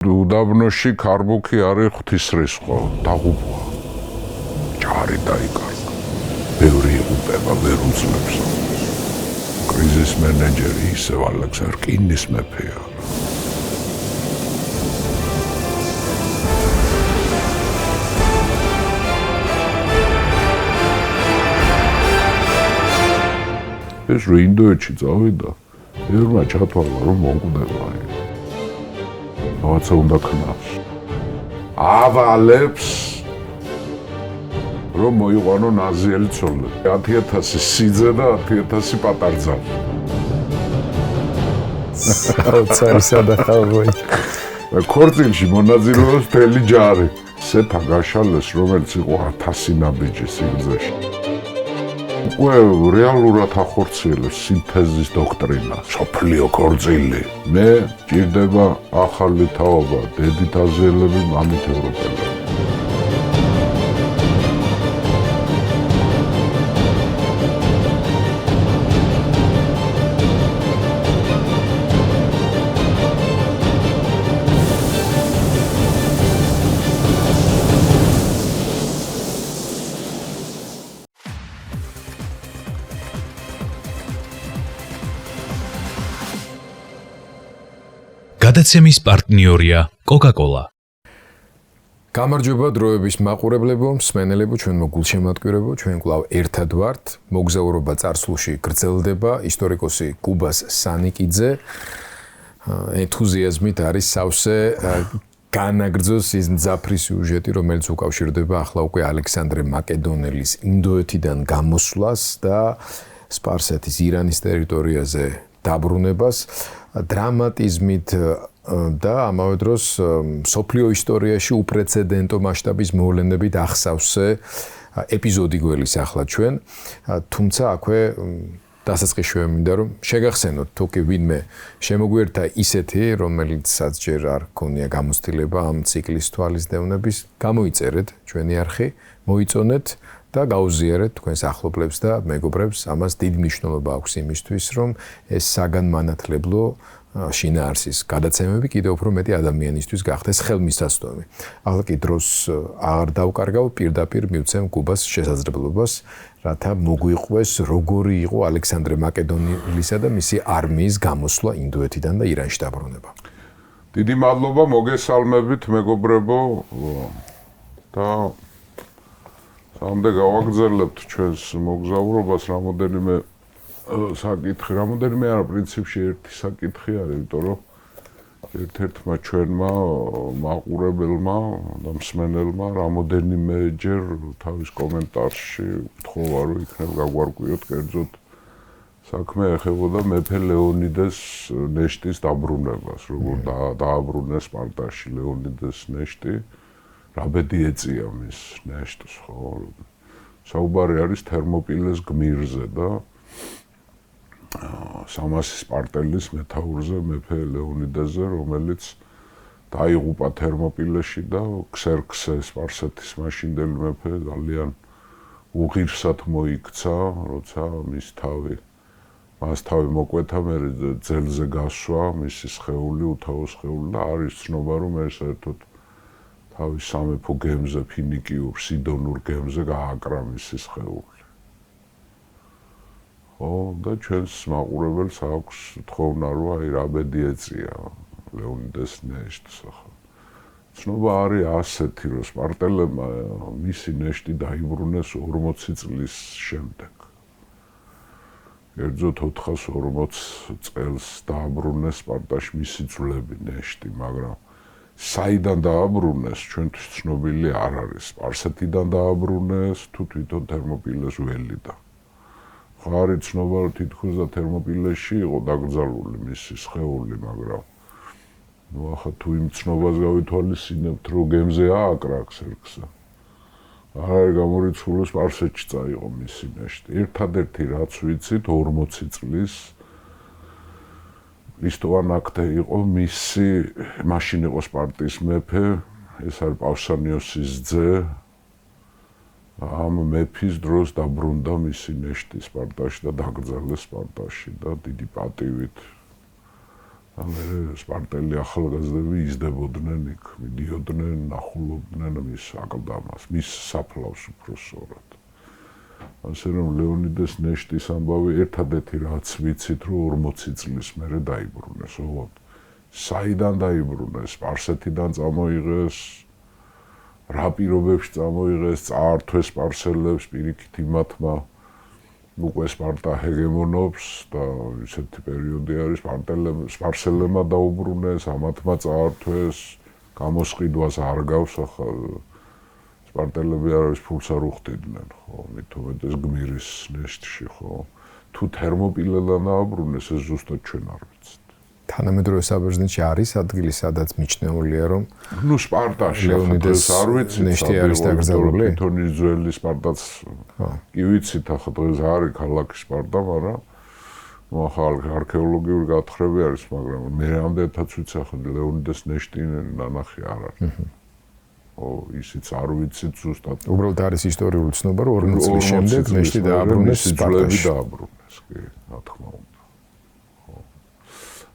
უდაბნოში ქარბუქი არის ღვთისრისხვა, დაღუპვა. ჯარი დაიკარგა. ბევრი იღუპება, ვერ უძლებს. კრიზის მენეჯერი ისევ ალექს რკინის მეფეა. ეს რო ინდოეთში წავიდა, ერთმა ჩათვალა, რომ მომკვდება. რაღაცა უნდა ქნას. ავალებს რომ მოიყვანო ნაზიელი ცოლები. 10,000 სიძე და 10,000 პატარძალი. საოცარი სადახალვოი. ქორწილში მონაწილეობს მთელი ჯარი. სეფა გაშალეს, რომელიც იყო 1000 ნაბიჯი სიგრძეში. უკვე რეალურად ახორციელებს სინთეზის დოქტრინა, სოფლიო ქორწილი. მე ჭირდება ახალი თაობა, დედით აზიელები, მამით ევროპელები. გადაცემის პარტნიორია კოკა-კოლა. გამარჯობა დროების მაყურებლებო, მსმენელებო, ჩვენმა გულშემატკივრებო, ჩვენ კვლავ ერთად ვართ. მოგზაურობა წარსულში გრძელდება. ისტორიკოსი კუბას სანიკიძე ენთუზიაზმით არის სავსე განაგრძოს ის მძაფრი სიუჟეტი, რომელიც უკავშირდება ახლა უკვე ალექსანდრე მაკედონელის ინდოეთიდან გამოსვლას და სპარსეთის ირანის ტერიტორიაზე დაბრუნებას. დრამატიზმით და ამავე დროს სოფლიო ისტორიაში უპრეცედენტო მასშტაბის მოვლენებით ახსავსე ეპიზოდი გველისახლა ჩვენ. თუმცა აქვე დასაწყისშივე მინდა რომ შეგახსენოთ თუ კი ვინმე შემოგვიერთა ისეთი, რომელიცაც ჯერ არ ქონია გამოცდილება ამ ციკლის თვალისდევნების, გამოიწერეთ ჩვენი არხი, მოიწონეთ და გაუზიარეთ თქვენს ახლობლებს და მეგობრებს. ამას დიდი მნიშვნელობა აქვს იმისთვის, რომ ეს საგანმანათლებლო შინაარსის გადაცემები კიდევ უფრო მეტი ადამიანისთვის გახდეს ხელმისაწვდომი. ახლა კი დროს აღარ დავკარგავ, პირდაპირ მივცემ კუბას შესაძლებლობას, რათა მოგვიყვეს როგორი იყო ალექსანდრე მაკედონელისა და მისი არმიის გამოსვლა ინდოეთიდან და ირანში დაბრუნება. დიდი მადლობა, მოგესალმებით მეგობრებო და ამდე გავაგრძელებთ ჩვენს მოგზაურობას რამოდენიმე საკითხი, რამოდენიმე არა, პრინციპში ერთი საკითხი არის, იმიტომ რომ ერთ-ერთმა ჩვენმა მაყურებელმა და მსმენელმა რამოდენიმეჯერ თავის კომენტარში უთხოვა, რომ იქნებ გაგვარკვიოთ კერძოდ საქმე ეხებოდა მეფე ლეონიდეს ნეშტის დაბრუნებას, როგორ დააბრუნეს სპარტაში ლეონიდეს ნეშტი. რა ბედი ეწია მის ნეშტს, ხო? საუბარი არის თერმოპილეს გმირზე და 300 სპარტელის მეთაურზე, მეფე ლეონიდესზე, რომელიც დაიღუპა თერმოპილეში და ქსერქსე სპარსეთის მაშინდელი მეფე ძალიან უღირსად მოიქცა, როცა მას თავი მოკვეთა, მე ძელზე გასვა, მისი სხეული, უთავო სხეული და არის ცნობა, რომ ეს საერთოდ თავის სამეფო გემზე, ფინიკიურ, სიდონურ გემზე გააკრა მისი სხეული. ხო, და ჩვენს მაყურებელს აქვს თხოვნა, რომ აი რა ბედი ეწია ლეონიდეს ნეშტს. ცნობა არის ასეთი, რომ სპარტელებმა მისი ნეშტი დაიბრუნეს 40 წლის შემდეგ. კერძოდ 440 წელს დააბრუნეს სპარტაში მისი ძვლები ნეშტი, მაგრამ საიდან დააბრუნეს ჩვენთვის ცნობილი არ არის. სპარსეთიდან დააბრუნეს თუ თვითონ თერმოპილეს ველიდან. ხო არის ცნობა, რომ თითქოს და თერმოპილეში იყო დაკრძალული მისი სხეული, მაგრამ ახლა თუ იმ ცნობას გავითვალისწინებთ, რომ გემზე ააკრა ქსერქსა, არ არის გამორიცხული, სპარსეთში წაიღო მისი ნეშტი. ერთადერთი რაც ვიცით 40 წლის ლისტოვან აქტე იყო მისი, მაშინ იყო სპარტის მეფე, ეს არის პავსანიოსის ძე. ამ მეფის დროს დაბრუნდა მისი ნეშტი სპარტაში და დაკრძალეს სპარტაში და დიდი პატივით ამერე სპარტელი ახალგაზრდები იზრდებოდნენ იქ, მიდიოდნენ, ნახულობდნენ მის აკლდამას, მის საფლავს უბრალოდ. ასე რომ ლეონიდეს ნეშტის ამბავი ერთადერთი რაც ვიცით, რომ 40 წლის მერე დაიბრუნეს, ოღონდ. საიდან დაიბრუნეს? სპარსეთიდან წამოიღეს, რა პირობებში წამოიღეს, წაართვეს სპარსელებს, პირიქით იმათმა უკვე სპარტა ჰეგემონობს და ისეთი პერიოდი არის, სპარსელებმა დაუბრუნეს, ამათმა წაართვეს, გამოსყიდვას არ გავს ახლა სპარტელები არის ფულს არ უხდიდნენ, ხო, მით უმეტეს გმირის ნეშტში, ხო. თუ თერმოპილელან დააბრუნეს, ეს ზუსტად ჩვენ არ ვიცით. თანამედროვე საბერძნეთში არის ადგილი, სადაც მიჩნეულია, რომ ნუ სპარტაში ლეონიდეს არ ვიცით, ნეშტი არის დაკრძალული. თვითონის ძველი სპარტაც კი ვიცით, ახლა დღეს არის ქალაქი სპარტა, მაგრამ ახლა არქეოლოგიური გათხრები არის, მაგრამ მე ამდენთაც ვიცი, ახლა ლეონიდეს ნეშტი ნანახი არ არის. ისიც არ ვიცით ზუსტად. უბრალოდ არის ისტორიული ცნობა, რომ 40 წლის შემდეგ ნეშტი დააბრუნეს სპარტაში. დააბრუნეს, კი, რა თქმა უნდა.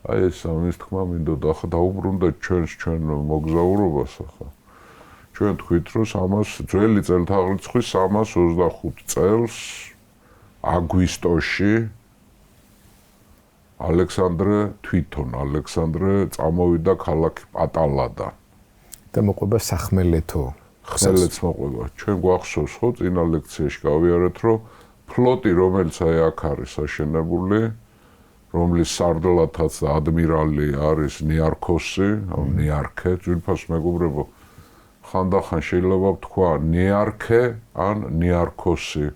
აი ეს ამის თქმა მინდოდა, ახლა დაუბრუნდა ჩვენ მოგზაურობას ახლა. ჩვენ თქვით, რომ 300 ძველი წელთაღრიცხვის 325 წელს აგვისტოში ალექსანდრე წამოვიდა ქალაქი პატალადან. და მოყვება სახმელეთო. ხსელეთს მოყვება. ჩვენ გვახსოვს, ხო, წინა ლექციაში გავიარეთ, რომ ფლოტი, რომელიც აი აქ არის აშენებული, რომლის სარდლათაც და ადმირალი არის ნიარქოსი, ნიარქე, ძვირფას მეგობრებო, ხანდახან შეიძლება ვთქვა ნიარქე ან ნიარქოსი,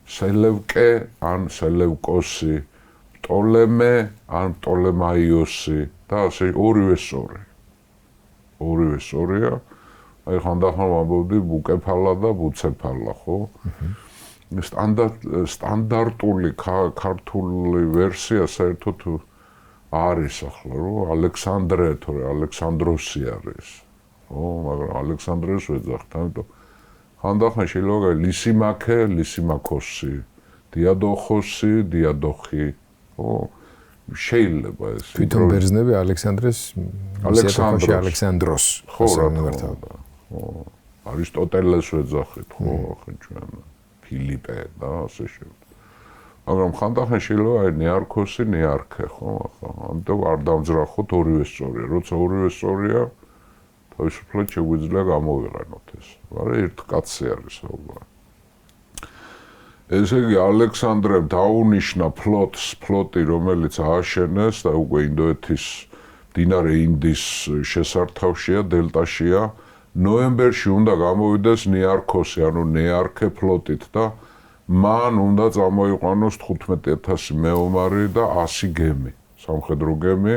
სელევკე ან სელევკოსი, პტოლემე ან პტოლემაიოსი და ასე ორივე სწორი. ორივე სწორია. აი ხანდახან ვამბობდი ბუკეფალა და ბუცეფალა, ხო? სტანდარტული ქართული ვერსია საერთოდ არის ახლა, რომ ალექსანდრე, თორე ალექსანდროსი არის. ხო, მაგრამ ალექსანდრეს ვეძახთ, ამიტომ ხანდახან შეიძლება ლისიმაქე, ლისიმაქოსი, დიადოხოსი, დიადოხი, ხო? შეიძლება ეს. თვითონ ბერძნები ალექსანდრეს ალექსანდროს. ხო, რა თქმა უნდა. ხო, არისტოტელეს ვეძახით, ხო, ახლა ჩვენ ფილიპე და ასე შემდეგ. მაგრამ ხანდახან შეიძლება აი ნიარქოსი, ნიარქე, ხო, ახლა ამიტომ არ დავძრახოთ ორივე სწორია. როცა ორივე სწორია, თავისუფლად შეგვიძლია გამოვიყენოთ ეს. მაგრამ ერთ კაცზე არის საუბარი. ესე იგი ალექსანდრემ დაუნიშნა ფლოტი, რომელიც ააშენეს და უკვე ინდოეთის მდინარე ინდის შესართავშია, დელტაშია. ნოემბერში უნდა გამოვიდეს ნიარქოსი, ანუ ნეარქე ფლოტით და მან უნდა წამოიყვანოს 15,000 მეომარი და 100 გემი, სამხედრო გემი,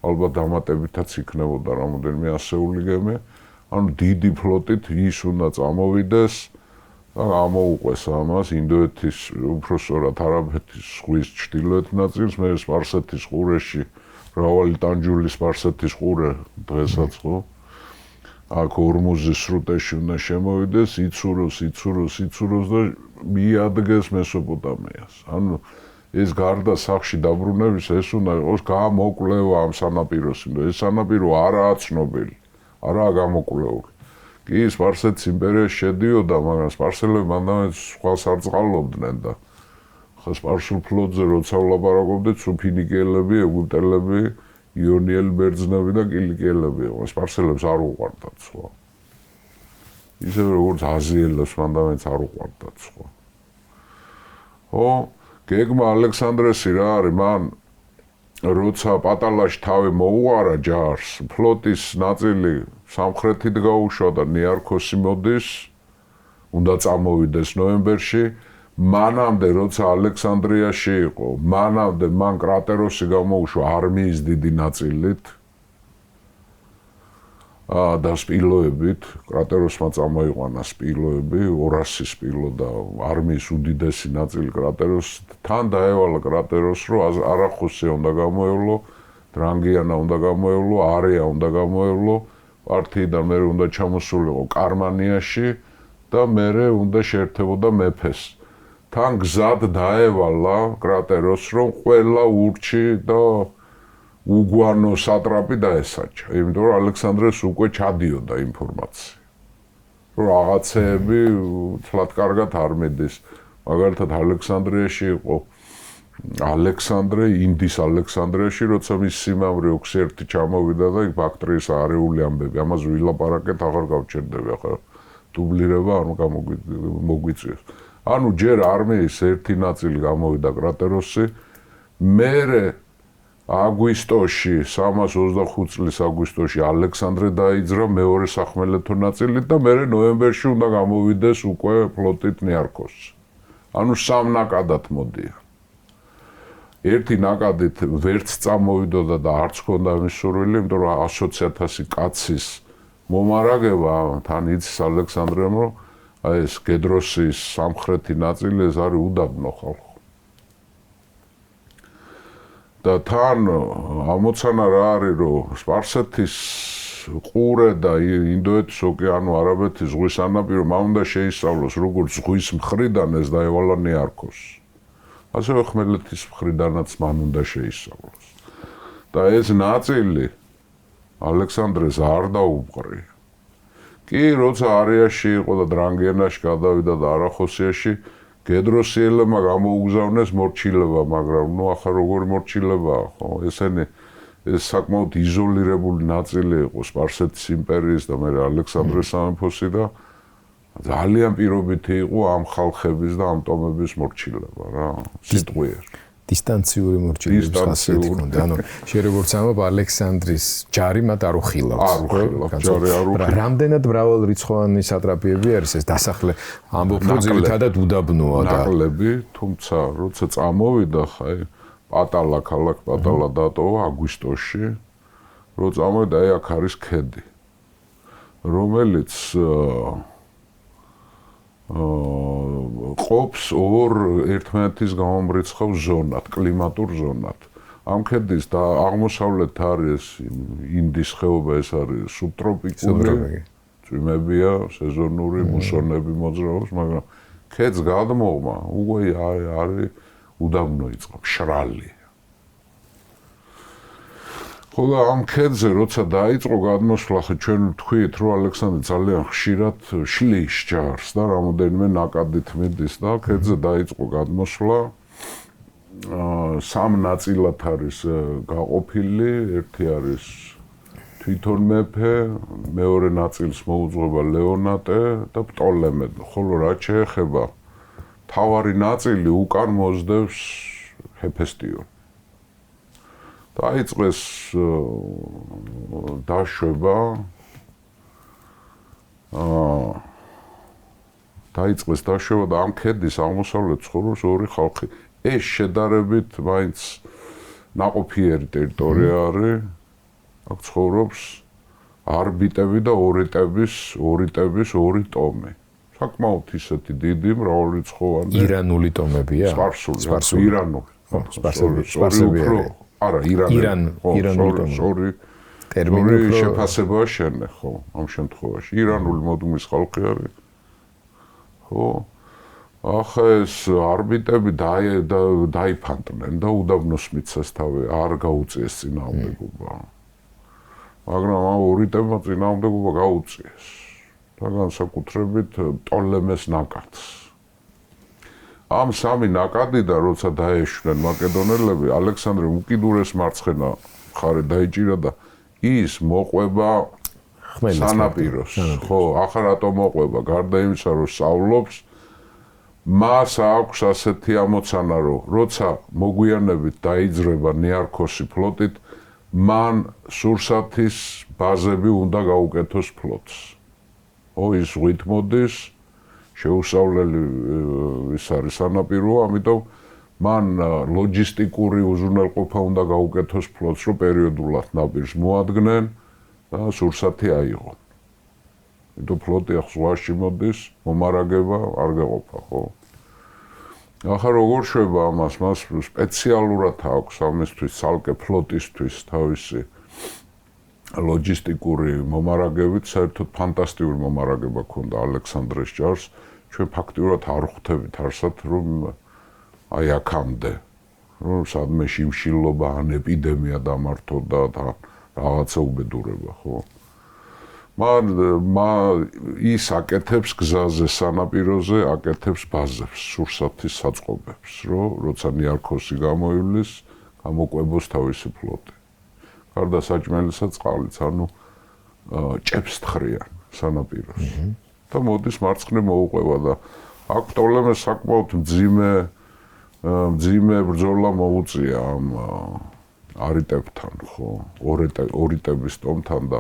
ალბათ დამატებითაც იქნებოდა რამოდენიმე ასეული გემი. ანუ დიდი ფლოტით ის უნდა წამოვიდეს და ამოუყვეს ამას ინდოეთის, უფრო სწორად არაბეთის ზღვის ჩრდილოეთ ნაწილს, მე სპარსეთის ყურეში, მრავალი ტანჯული სპარსეთის ყურე დღესაც, ხო? აქ ორმუზის სრუტეში უნდა შემოვიდეს, იცუროს და მიადგეს მესოპოტამიას. ანუ ეს გარდა სახში დაბრუნების ეს უნდა იყოს გამოკვლევა ამ სანაპიროს, ეს სანაპირო არაა ცნობილი, არაა გამოკვლეული. კი, სპარსეთის იმპერიაში შედიოდა, მაგრამ სპარსელები მანდამე სხვას არ წყალობდნენ და ხა სპარსულ ფლოტზე როცა ვლაპარაკობდით, ფინიკიელები, ეგვიპტელები, იონიელი ბერძნები და კილიკიელები იყვნენ. სპარსელებს არ უყვარდათ სხვა. ისევე როგორც აზიელებს მანდამეც არ უყვარდათ სხვა. ხო, გეგმა ალექსანდრესი რა არის, მან როცა პატალაში თავი მოუარა ჯარს, ფლოტის ნაწილი სამხრეთით გაუშვა და ნიარქოსი მოდის, უნდა წამოვიდეს ნოემბერში, მანამდე როცა ალექსანდრიაში იყო, მანამდე მან კრატეროსი გამოუშვა არმიის დიდი ნაწილით და სპილოებით, კრატეროსმა წამოიყვანა სპილოები, 200 სპილო და არმიის უდიდესი ნაწილი კრატეროს, თან დაევალა კრატეროს, რომ არახოსია უნდა გამოევლო, დრანგიანა უნდა გამოევლო, არია უნდა გამოევლო, პარტიიდან მე უნდა ჩამოსულიყო კარმანიაში და მე უნდა შეერთებოდა მეფეს. თან გზად დაევალა კრატეროს, რომ ყველა ურჩი და უგვანო სატრაპი დაესაჯა, იმიტომ რომ ალექსანდრეს უკვე ჩადიოდა ინფორმაცია. რომ რაღაცეები თლად კარგად არ მედის. მაგალითად ალექსანდრიაში იყო ალექსანდრე, ინდის ალექსანდრიაში, როცა მის სიმამრე ოქსერტი ჩამოვიდა და იქ ბაქტრიის არეული ამბები, ამას ვილაპარაკეთ, აღარ გავჩერდები, ახლა დუბლირება არ მოგვიწევს. ანუ ჯერ არმიის ერთი ნაწილი გამოვიდა კრატეროსი, მერე აგვისტოში, 325 წლის აგვისტოში ალექსანდრე დაიძრა მეორე სახმელეთო ნაწილით და მერე ნოემბერში უნდა გამოვიდეს უკვე ფლოტით ნიარქოსი. ანუ სამ ნაკადად მოდიან. ერთი ნაკადით ვერც წამოვიდოდა და არც ჰქონდა მის სურვილი, იმიტომ რომ 120,000 კაცის მომარაგება თან იცის ალექსანდრემ, რომ აი ეს გედროსის სამხრეთი ნაწილი ეს არის უდაბნო ხალხო. და თან ამოცანა რა არის, რომ სპარსეთის ყურე და ინდოეთის ოკეანე, არაბეთის ზღვის ანაპირო მან უნდა შეისწავლოს, როგორც ზღვის მხრიდან ეს დაევალა ნიარქოს. ასევე ხმელეთის მხრიდანაც მან უნდა შეისწავლოს. და ეს ნაწილი ალექსანდრეს არ დაუბრია. კი, როცა არიაში იყო და დრანგენაში გადავიდა და არახოსიაში, გედროსიელებმა გამოუგზავნეს მორჩილება, მაგრამ ნუ ახლა როგორი მორჩილებაა, ხო? ესენი ეს საკმაოდ იზოლირებული ნაწილი იყო სპარსეთის იმპერიის და მე ალექსანდრეს სამეფოსი და ძალიან პირობითი იყო ამ ხალხების და ამ ტომების მორჩილება რა, სიტყვიერ. დისტანციური მორჩილების ხასიათი ჰქონდა. ანუ შე როგორც ამბობ, ალექსანდრის ჯარი მათ არ უხილავს. ჯარი არ უხილავს. რამდენად მრავალრიცხოვანი სატრაპიები არის ეს დასახლე? ამბობ, რომ ძირითადად უდაბნოა და ნაკლები, თუმცა როცა წამოვიდა ხაი პატალა, ქალაქ პატალა დატოვა აგვისტოში, რო წამოვიდა აი აქ არის ქედი, რომელიც ყოფს ორ ერთმანეთის გამომრიცხავ ზონად, კლიმატურ ზონად. ამ ქედის და აღმოსავლეთ არის ინდის ხეობა, ეს არის სუბტროპიკული, წვიმებია, სეზონური, მუსონები მოძრაობს, მაგრამ ქედს გადმოღმა, უკვე არის უდაბნო იწყო, მშრალი. ხოლო ამ ქედზე როცა დაიწყო გადმოსვლა, ხო ჩვენ ვთქვით, რომ ალექსანდრე ძალიან ხშირად შლის ჯარს და რამოდენიმე ნაკადით მიდის და ქედზე დაიწყო გადმოსვლა. სამ ნაწილად არის გაყოფილი, ერთი არის თვითონ მეფე, მეორე ნაწილს მოუძღვება ლეონატე და პტოლემე, ხოლო რაც შეეხება თავარი ნაწილი უკან მოსდევს ჰეფესტიონი. დაიწყეს დაშვება და ამ ქედის აღმოსავლეთ ცხოვრობს ორი ხალხი. ეს შედარებით მაინც ნაყოფიერი ტერიტორია არის. აქ ცხოვრობს არბიტები და ორიტების ორი ტომი. საკმაოდ ისეთი დიდი მრავალრიცხოვანი ირანული ტომებია? სპარსული. ირანული. სპარსები არა, ირანული ტომი. ტერმინი უფრო შეფასებაა შენე, ხო, ამ შემთხვევაში. ირანული მოდუმის ხალხი არის. ხო. ახლა ეს არბიტები დაიფანტნენ და უდაბნოს მიცეს თავი, არ გაუწიეს წინააღმდეგობა. მაგრამ ამ ორიტებმა წინააღმდეგობა გაუწიეს. და განსაკუთრებით პტოლემეს ნაკადს. ამ სამი ნაკადიდან როცა დაეშვნენ მაკედონელები, ალექსანდრე უკიდურეს მარცხენა მხარე დაიჭირა და ის მოყვება სანაპიროს. ხო, ახლა რატომ მოყვება? გარდა იმისა, რომ სწავლობს, მას აქვს ასეთი ამოცანა, რომ როცა მოგვიანებით დაიძრება ნიარქოსი ფლოტით, მან სურსათის ბაზები უნდა გაუკეთოს ფლოტს. ის ზღვით მოდის, შეუსავლელი ის არის სანაპიროა, ამიტომ მან ლოჯისტიკური უზრუნველყოფა უნდა გაუკეთოს ფლოტს, რომ პერიოდულად ნაპირს მოადგნენ და სურსათი აიღონ. იმიტომ ფლოტი ახ ზღვაში მოდის, მომარაგება არ გაყოფა, ხო? ახლა როგორ შვება ამას? მას სპეციალურად აქვს ამისთვის ცალკე ფლოტისთვის თავისი ლოჯისტიკური მომარაგებით, საერთოდ ფანტასტიკური მომარაგება ქონდა ალექსანდრეს ჯარს. ჩვენ ფაქტიურად არ ხვდებით არსად, რომ აი აქამდე რომ სადმე შიმშილობა ან ეპიდემია დამართოდა და რაღაცა უბედურება, ხო? ის აკეთებს გზაზე, სანაპიროზე, აკეთებს ბაზებს, სურსათის საწყობებს, რომ როცა ნიარქოსი გამოივლის, გამოკვებოს თავისი ფლოტი. გარდა საჭმელისა წყალიც, ანუ ჭებს თხრიან სანაპიროს. და მოდის მარცხნივ მოუყვება და აქ პრობლემა საკმაოდ მძიმე ბრძოლა მოუწია ამ არიტებთან, ხო, ორიტების ტომთან და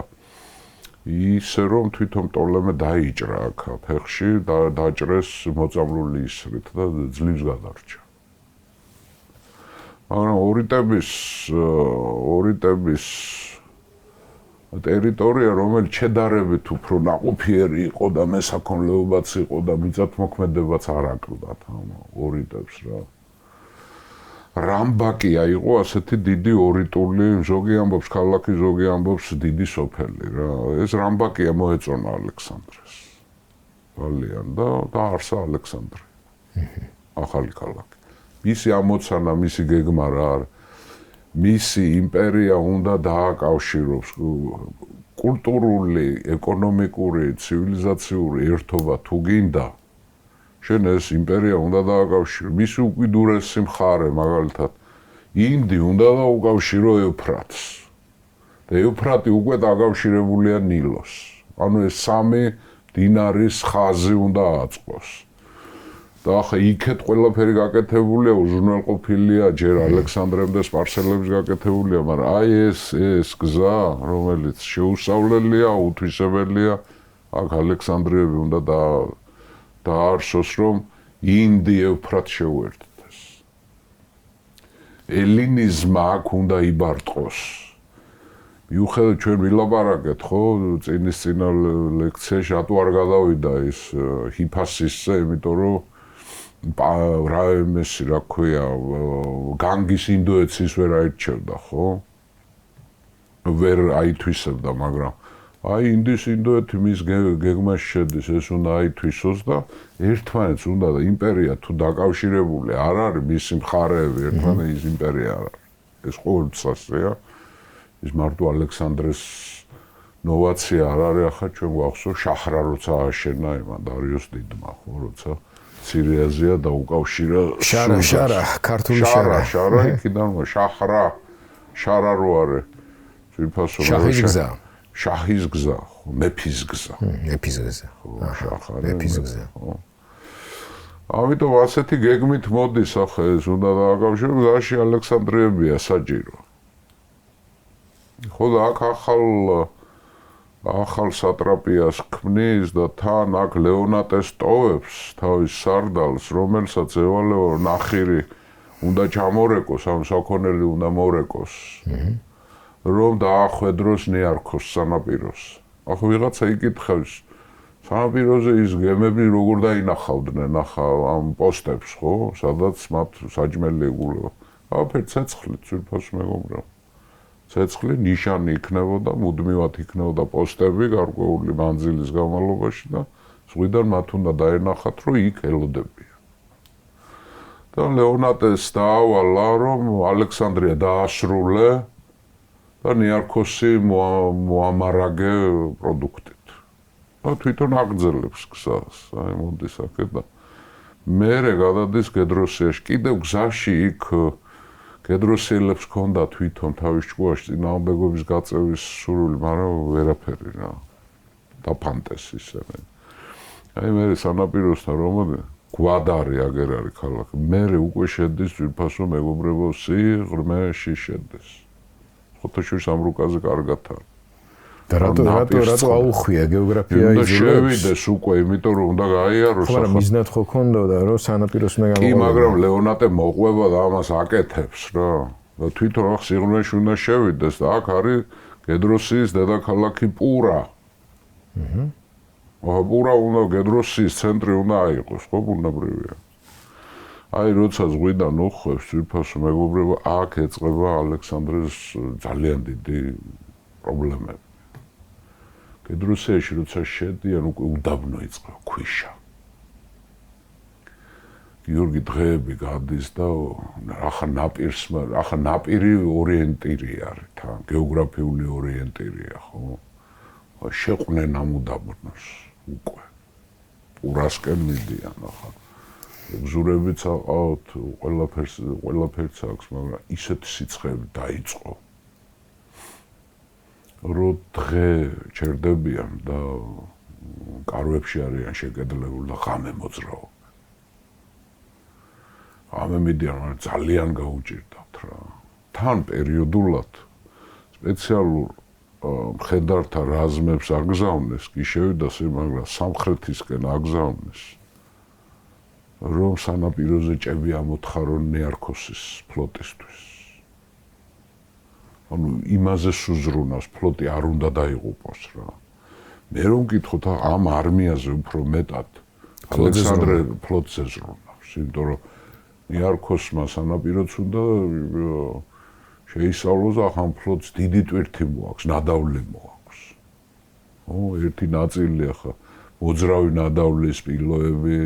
ისე რომ თვითონ პრობლემა დაიჭრა აქ ფეხში და დაჭრეს მოწამლული ისრით და ძლივს გადარჩა. მაგრამ ორიტების ტერიტორია, რომელიც შედარებით უფრო ნაყოფიერი იყო და მესაქონლეობაც იყო და მიწათმოქმედებაც არ აკლდათ ამ ორიტებს რა. რამბაკია იყო ასეთი დიდი ორიტული, ზოგი ამბობს ქალაქი, ზოგი ამბობს დიდი სოფელი რა. ეს რამბაკია მოეწონა ალექსანდრეს. ძალიან და დაარსა ალექსანდრე. ახალი ქალაქი. მისი ამოცანა, მისი გეგმა რა არის? მისი იმპერია უნდა დააკავშიროს კულტურული, ეკონომიკური, ცივილიზაციური ერთობა თუ გინდა შენ ეს იმპერია უნდა დააკავშირო. მისი უკიდურესი მხარე, მაგალითად, ინდი უნდა დაუკავშირო ევფრატს. და ევფრატი უკვე დაკავშირებულია ნილოს. ანუ ეს სამი მდინარის ხაზი უნდა აწყოს. და ახლა იქეთ ყველაფერი გაკეთებულია, უზრუნველყოფილია, ჯერ ალექსანდრემ და სპარსელებს გაკეთებულია, მაგრამ აი ეს გზა, რომელიც შეუსავლელია, უთვისებელია, აქ ალექსანდრიები უნდა დაარსოს, რომ ინდი ევფრატს შეუერთდეს. ელინიზმა აქ უნდა იბარტყოს. მიუხედავად ჩვენ ვილაპარაკეთ, ხო, წინა ლექციაში რატო არ გადავიდა ის ჰიფასისზე, იმიტომ რომ რა იმესი, რა ქვია, განგის ინდოეთს ვერ აირჩევდა, ხო? ვერ აითვისებდა, მაგრამ აი ინდის ინდოეთი მის გეგმაში შედის, ეს უნდა აითვისოს და ერთმანეთს უნდა და იმპერია თუ დაკავშირებული არ არის მისი მხარეები, ერთმანეთის ის იმპერია არ არის. ეს ყოველწასია. ის მარტო ალექსანდრეს ნოვაცია არ არის, ახლა ჩვენ გვახსოვს შახრა როცა ააშენა იმან დარიოს დიდმა, ხო, როცა მცირე აზია დაუკავშირა შარა, ქართული შარა. შარა იქიდან შარა რო არის. ძვირფასო შაჰის გზა. შაჰის გზა, მეფის გზა. მეფის გზა. შახარი. მეფის გზა. ამიტომ ასეთი გეგმით მოდის ახლა ეს უნდა დააკავშიროს, გზაში ალექსანდრიებია საჭირო. ხო და აქ ახალ სატრაპიას ქმნის და თან აქ ლეონატეს ტოვებს თავის სარდალს, რომელსაც ევალეო ნახირი უნდა ჩამორეკოს, ამ საქონელი უნდა მორეკოს, რომ დაახვედროს ნიარქოს სანაპიროს. ახლა ვიღაცა იკითხავს, სანაპიროზე ის გემები როგორ დაინახავდნენ ახლა ამ პოსტებს, ხო, სადაც მათ საჭმელი ეგულება. აფერ ცეცხლით, ძვირფასო მეგობრებო. ცეცხლი ნიშანი იქნებოდა, მუდმივად იქნებოდა პოსტები გარკვეული მანძილის განმავლობაში და ზღვიდან მათ უნდა დაენახათ, რომ იქ ელოდებიან. და ლეონატეს დაავალა, რომ ალექსანდრია დაასრულე და ნიარქოსი მოამარაგე პროდუქტით. და თვითონ აგრძელებს გზას, აი მოდის აქეთ და მერე გადადის გედროსიაში, კიდევ გზაში იქ გედროსიელებს ჰქონდა თვითონ თავის ჭკუაში წინააღმდეგობის გაწევის სურვილი, მაგრამ ვერაფერი რა. დაფანტეს ისინი. აი მე სანაპიროსთან რომ გვადარი აგერ არის ქალაქი. მე უკვე შედის ძვირფასო მეგობრებო სიღრმეში შედის. ხოთაშურის ამ რუკაზე კარგად არის. და რატო აუხვია გეოგრაფია იზოლებს? შევიდეს უკვე, იმიტომ რომ უნდა გაიაროს. ხო, მაგრამ მიზნად ხო ქონდოდა რომ სანაპიროს უნდა გამოყვება. კი, მაგრამ ლეონატე მოყვება და ამას აკეთებს რა. და თვითონ ახ სიღრმეში უნდა შევიდეს და აქ არის გედროსიის დედაქალაქი პურა. პურა უნდა გედროსიის ცენტრი უნდა აიყოს, ხო, ბუნებრივია. აი როცა ზღვიდან უხვევს ძვირფასო მეგობრებო, აქ ეწყება ალექსანდრეს ძალიან დიდი პრობლემები. გედროსიაში როცა შედიან უკვე უდაბნო იწყება, ქვიშა. გიორგი დღეები გადის და ახლა ნაპირი ორიენტირი არის თან, გეოგრაფიული ორიენტირია, ხო? შეყვნენ ამუდაბნოს უკვე. პურასკენ მიდიან ახლა. გზურებიც აყავთ, ყველაფერს აქვს, მაგრამ ისეთი სიცხეები დაიწყო. რომ დღე ჩერდებიან და კარვებში არიან შეკედლებული და ღამე მოძრაობენ. ღამე მიდიან, მაგრამ ძალიან გაუჭირდათ რა. თან პერიოდულად სპეციალურ მხედართა რაზმებს აგზავნეს, კი შევიდა სიმაღლა სამხრეთისკენ აგზავნეს, რომ სანაპიროზე ჭები ამოთხარონ ნეარქოსის ფლოტისთვის. ანუ იმაზე სუზრუნავს, ფლოტი არ უნდა დაიღუპოს რა. მე რომ მკითხოთ, ამ არმიაზე უფრო მეტად ალექსანდრე ფლოტზე ზრუნავს, იმიტომ რომ ნეარქოსმა სანაპიროც უნდა შეისწავლოს და ამ ფლოტს დიდი ტვირთი მოაქვს, ნადავლი მოაქვს. ერთი ნაწილი ახლა მოძრავი ნადავლის პილოები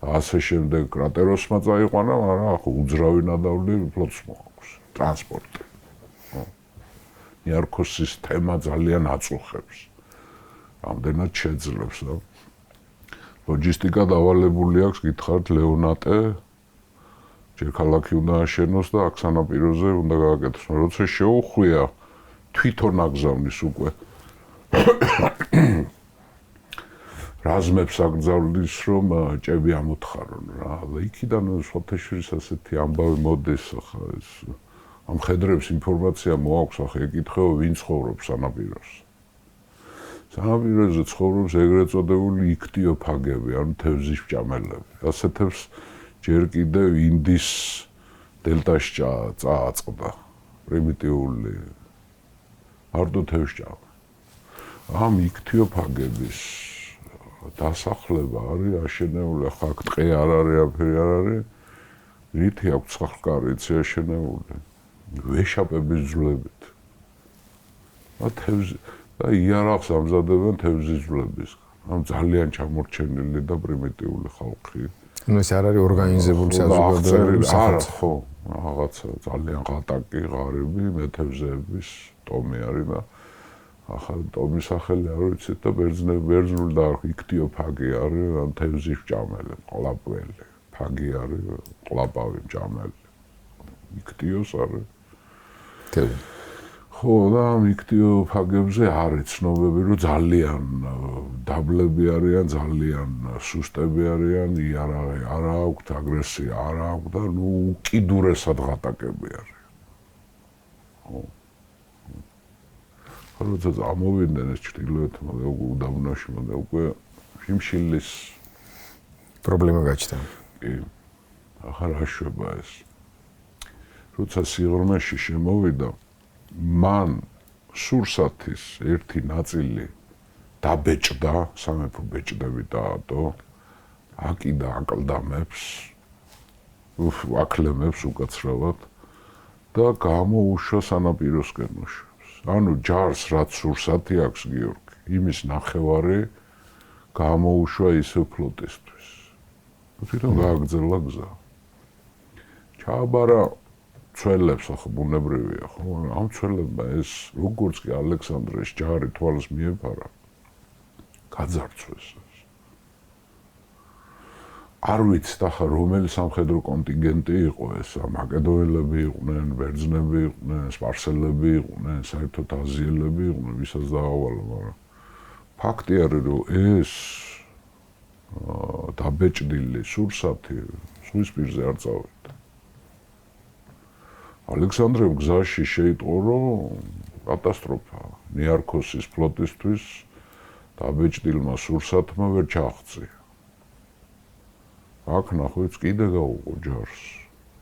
და ასე შემდეგ კრატეროსმა წაიყვანა, მაგრამ ახლა უძრავი ნადავლი ფლოტს მოაქვს, ტრანსპორტი. ნეარქოსის თემა ძალიან აწუხებს. რამდენად შეძლებს და ლოჯისტიკა დავალებული აქვს, გითხარით ლეონატე, ჯერ ქალაქი უნდა აშენოს და აქ სანაპიროზე უნდა გააკეთოს. როცა შეუხვია, თვითონ აგზავნის უკვე. რაზმებს აგზავნის, რომ ჭები ამოთხარონ რა. იქიდან სვათაშვილის ასეთი ამბავი მოდის ახლა ეს. ამ ხედრებს ინფორმაცია მოაქვს, ახლა ეკითხება, ვინ ცხოვრობს სანაპიროს. სანაპიროზე ცხოვრობს ეგრეთ წოდებული იქთიოფაგები, ანუ თევზის ჭამელები. ასეთებს ჯერ კიდევ ინდის დელტაში წააწყდა პრიმიტიული მარტო თევზჭამა. ამ იქთიოფაგების დასახლება არის აშენებული, ახლა აქ ტყე არ არის, აფერი არ არის, რითი აქვს სახლკარიც აშენებული, ვეშაპების ძვლებით. და იარაღს ამზადებენ თევზის ძვლებისგან. ამ ძალიან ჩამორჩენილი და პრიმიტიული ხალხი. ანუ ეს არ არის ორგანიზებული საზოგადოების არა, ხო, რაღაცა ძალიან ღატაკი ღარიბი მეთევზეების ტომი არის და ახლა ტომის სახელი არ ვიცით და ბერძნული და იქთიოფაგი არის, ან თევზის ჭამელი, ყლაპველი, ფაგი არის, ყლაპავი ჭამელი. იქთიოს არის. თევზი. ხო, და ამ იქთიოფაგებზე არის ცნობები, რომ ძალიან დაბლები არიან, ძალიან სუსტები არიან, იარაღი არ აქვთ, აგრესია არ აქვთ და უკიდურესად ღატაკები არიან. ხო. როცა ამოვიდნენ ეს ჩრდილოეთმა და უდაბნოში და უკვე შიმშილის პრობლემა გაჩნდა. კი. ახლა რა შვება ეს? როცა სიღრმეში შემოვიდა, მან სურსათის ერთი ნაწილი დაბეჭდა, სამეფო ბეჭდები დაადო, აკიდა აკლდამებს, აკლემებს უკაცრავად და გამოუშვა სანაპიროსკენ უშვებს. ანუ ჯარს რაც სურსათი აქვს გიორგი, იმის ნახევარი გამოუშვა ისევ ფლოტისთვის. თვითონ გააგრძელა გზა. ჩააბარა ცველებს, ახლა ბუნებრივია, ხო? ამ ცველებმა ეს როგორც კი ალექსანდრეს ჯარი თვალს მიეფარა, გაძარცვეს ეს. არ ვიცით ახლა რომელი სამხედრო კონტინგენტი იყო ეს, მაკედონელები იყვნენ, ბერძნები იყვნენ, სპარსელები იყვნენ, საერთოდ აზიელები იყვნენ, ვისაც დაავალა, მაგრამ ფაქტი არის, რომ ეს დაბეჭდილი სურსათი ზღვის პირზე არ წავიდა. ალექსანდრემ გზაში შეიტყო, რომ კატასტროფა ნეარქოსის ფლოტისთვის დაბეჭდილმა სურსათმა ვერ ჩააღწია. აქ ნახვიც კიდე გაუყო ჯარს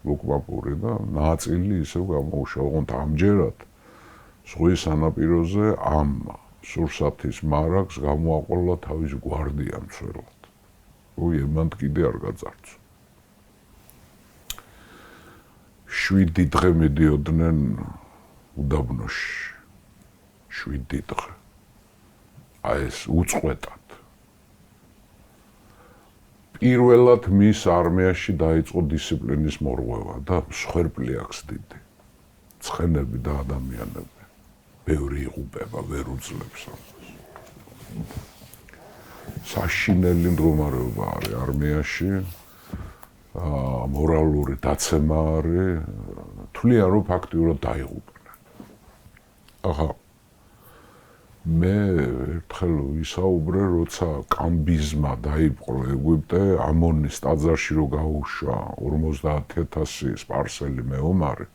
ლუკმაპური და ნაწილი ისევ გამოუშვა. ოღონდ ამჯერად ზღვის სანაპიროზე ამ სურსათის მარაგს გამოაყოლა თავის გვარდია მცველად. ემანთ კიდე არ გაძარცვა. 7 დღე მიდიოდნენ უდაბნოში. 7 დღე. აი ეს უწყვეტად. პირველად მის არმიაში დაიწყო დისციპლინის მორღვევა და სხერპლი აქვს დიდი. ცხენები და ადამიანები. ბევრი იღუპება, ვერ უძლებს ამას. საშინელი მდგომარეობა არის არმიაში. მორალური დაცემა არის, თვლიან რომ ფაქტიურად დაიღუპნენ. ახლა მე ერთხელ ვისაუბრე, როცა კამბიზმა დაიპყრო ეგვიპტე, ამონის ტაძარში რო გაუშვა 50,000 სპარსელი მეომარი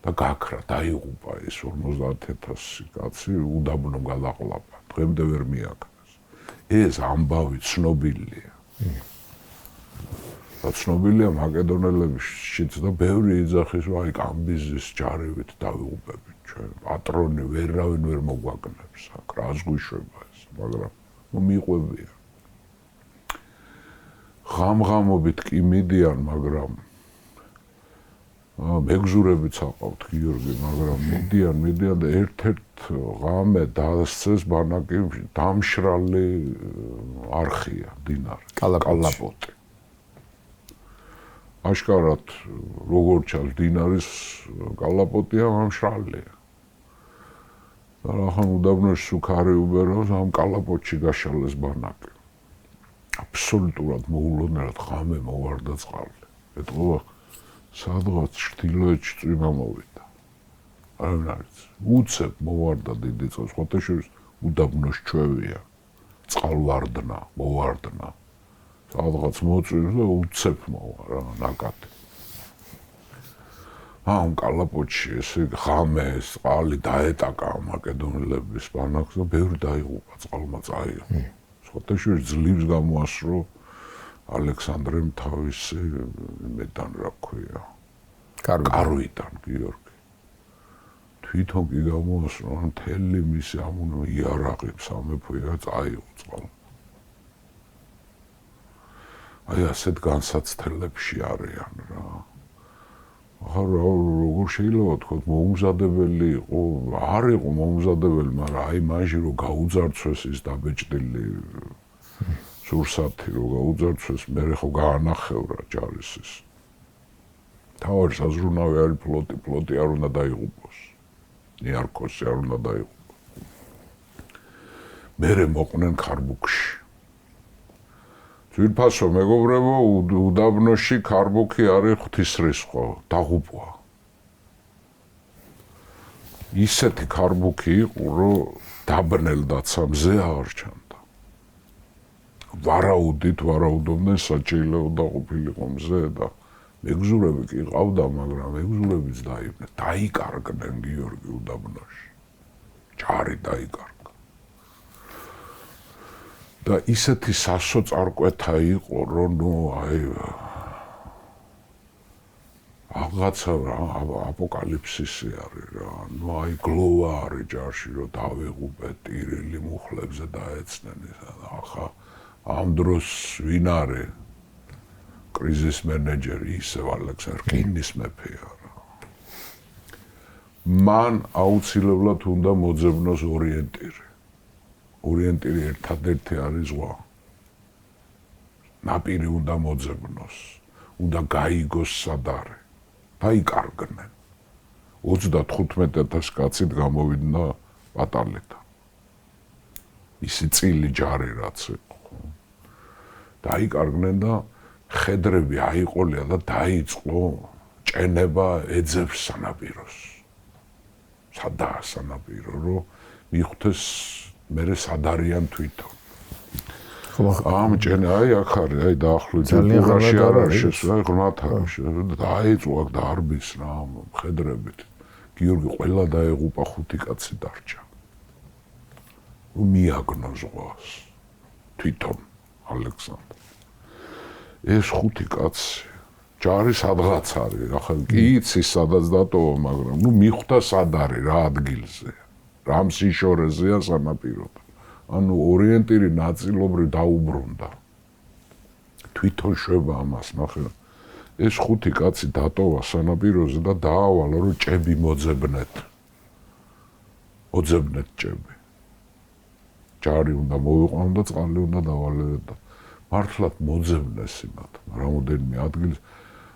და გაქრა, დაიღუპა ეს 50,000 კაცი, უდაბნომ გადაყლაპა, დღემდე ვერ მიაქნეს. ეს ამბავი ცნობილია. და ცნობილია მაკედონელებშიც და ბევრი იძახის, რომ აი კამბიზის ჯარებით დავიღუპებით ჩვენ. პატრონი ვერავინ ვერ მოგვაგნებს აქ, რას გვიშვება ეს, მაგრამ მიყვებია. ღამ-ღამობით კი მიდიან, მაგრამ მეგზურებიც აყავთ გიორგი, მაგრამ მიდიან და ერთ-ერთ ღამე დასცეს ბანაკი დამშრალი არხია, დინარი, კალაპოტი. აშკარად როგორ ჩანს დინარის კალაპოტია ამშრალია. და ახლა უდაბნოში სუქარი უბერავს ამ კალაპოტში გაშალეს ბანაკი. აბსოლუტურად მოულოდნელად ღამე მოვარდა წყალი. ეტყობა სადღაც ჩრდილოეთში წვიმა მოვიდა. არავინ არ იცის. უცებ მოვარდა დიდი წყალი, სხვათა შორის უდაბნოში ჩვევია. წყალვარდნა, მოვარდნა. სადღაც მოწვივის და უცებ მოვა რა, ნაკადი. ამ კალაპოტში ესე ღამე წყალი დაეტაკა მაკედონელების ბანაკს და ბევრი დაიღუპა, წყალმა წაიღო. სხვათა შორის ძლივს გამოასრო ალექსანდრემ თავისი იმედან რა ქვია. კარვიდან, გიორგი. თვითონ კი გამოასრო, მთელი მისი ამუნო იარაღი სამეფოა წაიღო წყალმა. აი ასეთ განსაცდელებში არიან რა. ახლა როგორ შეიძლება თქვა მოუმზადებელი იყო, არ იყო მოუმზადებელი, მაგრამ აი მაშინ რომ გაუძარცვეს ის დაბეჭდილი სურსათი, რომ გაუძარცვეს, მე ხო გაანახევრა ჯარისის. თავი საზრუნავი არის ფლოტი არ უნდა დაიღუპოს. ნიარქოსი არ უნდა დაიღუპოს. მერე მოყვნენ ქარბუქში. ძვირფასო მეგობრებო, უდაბნოში ქარბუქი არის ღვთისრისხვა, დაღუპვა. ისეთი ქარბუქი იყო, რომ დაბნელდაცა მზე აღარ ჩანდა. ვარაუდობდნენ, საჩეილო დაყოფილიყო მზე და მეგზურები კი ყავდა, მაგრამ მეგზურებიც დაიბნენ. დაიკარგნენ გიორგი უდაბნოში. ჯარი დაიკარგა. და ისეთი სასოწარკვეთა იყო, რომ ნუ აი რაღაცა აპოკალიფსისი არის რა. ნუ აი გლოვა არის ჯარში, რომ დავიღუპეთ ტირილი მუხლებზე დაეცნენ ისა და ახლა ამ დროს ვინ არის კრიზის მენეჯერი ისევ ალექსანდრ რკინის მეფეა რა. მან აუცილებლად უნდა მოძებნოს ორიენტირი. ორიენტირი ერთადერთი არის ზღვა. ნაპირი უნდა მოძებნოს, უნდა გაიგოს სადარი. დაიკარგნენ. 35,000 კაცით გამოვიდა პატალიდან. ისი წილი ჯარი რაც იყო. დაიკარგნენ და ხედრები აიყოლია და დაიწყო ჭენება ეძებს სანაპიროს. სადაა სანაპირო, რომ მიხვდეს მერე სადარიან თვითონ. ამ ჭენა აი აქ არის, აი დაახლოებით პურაში არ არის შესვლა, ღრმათ არის და დაიწყო აქ დარბის რა ხედრებით. გიორგი ყველა დაეღუპა, 5 კაცი დარჩა. რომ მიაგნო ზღვას თვითონ ალექსანდრე. ეს 5 კაცი ჯარი სადღაც არის, ახლა კი იცის სადაც დატოვა, მაგრამ ნუ მიხვდა სად არის რა ადგილზე. რამ სიშორეზეა სანაპიროდან. ანუ ორიენტირი ნაწილობრივ დაუბრუნდა. თვითონ შვება ამას, ნახე. ეს 5 კაცი დატოვა სანაპიროზე და დაავალა, რომ ჭები მოძებნეთ. მოძებნეთ ჭები. ჯარი უნდა მოვიყვანო და წყალი უნდა დავალევდეთ. მართლაც მოძებნეს იმათ, რამოდენიმე ადგილს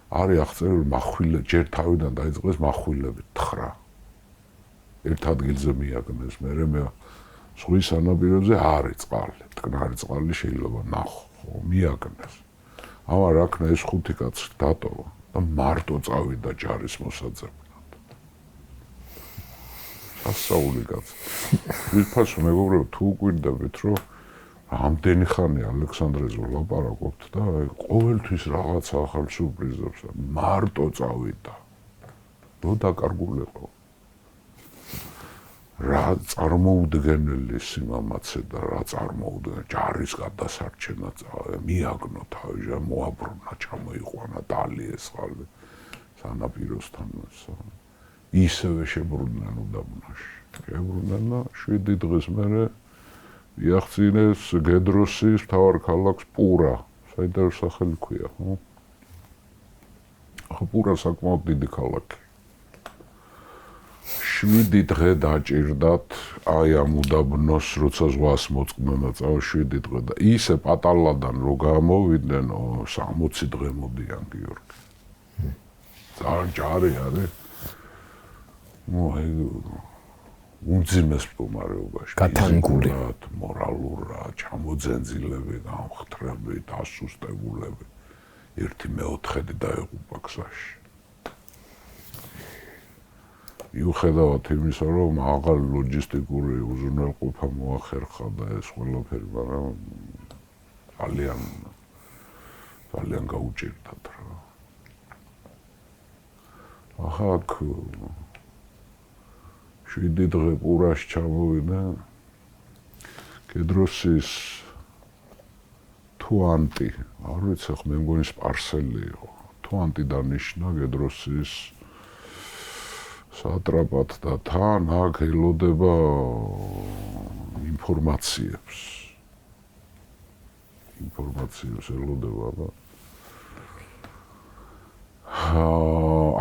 არის აღწერილი מחვილე, ჯერ თავიდან დაიწყეს מחვილებით 9. ერთ ადგილზე მიაგნეს, მე ზღვის სანაპიროზე არის წყალი, მტკნარი წყალი შეიძლება ნახო, მიაგნეს. ამან რაქნა ეს 5 კაცი დატოვა და მარტო წავიდა ჯარის მოსაძებნად. ასაული კაცი. ვიფასო მეგობრებო, თუ უკვირდებით, რომ ამდენი ხანი ალექსანდრეზე ვლაპარაკობთ და ყოველთვის რაღაცა ახალ სურპრიზებს მარტო წავიდა. ნუ დაკარგულიყო. რა წარმოუდგენელი სიმამაცე და რა წარმოუდგენელი ჯარის გადასარჩენა მიაგნო თავი, მოაბრუნა, ჩამოიყვანა დალი ეს ხალხი სანაპიროსთან. ისევე შებრუნდნენ უდაბნოში. შებრუნდნენ და 7 დღეს მერე იახწინეს გედროსის მთავარ ქალაქს პურა, საიდანაც სახელი ქვია, ხო? ახლა პურა საკმაოდ დიდი ქალაქი. 7 დღე დაჭირდათ აი ამ უდაბნოს, როცა ზღვას მოწყდნენ და წავა 7 დღე და ისე პატალადან რო გამოვიდნენ 60 დღე მოდიან გიორგი. ძალიან ჯარი არის. უმძიმეს მდგომარეობაში. გათანგურად, მორალურად, ჩამოძენძილები, გამხტრები, დასუსტებულები. ერთი მეოთხედი დაეღუპა გზაში. მიუხედავად იმისა, რომ მაღალი ლოჯისტიკური უზრუნველყოფა მოახერხა და ეს ყველაფერი, მაგრამ ძალიან გაუჭირდათ რა. ახლა 7 დღე პურაში ჩამოვიდა გედროსის თუანტი, არ ვიცი ხო მე მგონი სპარსელი იყო. თუანტი დანიშნა გედროსის სატრაპად და თან აქ ელოდება ინფორმაციებს ელოდება და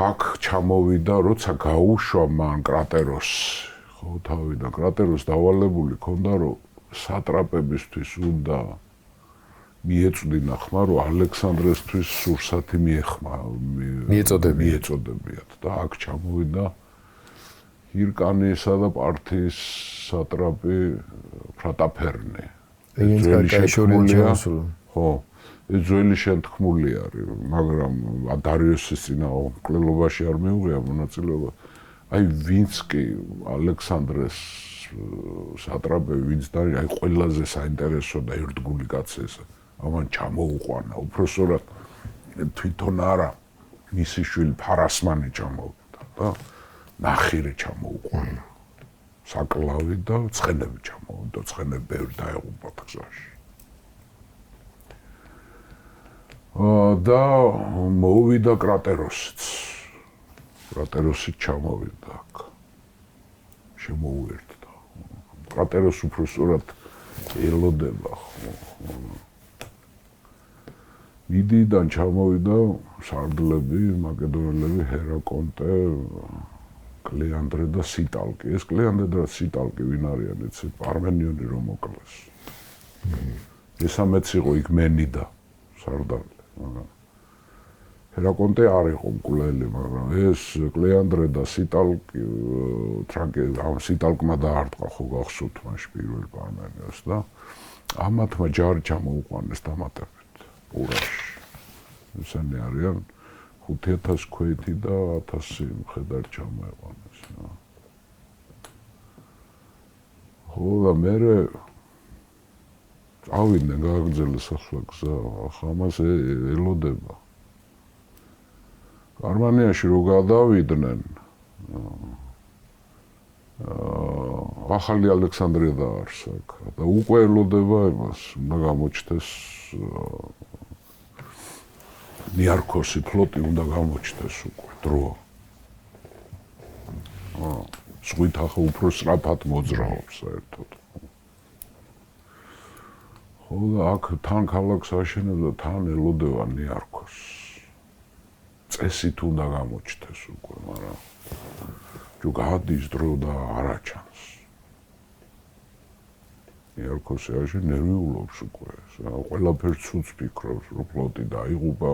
აქ ჩამოვიდა, როცა გაუშვა მან კრატეროსი, ხო, თავიდან კრატეროს დავალებული ქონდა, რომ სატრაპებისთვის უნდა მიეწვდინა ხმა, რომ ალექსანდრესთვის სურსათი მიეწოდებიათ და აქ ჩამოვიდა ჰირკანიისა და პართიის სატრაპი ფრატაფერნი. ხო, ეს ძველი შეთქმული არის, მაგრამ დარიოსის წინააღმდეგობაში არ მიუღია მონაწილეობა. აი ვინც კი ალექსანდრეს სატრაპები ვინც დაი, აი ყველაზე საინტერესო და ერთგული კაცი ეს. ამან ჩამოუყვანა, უпроსორად თვითონ არა, მისი შვილი ფარასმანი ჩამოვიდა და ნახირი ჩამოუყვანა. საკლავი და ცხენები ჩამოვიდა, ცხენები ბევრი დაეღუპა გზაში. და მოვიდა კრატეროსიც. კრატეროსი ჩამოვიდა აქ. შემოუერთდა. კრატეროს უпроსორად ელოდება, ხო. მიდიდან ჩამოვიდა სარდლები, მაკედონელები, ჰერაკონტე, კლეანდრე და სიტალკი. ეს კლეანდრე და სიტალკი ვინ არიან, იცი, პარმენიონი რომ მოკლეს. ესამეც იყო იქ მენიდა სარდალი, მაგრამ ჰერაკონტე არ იყო მკვლელი, მაგრამ ეს კლეანდრე და სიტალკი ამ სიტალკმა დაარტყა ხო გახსოვთ მაშინ პირველ პარმენიოს და ამათმა ჯარი ჩამოუყვანეს დამატებით პურაში. ესენი არიან 5000 ქვეითი და 1000 მხედარი ჩამოეყვანეს. ხო და მერე წავიდნენ გააგრძელეს ახლა გზა, ახლა მას ელოდება. გერმანიაში რო გადავიდნენ, ახალი ალექსანდრია დაარსა აქ და უკვე ელოდება იმას, უნდა გამოჩნდეს ნიარქოსი ფლოტი უნდა გამოჩნდეს უკვე დრო. ზღვით ახლა უფრო სწრაფად მოძრაობს საერთოდ. ხო და აქ თან ქალაქს აშენებდა, თან ელოდება ნიარქოსს. წესით უნდა გამოჩნდეს უკვე, მაგრამ თუ გადის დრო და არ აჩანს. ნიარქოსი აში ნერვიულობს უკვე. ყველაფერს ცუდს ფიქრობს, რომ ფლოტი დაიღუპა,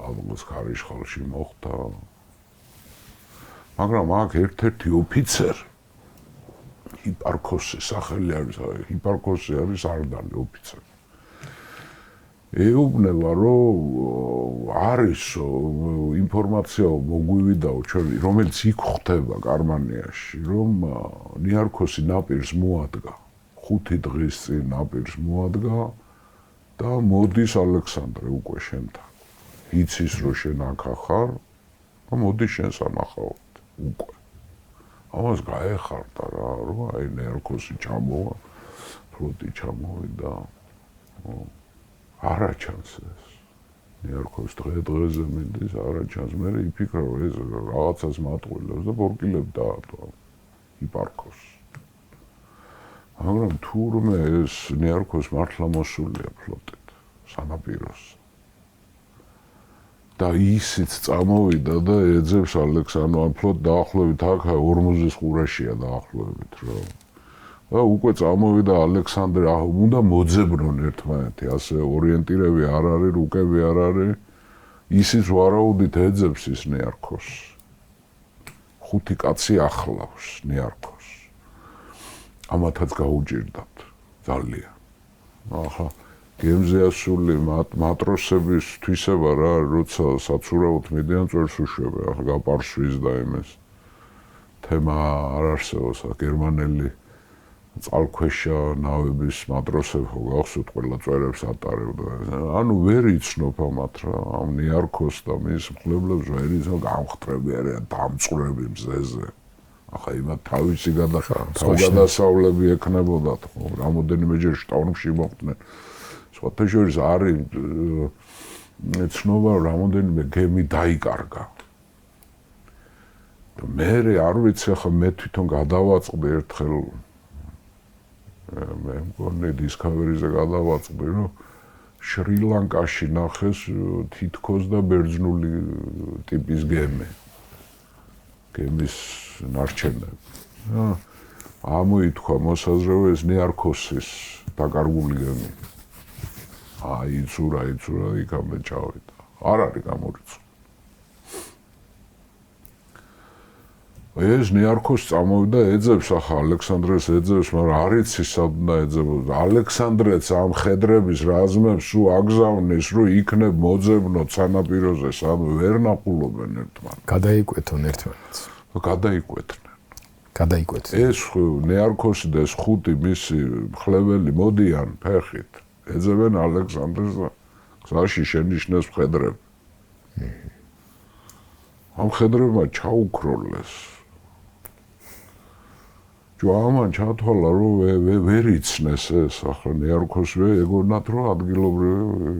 ალბათ ხარიშხალში მოხდა. მაგრამ აქ ერთ-ერთი ოფიცერი ჰიპარქოსი სახელი არის, ჰიპარქოსი არის არდალი ოფიცერი. ეუბნება, რომ არის ინფორმაცია მოგვივიდაო ჩვენ, რომელიც იქ ხდება გერმანიაში, რომ ნიარქოსი ნაპირს მოადგა, 5 დღის წინ ნაპირს მოადგა და მოდის ალექსანდრე უკვე შენთან. იცის რომ შენ აქ ახარ და მოდი შენ სამახაოდ უკვე. ამას გაეხარდა რა, რომ აი ნიარქოსი ჩამოვა, ფლოტი ჩამოვიდა. არა ჩანს ეს. ნიარქოს დღე-დღეზე მინდის, არა ჩანს. მე იფიქრა რომ ეს რაღაცას მატყვილებს და ბორკილებ დაატოვა ჰიპარქოს. მაგრამ თურმე ეს ნიარქოს მართლა მოსულია ფლოტით, სანაპიროს. და ისიც წამოვიდა და ეძებს ალექსანდრე ფლოტ დაახლოებით აქ 40 ყურაშია დაახლოებით რომ და უკვე წამოვიდა ალექსანდრე უნდა მოძებნონ ერთმანეთი ასე ორიენტირები არ არის რუკები არ არის ისიც ვარაუდით ეძებს ის ნიარქოს 5 კაცი ახლავს ნიარქოს ამათაც გაუჭირდათ ძალიან ახლა გემზე ასული მატროსების თვისება რა როცა საცურავად მიდიან წვერს უშვება ახლა გაპარსვის და იმეს თემა არ არსებობს გერმანელი წყალქვეშა ნავების მატროსები ხო გახსოვთ ყველა წვერებს ატარებდა ანუ ვერ იცნობ ამათ რა ამ ნიარქოს და მის მკვლელებს ვერ იცნობ გამხტრები არიან დამწვრები მზეზე ახლა იმათ თავისი გადასავლები ექნებოდათ ხო რამოდენიმეჯერ შტორმში მოხდნენ სხვათა შორის არის ცნობა რამოდენიმე გემი დაიკარგა მე არ ვიცი ახლა მე თვითონ გადავაწყდი ერთხელ მე მგონი დისკავერიზე გადავაწყდი რომ შრი-ლანკაში ნახეს თითქოს და ბერძნული ტიპის გემის ნარჩენები ამოითქვა მოსაზრება ეს ნიარქოსის დაკარგული გემი იცურა იქამდე ჩავიდა არ არის გამორიცხული ეს ნიარქოს წამოვიდა ეძებს ახლა ალექსანდრეს ეძებს მაგრამ არ იცის სად უნდა ეძებოდა ალექსანდრეც ამ ხედრების რაზმებს სულ აგზავნის რომ იქნებ მოძებნოთ სანაპიროზე სამ ვერ ნახულობენ ერთმანეთს გადაიკვეთონ ერთმანეთს გადაიკვეთენ ეს ნიარქოსი და ეს 5 მისი მხლებელი მოდიან ფეხით ეძებენ ალექსანდრეს და გზაში შენიშნეს ხედრები ამ ხედრებმა ჩაუქროლეს ამან ჩათვალა რომ ვერ იცნეს ეს ახლა ნიარქოსი ეგონათ რომ ადგილობრივი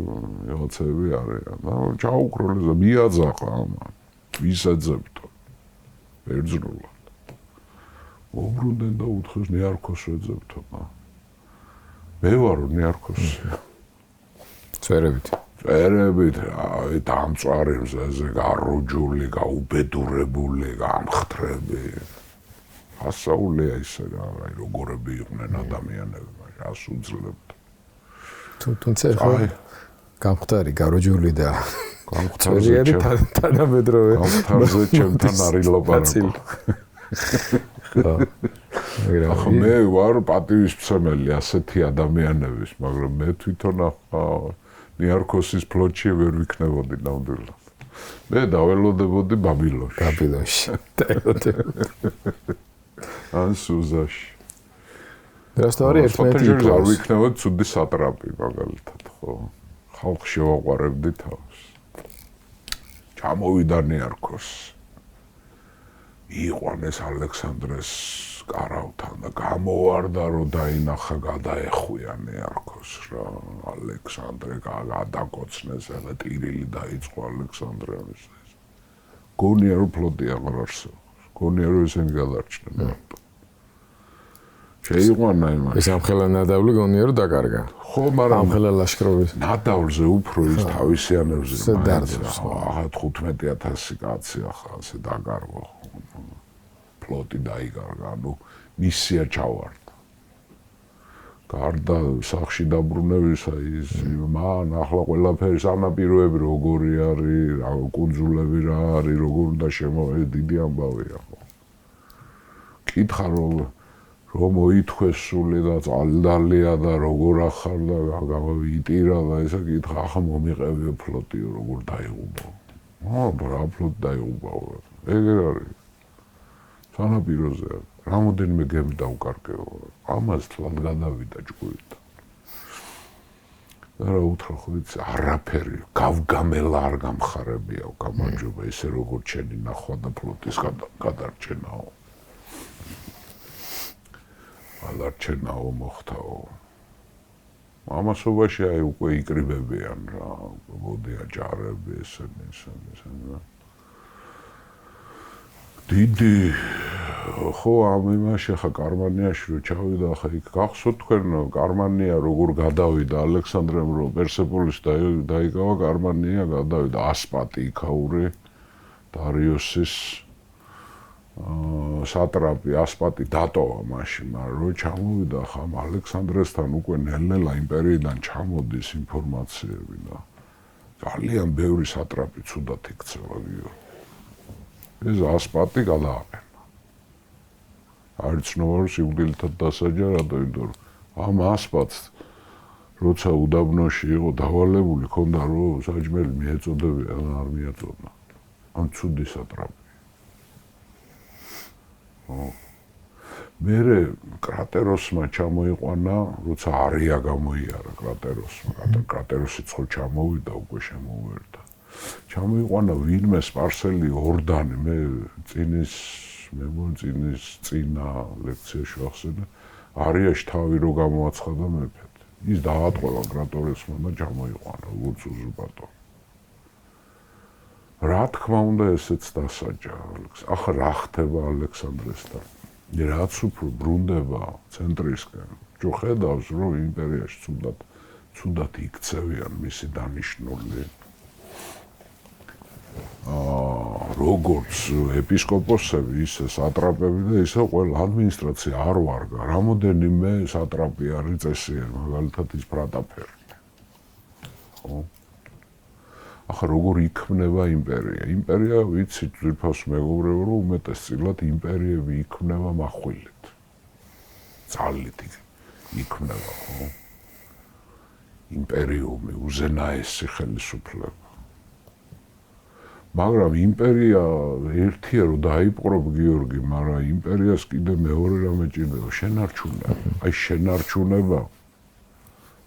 რაღაცები არიან და ჩაუქროლეს და მიაძახა ამან ვისაძებთო ბერძნულად მოbrunდნენ და უთხრეს ნიარქოს ეძებთო მე ვარ ნიარქოსი წვერებით აი დამწვარი მზეზე გაროჯული გაუბედურებული გამხტრები ასაულია ისე რა აი როგორები იყვნენ ადამიანები მაგრამ ასუძლებთ თუნდაც ხო გამხტარი გაროჯული და გამხტარი თანამედროვე გამხტარზე ჩემთან არის ლაპარაკი ახლა მე ვარ პატივისმცემელი ასეთი ადამიანების მაგრამ მე თვითონ ნიარქოსის ფლოტში ვერ ვიქნებოდი ნამდვილად მე დაველოდებოდი ბაბილონში ან სუზაში რასტავარი ერთმანეთი არ ვიქნებოდი ცუდი სატრაპი მაგალითად ხო ხალხ შევაყვარებდი თავს ჩამოვიდა ნიარქოს იყვანეს ალექსანდრეს კარავთან და გამოვარდა რომ დაინახა გადაეხვია ნიარქოს რა ალექსანდრე გადაკოცნეს და ტირილი დაიწყო ალექსანდრევის გონია რომ ფლოტი აღარ არსებობს გონია რომ ესენი გადარჩნენ შეიყვანა იმას ეს ამხელა ნადავლი გონია რომ დაკარგა ხო მაგრამ ამხელა ლაშქრობის ნადავლზე უფრო ის თავისიანებზე ახლა 15000 კაცი ახლა ასე დაკარგო ფლოტი დაიკარგა ანუ მისია ჩავარდა გარდა სახში დაბრუნებისა ის მან ახლა ყველაფერი სანაპიროები როგორი არის, კუნძულები რა არის, როგორ უნდა შემოვიდეს, დიდი ამბავია ხო. კითხა რომ მოითქვეს სული და წალდალია და როგორ ახარ და იტირა და ესა კითხა ახლა მომიყევიო ფლოტიო როგორ დაიღუპო. რა ფლოტი დაიღუპაო. ეგერ არის. სანაპიროზე რამოდენიმე გემი დაუკარგეო. ამას თლად გადავიდა ჭკუით. და რა უთხრა ხო იცი არაფერი გავგამელა არ გამხარებიაო გამარჯობა ესე როგორ ჩენი ნახვა და ფლოტის გადარჩენაო. გადარჩენაო მოხდაო. ამასობაში აი უკვე იკრიბებიან რა მოდიან ჯარები ესენი. დიდი ხო ამ იმაში ხა გერმანიაში რო ჩავიდა ხა იქ გახსოვთ თქვენ გერმანია როგორ გადავიდა ალექსანდრემ რო პერსეპოლის დაიკავა გერმანია გადავიდა ასპატი იქაური დარიოსის სატრაპი ასპატი დატოვა მაშინ მაგრამ რო ჩამოვიდა ხა ალექსანდრესთან უკვე ნელ-ნელა იმპერიიდან ჩამოდის ინფორმაციები და ძალიან ბევრი სატრაპი ცუდად იქცევა გიორგი ეს ასპატი გადააყენა. არ ცნობარ სიკვდილთად დასაჯა რატო ამ ასპატს როცა უდაბნოში იყო დავალებული ქონდა რომ საჭმელი მიეწოდებია არ მიაწოდა. ამ ცუდი სატრაპი. მერე კრატეროსმა ჩამოიყვანა როცა არია გამოიარა კრატეროსიც ხო ჩამოვიდა უკვე შემოვერდა. ჩამოიყვანა ვინმე სპარსელი ორდანი მე წინის წინა ლექციაში ვახსენე არიაში თავი რო გამოაცხადა მეფედ ის დაატყვა კრატეროსმა და ჩამოიყვანა როგორც უზურპატორი. რა თქმა უნდა ესეც დასაჯა ახლა რა ხდება ალექსანდრესთან რაც უფრო ბრუნდება ცენტრისკენ ჯო ხედავს რომ იმპერიაში ცუდად იქცევიან მისი დანიშნული როგორც ეპისკოპოსები ისე სატრაპები და ისე ყველა ადმინისტრაცია არ ვარგა რამოდენიმე სატრაპი არის წესიერი მაგალითად ის ფრატაფერი ხო ახლა როგორ იქმნება იმპერია ვიცი ძვირფას მეგობრებო რომ უმეტესწილად იმპერიები იქმნება מחვილით ძალით იქმნება ხო იმპერიუმი უზენაესი ხელისუფლება მაგრამ იმპერია ერთია რომ დაიპყრობ გიორგი, მაგრამ იმპერიას კიდე მეორე რამე ჭირდება, შენარჩუნება. აი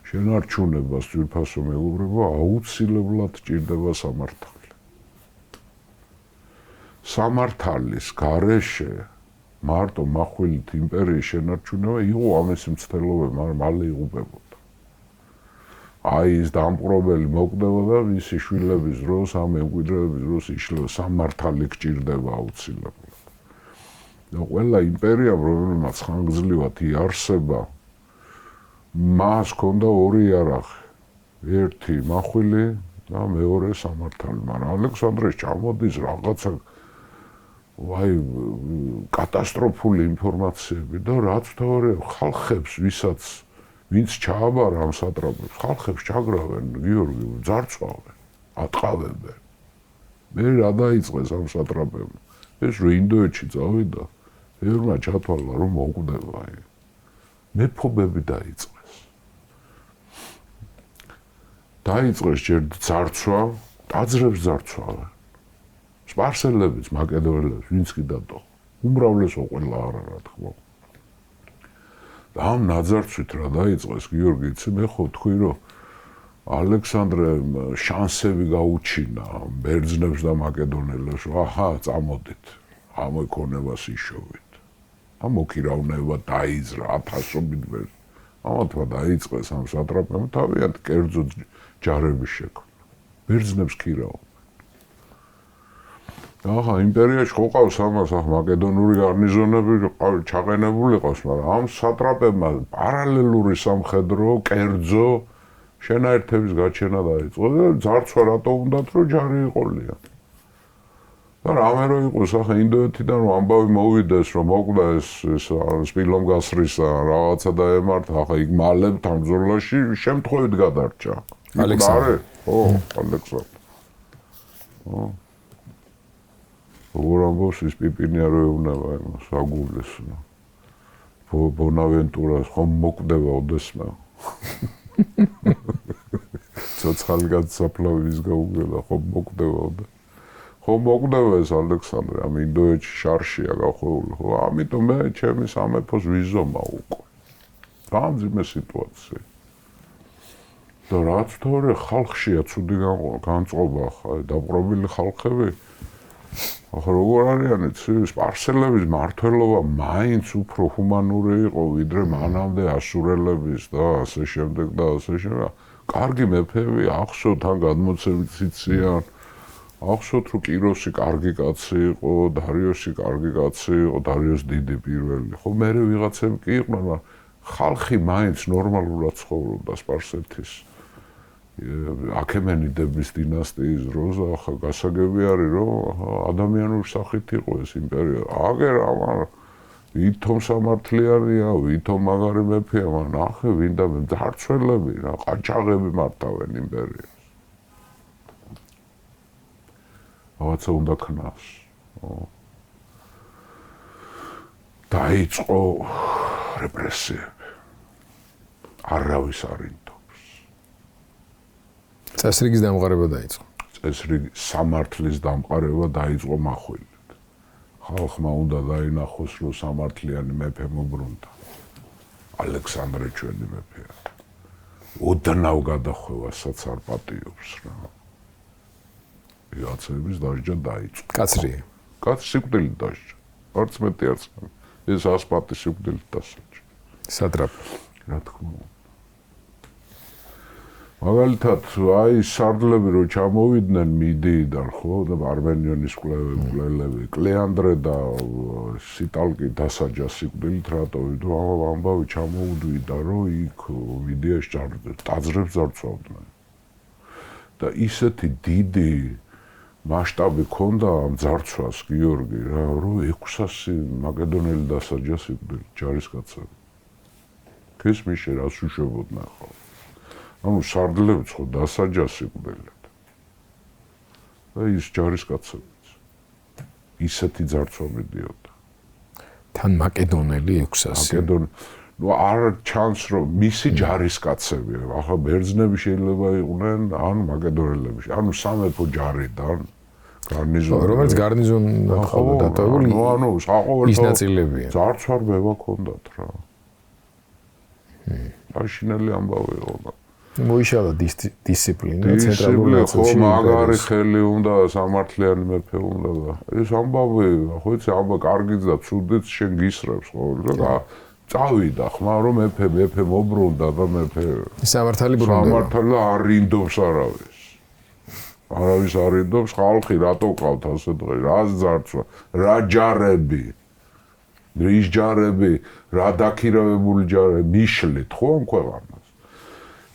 შენარჩუნებას ძვირფასო მეგობრებო, აუცილებლად ჭირდება სამართალი. სამართალის გარეშე მარტო מחვილით იმპერიის შენარჩუნება იყო ამისი მცდელობები, მაგრამ მალე იღუპებოდა. აი ის დამპყრობელი მოკდებოდა მისი შვილების დროს, ამ მემკვიდრეების დროს იშლება სამართალი გჭირდება აუცილებლად. და ყველა იმპერიამ, რომელმაც ხანგრძლივად იარსება, მას ჰქონდა ორი იარაღი. ერთი მახვილი და მეორე სამართალი. მაგრამ ალექსანდრეს ჩამოდის რაღაცა ვაი კატასტროფული ინფორმაციები და რაც თავარია ხალხებს ვინც ჩააბარა ამ სატრაპებს, ხალხებს ჩაგრავენ, გიორგი, ძარცვავენ, ატყავებენ. მე რა დაიწყეს ამ სატრაპებმა? ეს რო ინდოეთში წავიდა, ერთმა ჩათვალა რომ მოკვდება. მეფობები დაიწყეს. დაიწყეს ჯერ ძარცვა, ტაძრებს ძარცვავენ. სპარსელებიც, მაკედონელებს, ვინც კი დატო. უმრავლესო ყველა არა რა თქმა უნდა. ამ ნაძარცვით რა დაიწყეს გიორგი იცი მე ხო თქვი რომ ალექსანდრემ შანსები გაუჩინა ბერძნებს და მაკედონელებს რომ აჰა წამოდით ამ ეკონებას იშოვით ამ მოკირავნება დაიძრა ათასობით ბერძნი ამათმა დაიწყეს ამ სატრაპებმა თავიანთ კერძო ჯარების შექმნა ბერძნებს ქირავ ახლა იმპერიაში ხო ყავს ამას ახლა მაკედონური გარნიზონები ჩაყენებული ყავს მაგრამ ამ სატრაპებმა პარალელური სამხედრო კერძო შენაერთების გაჩენა დაიწყო და ძარცვა რატო უნდათ რომ ჯარი იყოლია და რამე რო იყოს ახლა ინდოეთიდან რომ ამბავი მოვიდეს რომ მოკლა ეს სპილომგასრისა რაღაცა დაემართა ახლა იქ მალებ თამბზოლაში შემთხვევით გადარჩა ალექსანდრე ო ალექსანდრე ო როგორ ამბობს ის პიპინია რო ეუბნება იმას აგულის ბონავენტურას ხომ მოკვდება ოდესმე ცოცხალი გაცაფლავის გაუგელა ხომ მოკვდება ოდესმე ხომ მოკვდება ეს ალექსანდრე ამ ინდოეთში შარშია გახვეული ხო ამიტომ მე ჩემი სამეფოს ვიზომა უკვე გამძიმე სიტუაცია და რაც თორე ხალხშია ცუდი განწყობა ხა დაპყრობილი ხალხები ახლა როგორ არიან იცი სპარსელების მართლობა მაინც უფრო ჰუმანური იყო ვიდრე მანამდე ასურელების და ასე შემდეგ და ასე შემდეგ კარგი მეფეები ახსოვთ ან გადმოცემით ციციან ახსოვთ რომ კიროსი კარგი კაცი იყო დარიოსი კარგი კაცი იყო დარიოს დიდი პირველი ხო მე ვიღაცები კი იყვნენ მაგრამ ხალხი მაინც ნორმალურად ცხოვრობდა სპარსეთის აქემენიდების დინასტიის დროზე ახლა გასაგები არის რომ ადამიანური სახით იყო ეს იმპერია აგერ ამან ვითომ სამართლიანია ვითომ მაგარი მეფეა მაგრამ ნახე ვინდა მძარცველები რა ყაჩაღები მართავენ იმპერიას რაღაცა უნდა ქნას დაიწყო რეპრესიები არავის არ ინდობს წესრიგის დამყარება დაიწყო წესრიგი სამართლის დამყარება დაიწყო מחვილად ხალხმა უნდა დაინახოს რომ სამართლიანი მეფე მობრუნდა ალექსანდრე ჩვენი მეფეა ოდნავ გადახვევასაც არ პატიობს რა ვიღაცების დასჯა დაიწყო კაცრია კაცი სიკვდილით დასჯა არც მეტი არც ეს ასპატი სიკვდილით დასაჯა სატრაპი რა თქმა უნდა მაგალითად აი სარდლები რო ჩამოვიდნენ მიდიიდან ხო და არმენიონის კვლელები კლეანდრე და სიტალკი დასაჯა სიკვდილით რატო ვიდრე ამბავი ჩამოუდვიდა რომ იქ მიდიაში ტაძრებს ძარცვავდნენ და ისეთი დიდი მასშტაბი ქონდა ამ ძარცვას გიორგი რა რომ 600 მაკედონელი დასაჯა სიკვდილით ჯარისკაცები ეს მიშე რას უშვებოდნენ ხო ანუ სარდლებს ხო დასაჯა სიკვდილით და ის ჯარისკაცებიც ისეთი ძარცვა მიდიოდა თან მაკედონელი 600 ნუ არ ჩანს რომ მისი ჯარისკაცები ახლა ბერძნები შეიძლება იყვნენ ან მაკედონელები ანუ სამეფო ჯარიდან გარნიზონი რომელიც გარნიზონი ხალხო დატოვებული ანუ საყოველთაო ის ნაწილებია ძარცვარბება ქონდათ რა აშინელი ამბავი იყო მოიშალა დისციპლინა ცენტრალურ ნაწილში მაგარი ხელი უნდა სამართლიანი მეფე უნდა და ეს ამბავი ხო იცი ამბა კარგიც და ცუდიც შენ გისრებს ხო და წავიდა ხმა რომ მეფე მობრუნდა და მეფე სამართალი ბრუნდება სამართალი არ ინდობს არავის არ ინდობს ხალხი რატო ყავთ ასე დღე რა ძარცვა რა ჯარები რის ჯარები რა დაქირავებული ჯარები მიშლით ხო ამ ქვეყანას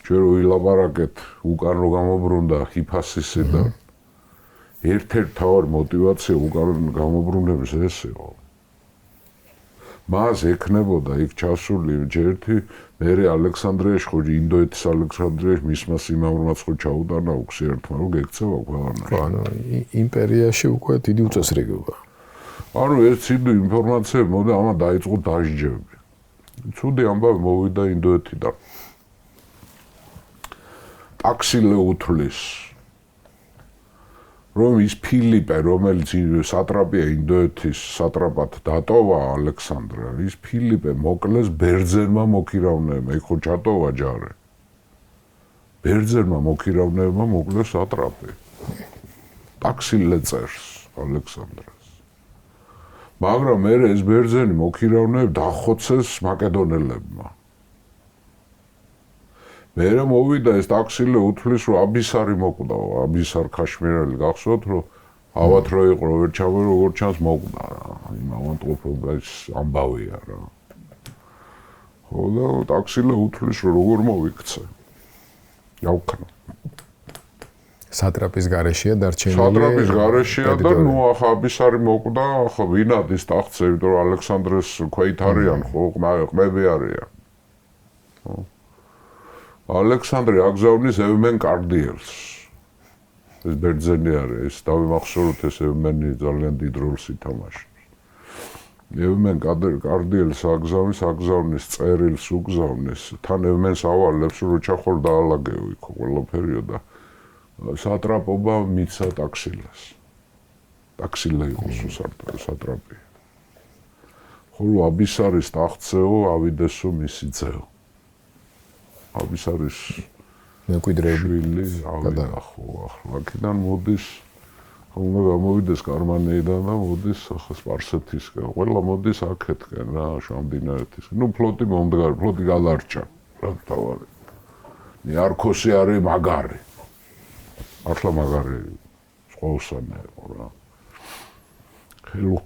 ჩვენ რო ვილაპარაკეთ უკან რო გამობრუნდა ჰიფასისიდან ერთ-ერთი თავი мотиваცია უკან გამობრუნების ეს იყო მას ეკნებოდა იქ ჩასული ჯერთი მერე ალექსანდრიაში ხო ინდოეთის ალექსანდრიაში მისმა სიმამრმაც ხო ჩაუტანა უქსიერთმა რომ გექცევა ქვეყანა ხო ანუ იმპერიაში უკვე დიდი უწესრიგობა ანუ ეს ცივი ინფორმაცია მოდა ამა დაიწყო დასჯები ცუდი ამბავი მოვიდა ინდოეთიდან ტაქსილე უთვლის რომ ის ფილიპე რომელიც სატრაპია ინდოეთის სატრაპად დატოვა ალექსანდრე ის ფილიპე მოკლეს ბერძენმა მოკირავნეებმა იქ ხო ჩატოვა ჯარი ბერძენმა მოკირავნეებმა მოკლეს სატრაპი ტაქსილე წერს ალექსანდრეს მაგრამ მე ეს ბერძენი მოკირავნეები დახოცეს მაკედონელებმა მე მოვიდა ეს ტაქსილე უთვლის რომ აბისარი მოკვდა აბისარ ქაშმირელი გახსოვთ რომ ავად რო იყო როგორ ჩავე როგორ ჩანს მოკვდა რა იმ ავანტყოფობას ამბავია რა ხო და ტაქსილე უთვლის რომ როგორ მოვიქცე გავქნა სატრაპის გარეშეა დარჩენილი. სატრაპის გარეშეა და ნუ ახლა აბისარი მოკვდა, ახლა ვინადის ტახტზე, იმიტომ რომ ალექსანდრეს ქვით არიან, ხო, ყმები არიან. ხო. ალექსანდრე აგზავნის ევმენ კარდიელს. ეს ბერძენი არის, ეს დავიმახსოვროთ, ეს ევმენი ძალიან დიდ როლს ითამაშებს. ევმენ კარდიელს აგზავნის წერილს უგზავნის, თან ევმენს ავალებს, რომ ჩახორ დაალაგეო იქ ყველაფერიო და სატრაპობა მიცა ტაქსილას. ტაქსილა იყო სატრაპი. ხოლო აბისარის ტახტზეო ავიდესო მისი ძეო. აბისარის მემკვიდრეები ავიდა ხო ახლა აქედან მოდის ხოლმე გამოვიდეს გერმანიიდან და მოდის ახლა სპარსეთისკენ ყველა მოდის აქეთკენ რა შამდინარეთისკენ ნუ ფლოტი მომდგარი ფლოტი გადარჩა რა თავარი ნიარქოსი არის მაგარი ახლა მაგარი სხვაოსანი იყო რა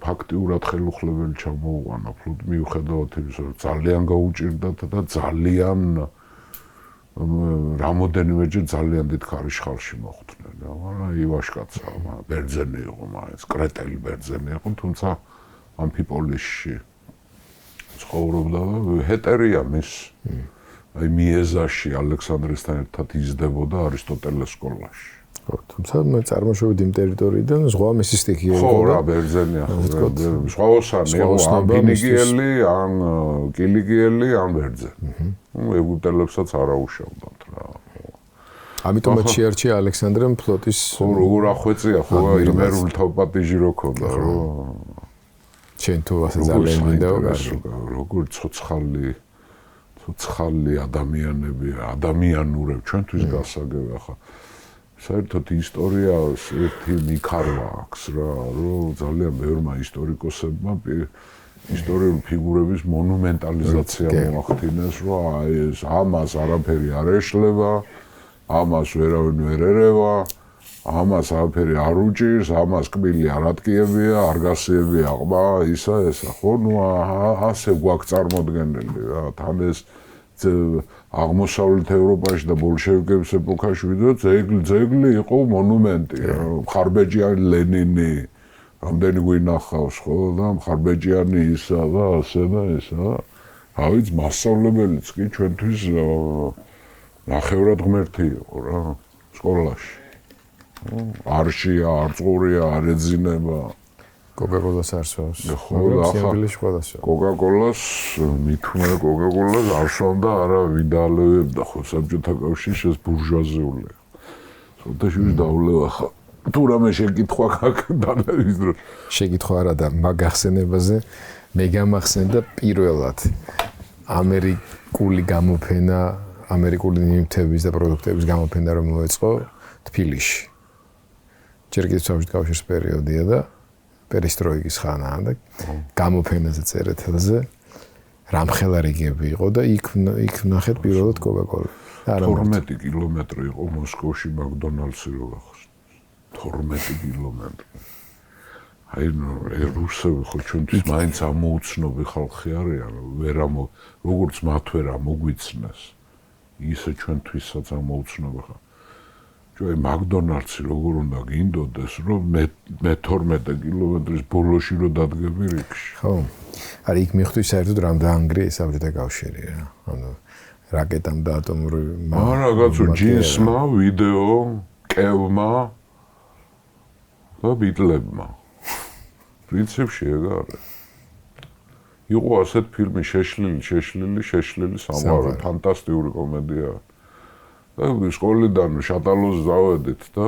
ფაქტიურად ხელუხლებელი ჩამოუყანა ფლოტი მიუხედავად იმისა რომ ძალიან გაუჭირდათ და ძალიან რამოდენიმეჯერ ძალიან დიდ ხარისხალში მოხვდნენ რა მაგრამ ივაშკაცა ბერძენი იყო მაინც კრეტელი ბერძენი იყო თუმცა ამფიპოლისში ცხოვრობდა და ჰეტერია მის აი მიეზაში ალექსანდრესთან ერთად იზრდებოდა არისტოტელეს სკოლაში ხო თუმცა მე წარმოშობით იმ ტერიტორიიდან ზღვა მისი სტიქია იყო ხო რა ბერძენი ახლა სხვაოსანი იყო ან გინიგიელი ან კილიგიელი ან ბერძენი ეგვიპტელებსაც არაუშავდათ რა ამიტომაც შეარჩია ალექსანდრემ ფლოტის ხო როგორ ახვეწია ხო იმერული თავპატიჟი რო ქონდა რო ჩვენ თუ ასე ძალიან მინდა როგორ ცოცხალი ადამიანები ადამიანურებ ჩვენთვის გასაგები ახლა საერთოდ ისტორიას ერთი მიქარვა აქვს რა რომ ძალიან ბევრმა ისტორიკოსებმა ისტორიული ფიგურების მონუმენტალიზაცია მოახდინეს რომ აი ეს ამას არაფერი არ ეშლება ამას ვერავინ ვერ ერევა ამას არაფერი არ უჭირს ამას კბილი არ ატკიებია არ გასიებია ყბა ისა ესა ხო ნუ ასე გვაქვს წარმოდგენილი რა თან ეს აღმოსავლეთ ევროპაში და ბოლშევიკების ეპოქაში ვიდრე ძეგლი იყო მონუმენტი მხარბეჭიანი ლენინი რამდენი გვინახავს ხო და მხარბეჭიანი ისა და ასე და ესა ავიც მასწავლებელიც კი ჩვენთვის ნახევრად ღმერთი იყო რა სკოლაში არშია არწყურია არ ეძინება კოკაკოლას არსვავს ხო კოკაკოლას მithumე კოკაკოლას არ სვამდა არა ვიდალებდა ხო საბჭოთა კავშირში ეს ბურჟუაზიული სულთაში დაულევა ხა თუ რამე შეკითხვა გაკეთდა დრო შეკითხვა არა და მაგახსენებაზე მე გამახსენდა პირველად ამერიკული გამოფენა ამერიკული ნივთების და პროდუქტების გამოფენა რომ მოეწყო თბილისში ჯერ კიდევ საბჭოთა კავშირის პერიოდია და პერესტროიკის ხანაა და გამოფენაზე წერეთელზე რამხელა რიგები იყო და იქ ნახეთ პირველად კოკაკოლა 12 კილომეტრი იყო მოსკოვში მაკდონალდსი რო გახსნეს 12 კილომეტრი აი რუსები ხო ჩვენთვის მაინც ამოუცნობი ხალხი არიან როგორც მათ ვერ მოგვიცნეს ისე ჩვენთვისაც ამოუცნობი ხალხი ჯოი მაკდონალდსი როგორ უნდა გინდოდეს რომ მე 12 კილომეტრის ბოლოში რო დადგები რიგში ხო არა იქ მიხვდი საერთოდ რამ დაანგრია საბჭოთა კავშირი რა ანუ რაკეტამ და ატომური არა გაცო ჯინსმა ვიდეო კევმა და ბიტლებმა პრინციპში ეგ არის იყო ასეთ ფილმი შეშლილი სამყარო ფანტასტიკური კომედია და სკოლიდან შატალოს დავედით და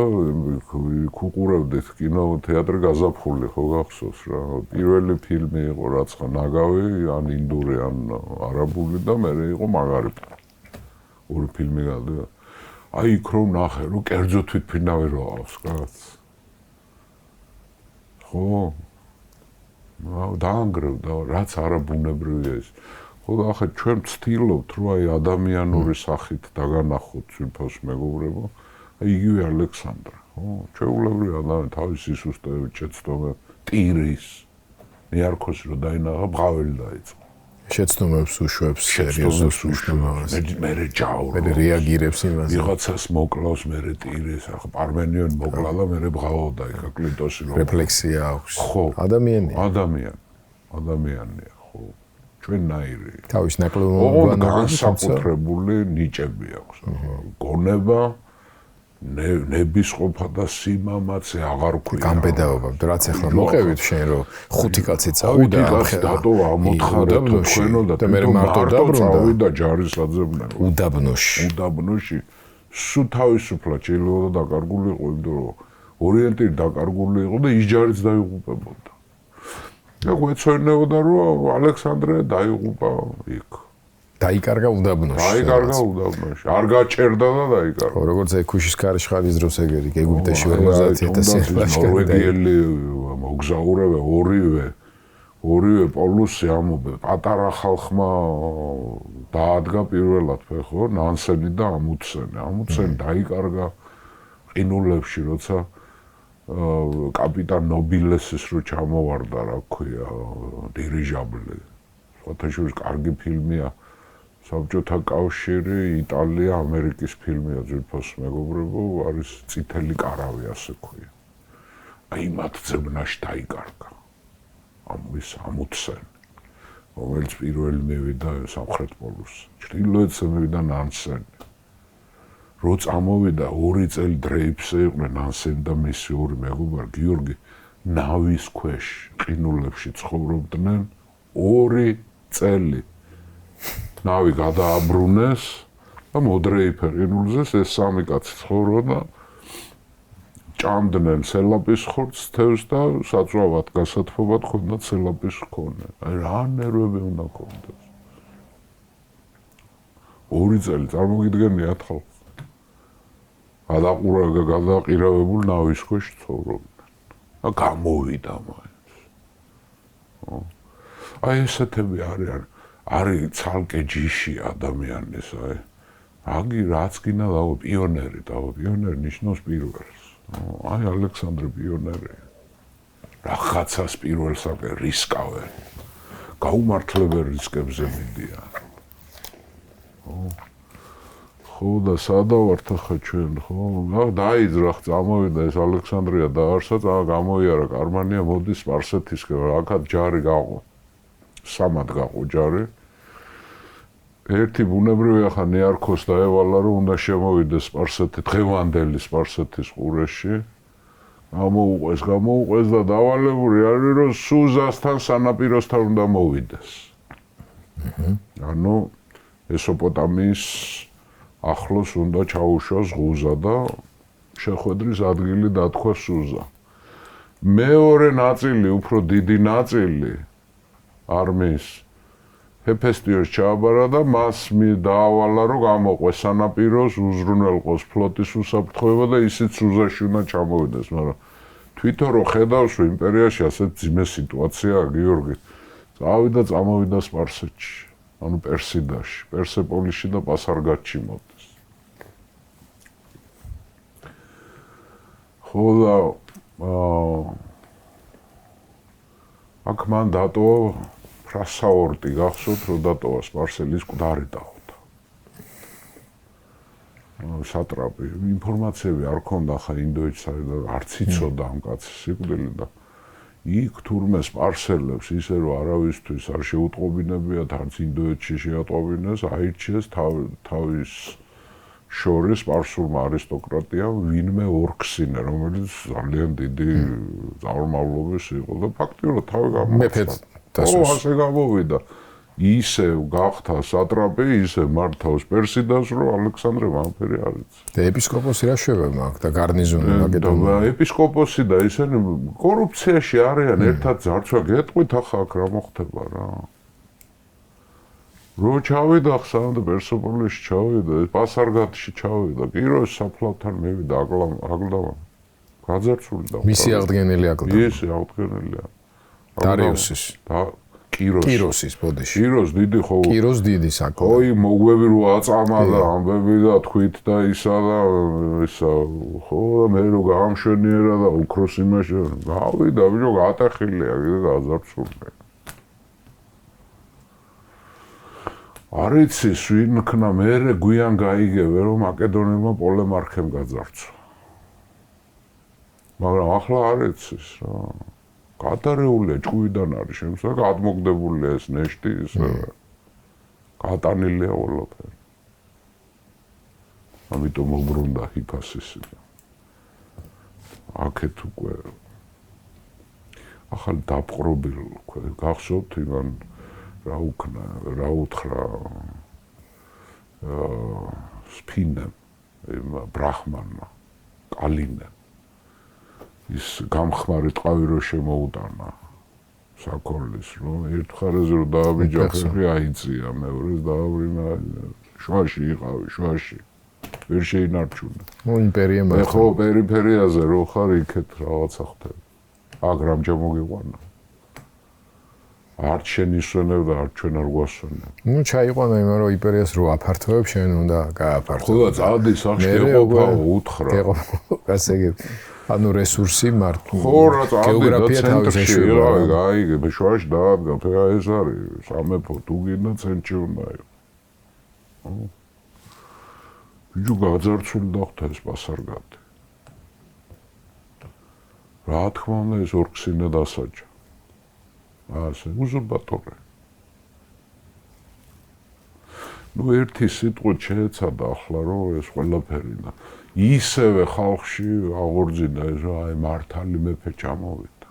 ქუყურებდით კინოთეატრი გაზაფხული ხო გახსოვს რა პირველი ფილმი იყო რაც ხა ნაგავი ან ინდური ან არაბული და მე იყო მაგარი ორი ფილმი გადა აი იქ რო ნახე რომ კერძო თვითფრინავი რო აქვს კაც ხო დაანგრევდა რაც არაბუნებრივია ეს ხო ახლა ჩვენ ვცდილობთ რომ აი ადამიანური სახით დაგანახოთ ძვირფას მეგობრებო აი იგივე ალექსანდრე ხო ჩვეულებრივი ადამიანი თავის სისუსტეებით შეცდომა ტირის ნიარქოსი რო დაინახა ბღაველი დაიწყო შეცდომებს უშვებს, სერიოზებს უშვებს. მე ჯაურო. მე რეაგირებს იმაზე. ვიღაცას მოკლავს, მე ტირეს, ახლა პარმენიონ მოკლა და მე ბღავდა იქა კლიტოსი რომ. რეფლექსია აქვს. ხო. ადამიანია. ადამიანია, ხო. ჩვენნაირი. თავის ნაკლებობა განსაკუთრებული ნიჭები აქვს. გონება ნებისყოფა და სიმამაცე აღარ ქვია. გამბედაობა, რაც ახლა მოყევით შენ რომ ხუთი კაცი წავიდა, დატო ამოთხარეთ თქვენო და მე მარტო წავიდა ჯარის აძებნელად. უდაბნოში. სულ თავისუფლად შეიძლება დაკარგული იყო, იმიტომ რომ ორიენტირი დაკარგული იყო და ის ჯარიც დაიღუპებოდა. და გვეცვენებოდა რომ ალექსანდრე დაიღუპა იქ. დაიკარგა უდაბნოში. არ გაჩერდა და დაიკარგა. ხო, როგორც ექვიშის ქარიშხალის დროს ეგერი ეგვიპტეში 50000 ლაშქარი. ნორვეგიელი მოგზაურები ორივე პოლუსი ამობე. პატარა ხალხმა დაადგა პირველად ხო, ნანსენი და ამუნდსენი. ამუნდსენი დაიკარგა ყინულებში, როცა კაპიტან ნობილესის რო ჩამოვარდა, რა ქვია, დირიჟაბლი. ფოტოშურის კარგი ფილმია. საბჭოთა კავშირი, იტალია, ამერიკის ფილმია ძვირფას მეგობრებო, არის წითელი კარავი, ასე ქვია. აი მათ ძებნაში დაიკარგა. ამუნდსენი, რომელიც პირველი მივიდა სამხრეთ პოლუსში. ჩრდილოეთზე მივიდა ნანსენი. რო წამოვიდა 2 წელი დრეიფსზე იყვნენ ნანსენი და მისი ორი მეგობარი გიორგი ნავის ქვეშ ყინულებში ცხოვრობდნენ 2 წელი. ნავი გადააბრუნეს და მოდრეიფე ყინულზე ეს სამი კაცი ცხოვრობდა. ჭამდნენ სელაპის ხორცს თევზს და საწვავად გასათფობად ხონდათ სელაპის ხონე. აი რა ნერვები უნდა ქონდეს. 2 წელი წარმოგიდგენიათ ხალხს. გადაყირავებულ ნავის ქვეშ ცხოვრობდნენ. და გამოვიდა მაინც. აი ესეთები არის ცალკე ჯიში ადამიანის, აი რაც გინდა დავო პიონერი ნიშნავს პირველს. აი ალექსანდრე პიონერია. რაღაცას პირველსაკენ რისკავენ. გაუმართლებელ რისკებზე მიდიან. ხო და სადავართ ახლა ჩვენ, ხო? დაიძრა წამოვიდა ეს ალექსანდრია დაარსა, გამოიარა კარმანია, მოდის სპარსეთისკენ, აქაც ჯარი გაყო. სამად გაყო ჯარი. ერთი ბუნებრივი ახლა ნეარქოს დაევალა, რომ უნდა შემოვიდეს სპარსეთი, დღევანდელი სპარსეთის ყურეში. გამოუყვეს და დავალებული არის, რომ სუზასთან სანაპიროსთან უნდა მოვიდეს. ანუ ესოპოტამიის ახლოს უნდა ჩაუშვას ღუზა და შეხვედრის ადგილი დათქვა სუზა. მეორე ნაწილი, უფრო დიდი ნაწილი არმიის ჰეფესტიოს ჩააბარა და მას დაავალა, რომ გამოყვეს სანაპიროს, უზრუნველყოს ფლოტის უსაფრთხოება და ისიც სუზაში უნდა ჩამოვიდეს, მაგრამ თვითონ რო ხედავს, რომ იმპერიაში ასეთ ძიმე სიტუაციაა, გიორგი, წამოვიდა სპარსეთში, ანუ პერსიდაში, პერსეპოლიში და პასარგადში მოდის. ხო და აქ მან დატოვა ფრასაორტი, გახსოვთ, რომ დატოვა სპარსელის მკვდარი დაუდა. სატრაპი, ინფორმაციები არ ქონდა ხა ინდოეთსა და არც იცოდა ამ კაცის სიკვდილი და იქ თურმე სპარსელებს ისე რომ არავისთვის არ შეუტყობინებიათ, არც ინდოეთში შეატყობინეს, აირჩიეს თავის შორის სპარსულმა არისტოკრატიამ ვინმე ორქსინე, რომელიც ძალიან დიდი წარმომავლობის იყო და ფაქტიურად თავი გამოხდა. ასე გამოვიდა. ისევ გახდა სატრაპი, ისე მართავს პერსიდას, რომ ალექსანდრე მამფერი არ იცის. და ეპისკოპოსი რა შვება აქვს და გარნიზონი მაგეთონა. ეპისკოპოსი და ისინი კორუფციაში არიან, ერთად ძარცვა გეტყვით ახლა აქ რა მოხდება რა. რო ჩავიდა ხსანდა პერსეპოლიში ჩავიდა, პასარგადში ჩავიდა, კიროს საფლავთან მივიდა აკლდამა. გაძარცული და მისი აღდგენელი აკლდამა. ის აღდგენელია. დარიუსის და კიროსის ბოდიში. კიროს დიდი ხო? კიროს დიდი საკო. ой, მოგვევი რო აწამა და ამბები და თქვით და ისა და ისა, ხო, მე რო გაამშვენიერა და უკროს იმაში, გავიდა, ბიჭო, გატეხილია, კიდე გაძარცული. არ იცის ვინ ქნა მერე გვიან გაიგებე რომ მაკედონელმა პოლემარქემ გაძარცვა. მაგრამ ახლა არ იცის რა. გადარეულია ჭუიდან არის შემოსა გადმოგდებულია ეს ნეშტი ის გატანილია ყველაფერი. ამიტომ უბრუნდა ჰიფასისი. აქეთ უკვე ახალ დაპყრობილ გახსოვთ იმან რა უკნა რა უთხრა სფინემ ბრაჰმანმა კალინემ ის გამხმარი ტყავი რო შემოუტანა საქონლის რომ ერთ ხარეს რო დააბიჯახები აიწია მეორეს დააბრინა შუაში იყავი შუაში ვერ შეინარჩუნა იმპერიამ ხო პერიფერიაზე რო ხარ იქეთ რაღაცა ხდება აქ რამჯერ მოგიყვანა არ შენიშნებ და არ ჩვენ არ გვასვენებ. ნუ ჩაიყვანა იმან რომ იმპერიას რო აფართოებ შენ უნდა გააფართო. ხო და წადი სახში ეყოფაო უთხრა. ასე იგი ანუ რესურსი მარტო ხო რა წადი და ცენტრში გაიგე ბეშუაში დაადგა ფერა ეს არის სამეფო თუ გინდა ცენტრში უნდა იყო. ბიჭო გაძარცული დახტა ეს პასარგადი. რა თქმა უნდა ეს ორქსინე დასაჯა. ასე უზურპატორი. ნუ ერთი სიტყვით შეეცადა ახლა რომ ეს ყველაფერი და ისევე ხალხში აღორძინდა ეს რომ აი მართალი მეფე ჩამოვიდა.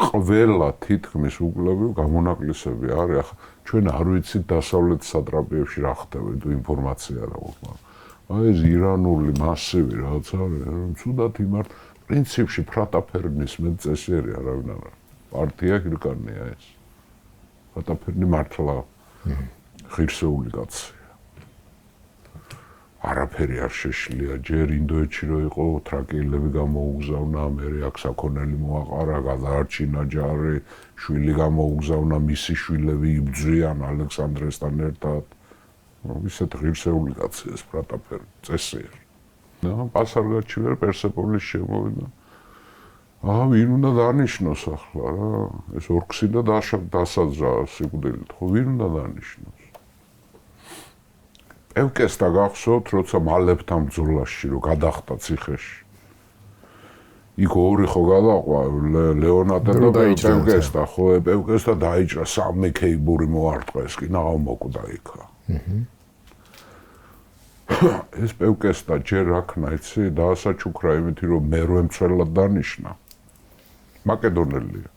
ყველა თითქმის უკლები გამონაკლისები არის ახლა ჩვენ არ ვიცით დასავლეთ სატრაპიებში რა ხდება თუ ინფორმაცია რა გვაქვს. აი ეს ირანული მასივი რაც არის რომ ცუდად იმართ პრინციპში ფრატაფერნის მეწესიერი არავინ არ არის. პარტია ჰირკანია ეს. ფრატაფერნი მართლა ღირსეული კაცია. არაფერი არ შეშლია, ჯერ ინდოეთში რო იყო თრაკიელები გამოუგზავნა, მერე აქ საქონელი მოაყარა, გადაარჩინა ჯარი, შვილი გამოუგზავნა, მისი შვილები იბრძვიან ალექსანდრესთან ერთად. ისეთ ღირსეული კაცია ეს ფრატაფერი, წესიერი. და პასარგადში ვერ პერსეპოლის შემოვიდა. ვინ უნდა დანიშნოს ახლა რა ეს ორქსი და დასაძრა სიკვდილით ხო ვინ უნდა დანიშნოს პევკესტა გახსოვთ როცა მალებთან ბრძოლაში რო გადახტა ციხეში იქ ორი ხო გადაყვა ლეონატა და პევკესტა ხო პევკესტა დაიჭრა სამი ქეიბური მოარტყეს კი ნაღავმოკვდა იქა ეს პევკესტა ჯერ აქნა იცი დაასაჩუქრა იმითი რომ მერვე მცველად დანიშნა მაკედონელია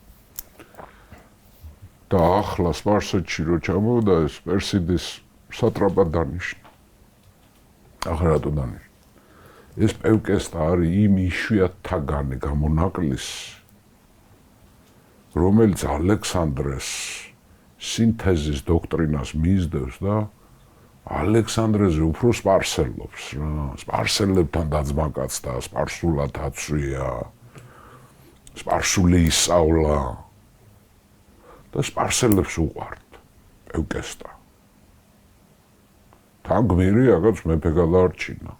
და ახლა სპარსეთში რო ჩამოვიდა ეს პერსიდის სატრაპად დანიშნა ახლა რატო დანიშნა ეს პევკესტა არის იმ იშვიათთაგანი გამონაკლისი რომელიც ალექსანდრეს სინთეზის დოქტრინას მისდევს და ალექსანდრეზე უფრო სპარსელობს რა სპარსელებთან დაძმაკაცდა სპარსულად აცვია სპარსული ისწავლა და სპარსელებს უყვართ პევკესტა თან გმირი აგაც მეფე გადაარჩინა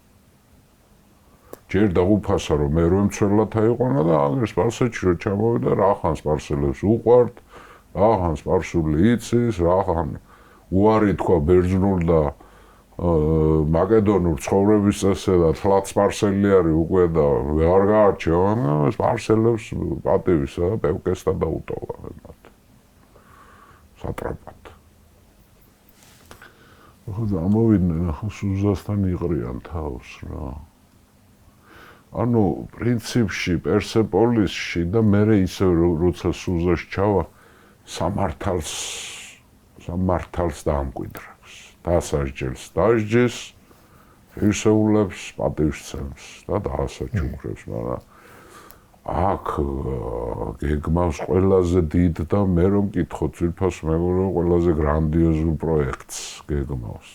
ჯერ დაუფასა რომ მერვე მცველად აიყვანა და აგერ სპარსეთში რო ჩამოვიდა რახან სპარსელებს უყვართ რახან სპარსული იცის რახან უარი თქვა ბერძნულ და მაკედონურ ცხოვრების წესზე და თლაც სპარსელი არის უკვე და ვეღარ გაარჩევა სპარსელებს პატივისა და პევკესტა დაუტოვა მათ სატრაპად ხო და ამოვიდნენ ახლა სუზასთან იყრიან თავს რა ანუ პრინციპში პერსეპოლისში და მერე ისე როცა სუზაში ჩავა სამართალს დაამკვიდრებს დასაჯელს დასჯის ღირსეულებს პატივს სცემს და დაასაჩუქრებს მაგრამ აქ გეგმავს ყველაზე დიდ და მე რომ მკითხო ძვირფას მეგობრებო ყველაზე გრანდიოზულ პროექტს გეგმავს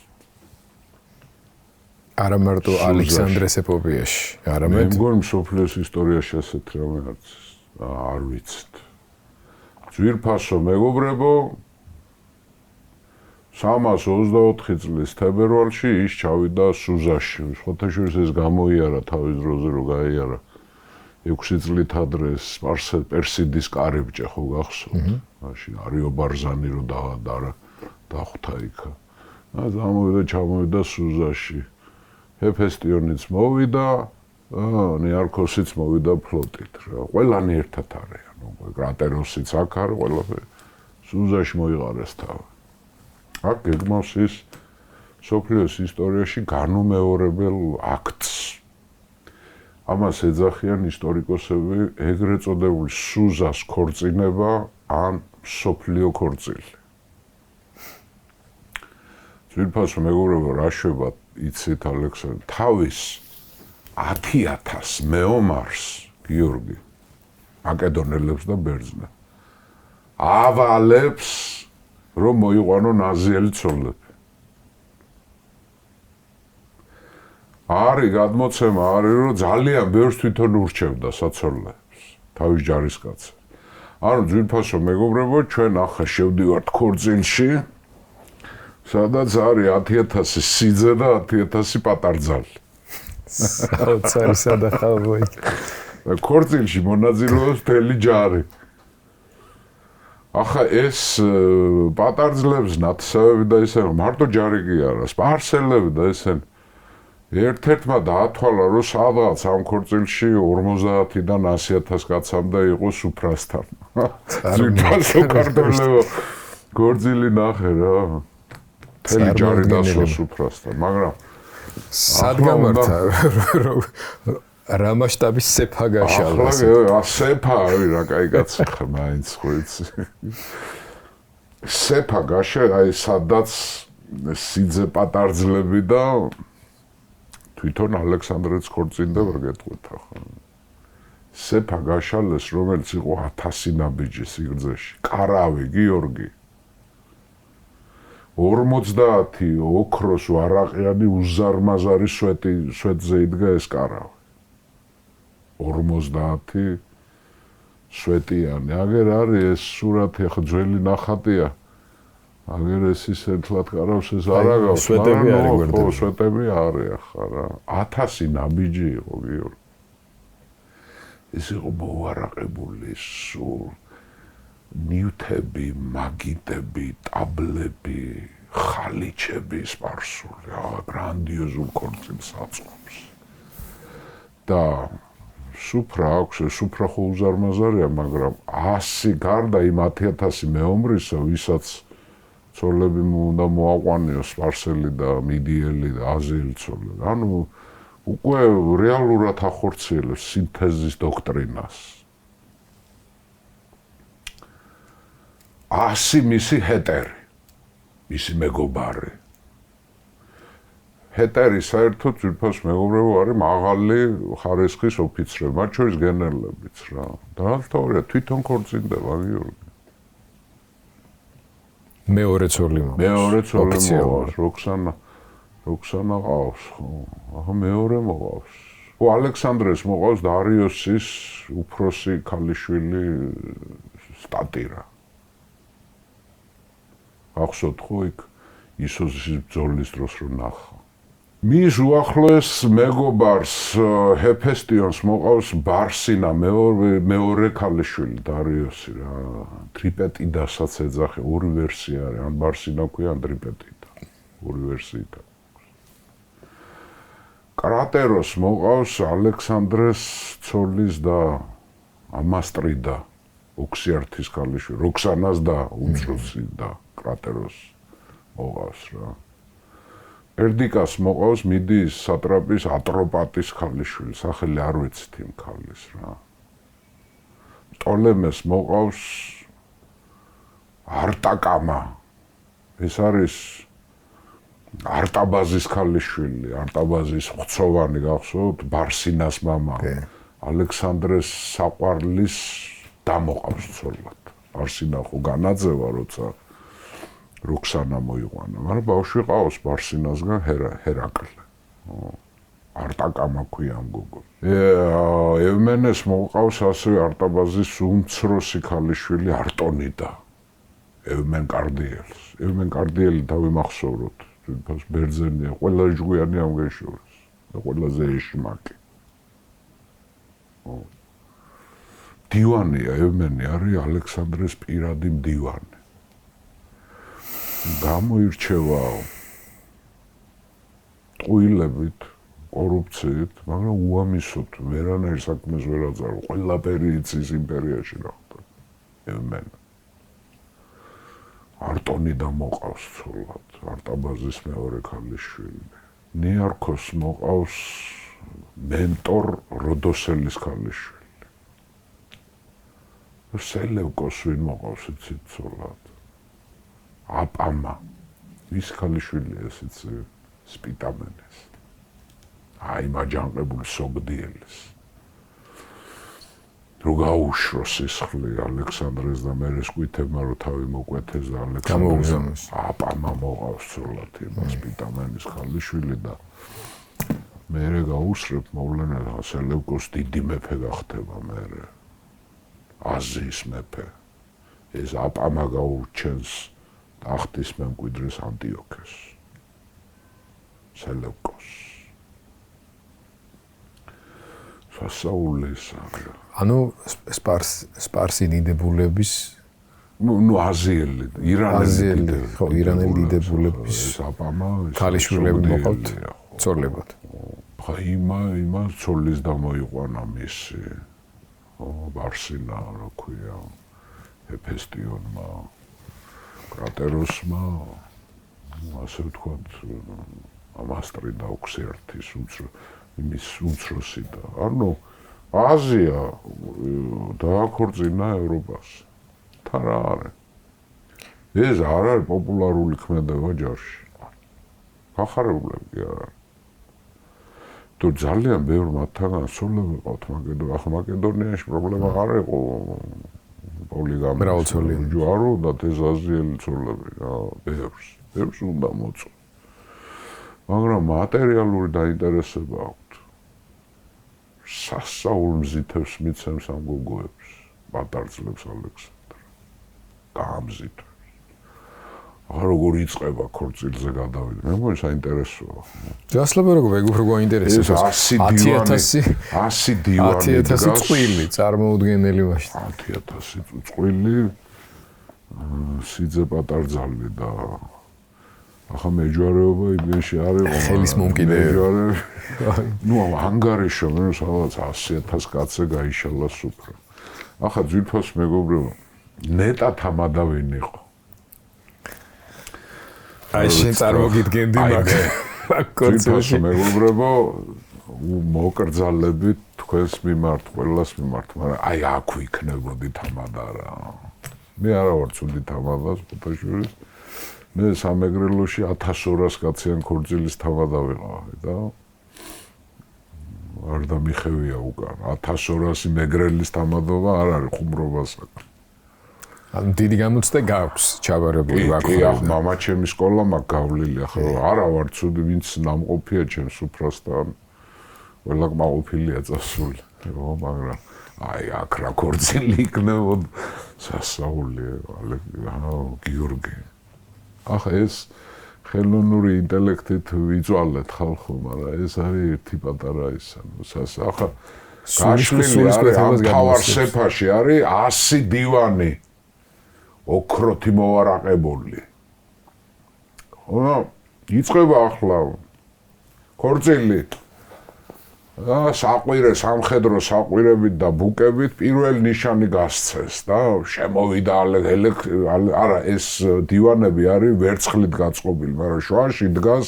არა მარტო ალექსანდრეს ეპოპეაში არამედ მე მგონი მსოფლიოს ისტორიაში ასეთ რამე არ ვიცით ძვირფასო მეგობრებო 324 წლის თებერვალში ის ჩავიდა სუზაში. სხვათაშორის ეს გამოიარა თავის დროზე რომ გაიარა 6 წლით ადრე პერსიდის კარიბჭე ხო გახსოვთ? მაშინ არიო ბარზანი რო დახვდა იქა. ამოვიდა ჩამოვიდა სუზაში. ჰეფესტიონიც მოვიდა, ნიარქოსიც მოვიდა ფლოტით რა. ყველანი ერთად არიან. კრატეროსიც აქ არის, ყველაფერი. სუზაში მოიყარეს თავი. აქ გეგმავს ის სოფლიოს ისტორიაში განუმეორებელ აქტს. ამას ეძახიან ისტორიკოსები ეგრეთ წოდებული სუზას ქორწინება ან სოფლიო ქორწილი. ძვირფასო მეგობრებო, რა შვება იცით ალექსანდრე, თავის 10,000 მეომარს გიორგი მაკედონელებს და ბერძნებს ავალებს რომ მოიყვანონ აზიელი ცოლები. არის გადმოცემა არის რომ ძალიან ბევრს თვითონ ურჩევდა საცოლეებს თავის ჯარისკაცებს. ანუ ძვირფასო მეგობრებო, ჩვენ ახლა შევდივართ ქორწილში, სადაც არის 10,000 სიძე და 10,000 პატარძალი. საოცარი სადახალვო იქ. ქორწილში მონაწილეობს მთელი ჯარი. ახლა ეს პატარძლებს ნათესავები და ისინი მარტო ჯარი კი არა, სპარსელები და ისინი ერთ-ერთმა დაათვალა, რომ სადღაც ამ ქორწილში 50-დან 100,000 კაცამდე იყო სუფრასთან. ძვირფასო ქართველებო, ქორწილი ნახე რა. მთელი ჯარი დასვა სუფრასთან, მაგრამ სად გამართა რა მასშტაბის სეფა გაშალა. ახლა სეფა არის რა კაი კაცი ხარ მაინც ხო იცი. სეფა გაშა აი სადაც სიძე პატარძლები და თვითონ ალექსანდრეც ქორწინდა ვერ გეტყვით ახლა. სეფა გაშალეს რომელიც იყო 1000 ნაბიჯი სიგრძეში. კარავი გიორგი 50 ოქროს ვარაყიანი უზარმაზარი სვეტზე იდგა ეს კარავი. 50 სვეტიანი. აგერ არის ეს სურათი, ახლა ძველი ნახატია. აგერ ეს ის ერთლად კარავს ეს არ აგავს. სვეტები არის გვერდები. ხო, სვეტები არის ახლა რა. 1000 ნაბიჯი იყო გიორგი. ეს იყო მოვარაყებული სულ ნივთები, მაგიდები, ტაბლები, ხალიჩები სპარსული, გრანდიოზულ ქორწილს აწყობს. და სუფრა აქვს, სუფრა ხო უზარმაზარია, მაგრამ 100 გარდა იმ 10,000 მეომრისა, ვისაც ცოლები უნდა მოაყვანიოს სპარსელი და მიდიელი და აზიელი ცოლები. ანუ უკვე რეალურად ახორციელებს სინთეზის დოქტრინას. 100 მისი ჰეტერი, მისი მეგობარი. ჰეტერი საერთოდ ძვირფას მეგობრებო არის მაღალი ხარისხის ოფიცრები, მათ შორის გენერლებიც რა. დაალთავრია თვითონ ქორწინდება გიორგი. მეორე ცოლი მოყავს, როქსანა ყავს, ხო. ახლა მეორე მოყავს. ო ალექსანდრეს მოყავს დარიოსის უფროსი ქალიშვილი სტატირა. ახსოვთ ხო იქ ისოზის ბრძოლის დროს რო ნახა. მის უახლოეს მეგობარს ჰეფესტიონს მოყავს ბარსინა მეორე ქალიშვილი დარიოსი რა. ტრიპეტიდასაც ეძახე, ორი ვერსია არის, ან ბარსინა ქვია, ან ტრიპეტიდა. ორი ვერსიით. კრატეროს მოყავს ალექსანდრეს ცოლის და ამასტრიდა ოქსიართის ქალიშვილი, როქსანას და უმცროსი და კრატეროს მოყავს რა. ერდიკას მოყავს მიდიის სატრაპის ატროპატის ქალიშვილი, სახელი არ ვიცით იმ ქალის რა. ტოლემეს მოყავს არტაკამა. ეს არის არტაბაზის ქალიშვილი, არტაბაზის ხცოვანი გახსოვთ, ბარსინას მამა. ალექსანდრეს საყვარლის დამოყავს ცოლად. ბარსინა ხო განაძევა, როცა როქსანა მოიყვანა, მაგრამ ბავშვი ყავს ბარსინასგან ჰერაკლე. არტაკამა ქვია ამ გოგოს. ევმენეს მოყავს ასევე არტაბაზის უმცროსი ქალიშვილი არტონიდა. ევმენ კარდიელს. ევმენ კარდიელი თავი მახსოვროთ. ბერძენია, ყველა ჟღვიანი ამ გეშორს და ყველაზე ეშმაკი. დივანია ევმენი არის ალექსანდრეს პირადი მდივანი. გამოირჩევაო ტყუილებით, კორუფციით, მაგრამ უამისოდ ვერანაირ საქმეს ვერ აძარო. ყველაფერი იცის იმპერიაში რა ხდება. მენ არტონი დამოყავს ცოლად, არტაბაზის მეორე ქალიშვილი. ნიარქოს მოყავს მენტორ როდოსელის ქალიშვილი. სელევკოს ვინ მოყავს იცით ცოლად? აპამა. ვის ქალიშვილია ეს იცი? სპიტამენეს. აი მაჯანყებული სოგდიელის. რო გაუშრო სისხლი ალექსანდრეს და მერეს კვითებმა რო თავი მოკვეთეს და ალექსანდრეს აპამა მოყავს ცოლად იმას სპიტამენის ქალიშვილი და მერე გაუსრებ მოვლენა სელევკოს დიდი მეფე გახდება მერე აზიის მეფე ეს აპამა გაურჩენს ტახტის მემკვიდრეს ანტიოქეს სელევკოს სასაულისაა ანუ სპარსი დიდებულების ნუ აზიელი ირანელი ხო ირანელი დიდებულების აპამა ქალიშვილები მოყავთ ცოლებად ხა იმა ცოლის დამოიყვანა მისი ბარსინა რა ქვია ეფესტიონმა კრატეროსმა ასე ვთქვათ ამასტრი და ოქსერტის იმის უცროსი და ანუ აზია დააქორწინა ევროპას თან რა არის ეს არ არის პოპულარული ქმედება ჯარში გახარებულები არ არის თუ ძალიან ბევრი მათთაგან სულები ყავთ მაკედონიაში პრობლემა არ იყო პოლიგამია მრავალცოლიანი არ უნდა ეს აზიელი ცოლები რა ბევრს უნდა მოწო მაგრამ მატერიალური დაინტერესება აქვს სასაულ მზითებს მიცემს ამ გოგოებს პატარძლებს ალექსანდრე გაამზითებს ახლა როგორ იწყება ქორწილზე გადავიდა მე მგონი საინტერესოა ჯასლაბე როგორ გვაინტერესებს 100 დივანი 10000 წყვილი წარმოუდგენელი მაშინ 10000 წყვილი სიძე პატარძალი და ახლა მეჯვარეობა იმაში არის ხელის მომკიდე ნუ ანგარიშო მე სადაც 100000 კაცზე გაიშალა სუფრა ახლა ძვირფას მეგობრებო ნეტა თამადავინ იყო აი შენ წარმოგიდგენდი ძვირფას მეგობრებო მოკრძალებით თქვენს მიმართ ყველას მიმართ მაგრამ აი აქ იქნებოდი თამადა რა მე არა ვარ ცუდი თამადას ფოტოშურის მე სამეგრელოში 1200 კაციან ქორწილის თამადა ვიყავი და არ დამიხევია უკან 1200 მეგრელის თამადობა არ არის ხუმრობასაკ ანუ დიდი გამოცდა გაქვს ჩაბარებული ვაქვს კი მამაჩემი სკოლა მაქვს გავლილი ახლა არა ვარ ცუდი ვინც ნამყოფია ჩემს სუფრასთან ყველა კმაყოფილია წასული ხო მაგრამ აი აქ რა ქორწილი იქნებოდა სასაულია გიორგი ახლა ეს ხელოვნური ინტელექტით ვიწვალეთ ხალხო, მაგრამ ეს არის ერთი პატარა ისა. ახლა გაშლილი არის ამ თავარ სეფაში არის 100 დივანი ოქროთი მოვარაყებული. ხო, იწყება ახლა ქორწილი. საყვირე სამხედრო საყვირებით და ბუკებით პირველი ნიშანი გასცეს და შემოვიდა არა ეს დივანები არის ვერცხლით გაწყობილი, მაგრამ შუაში დგას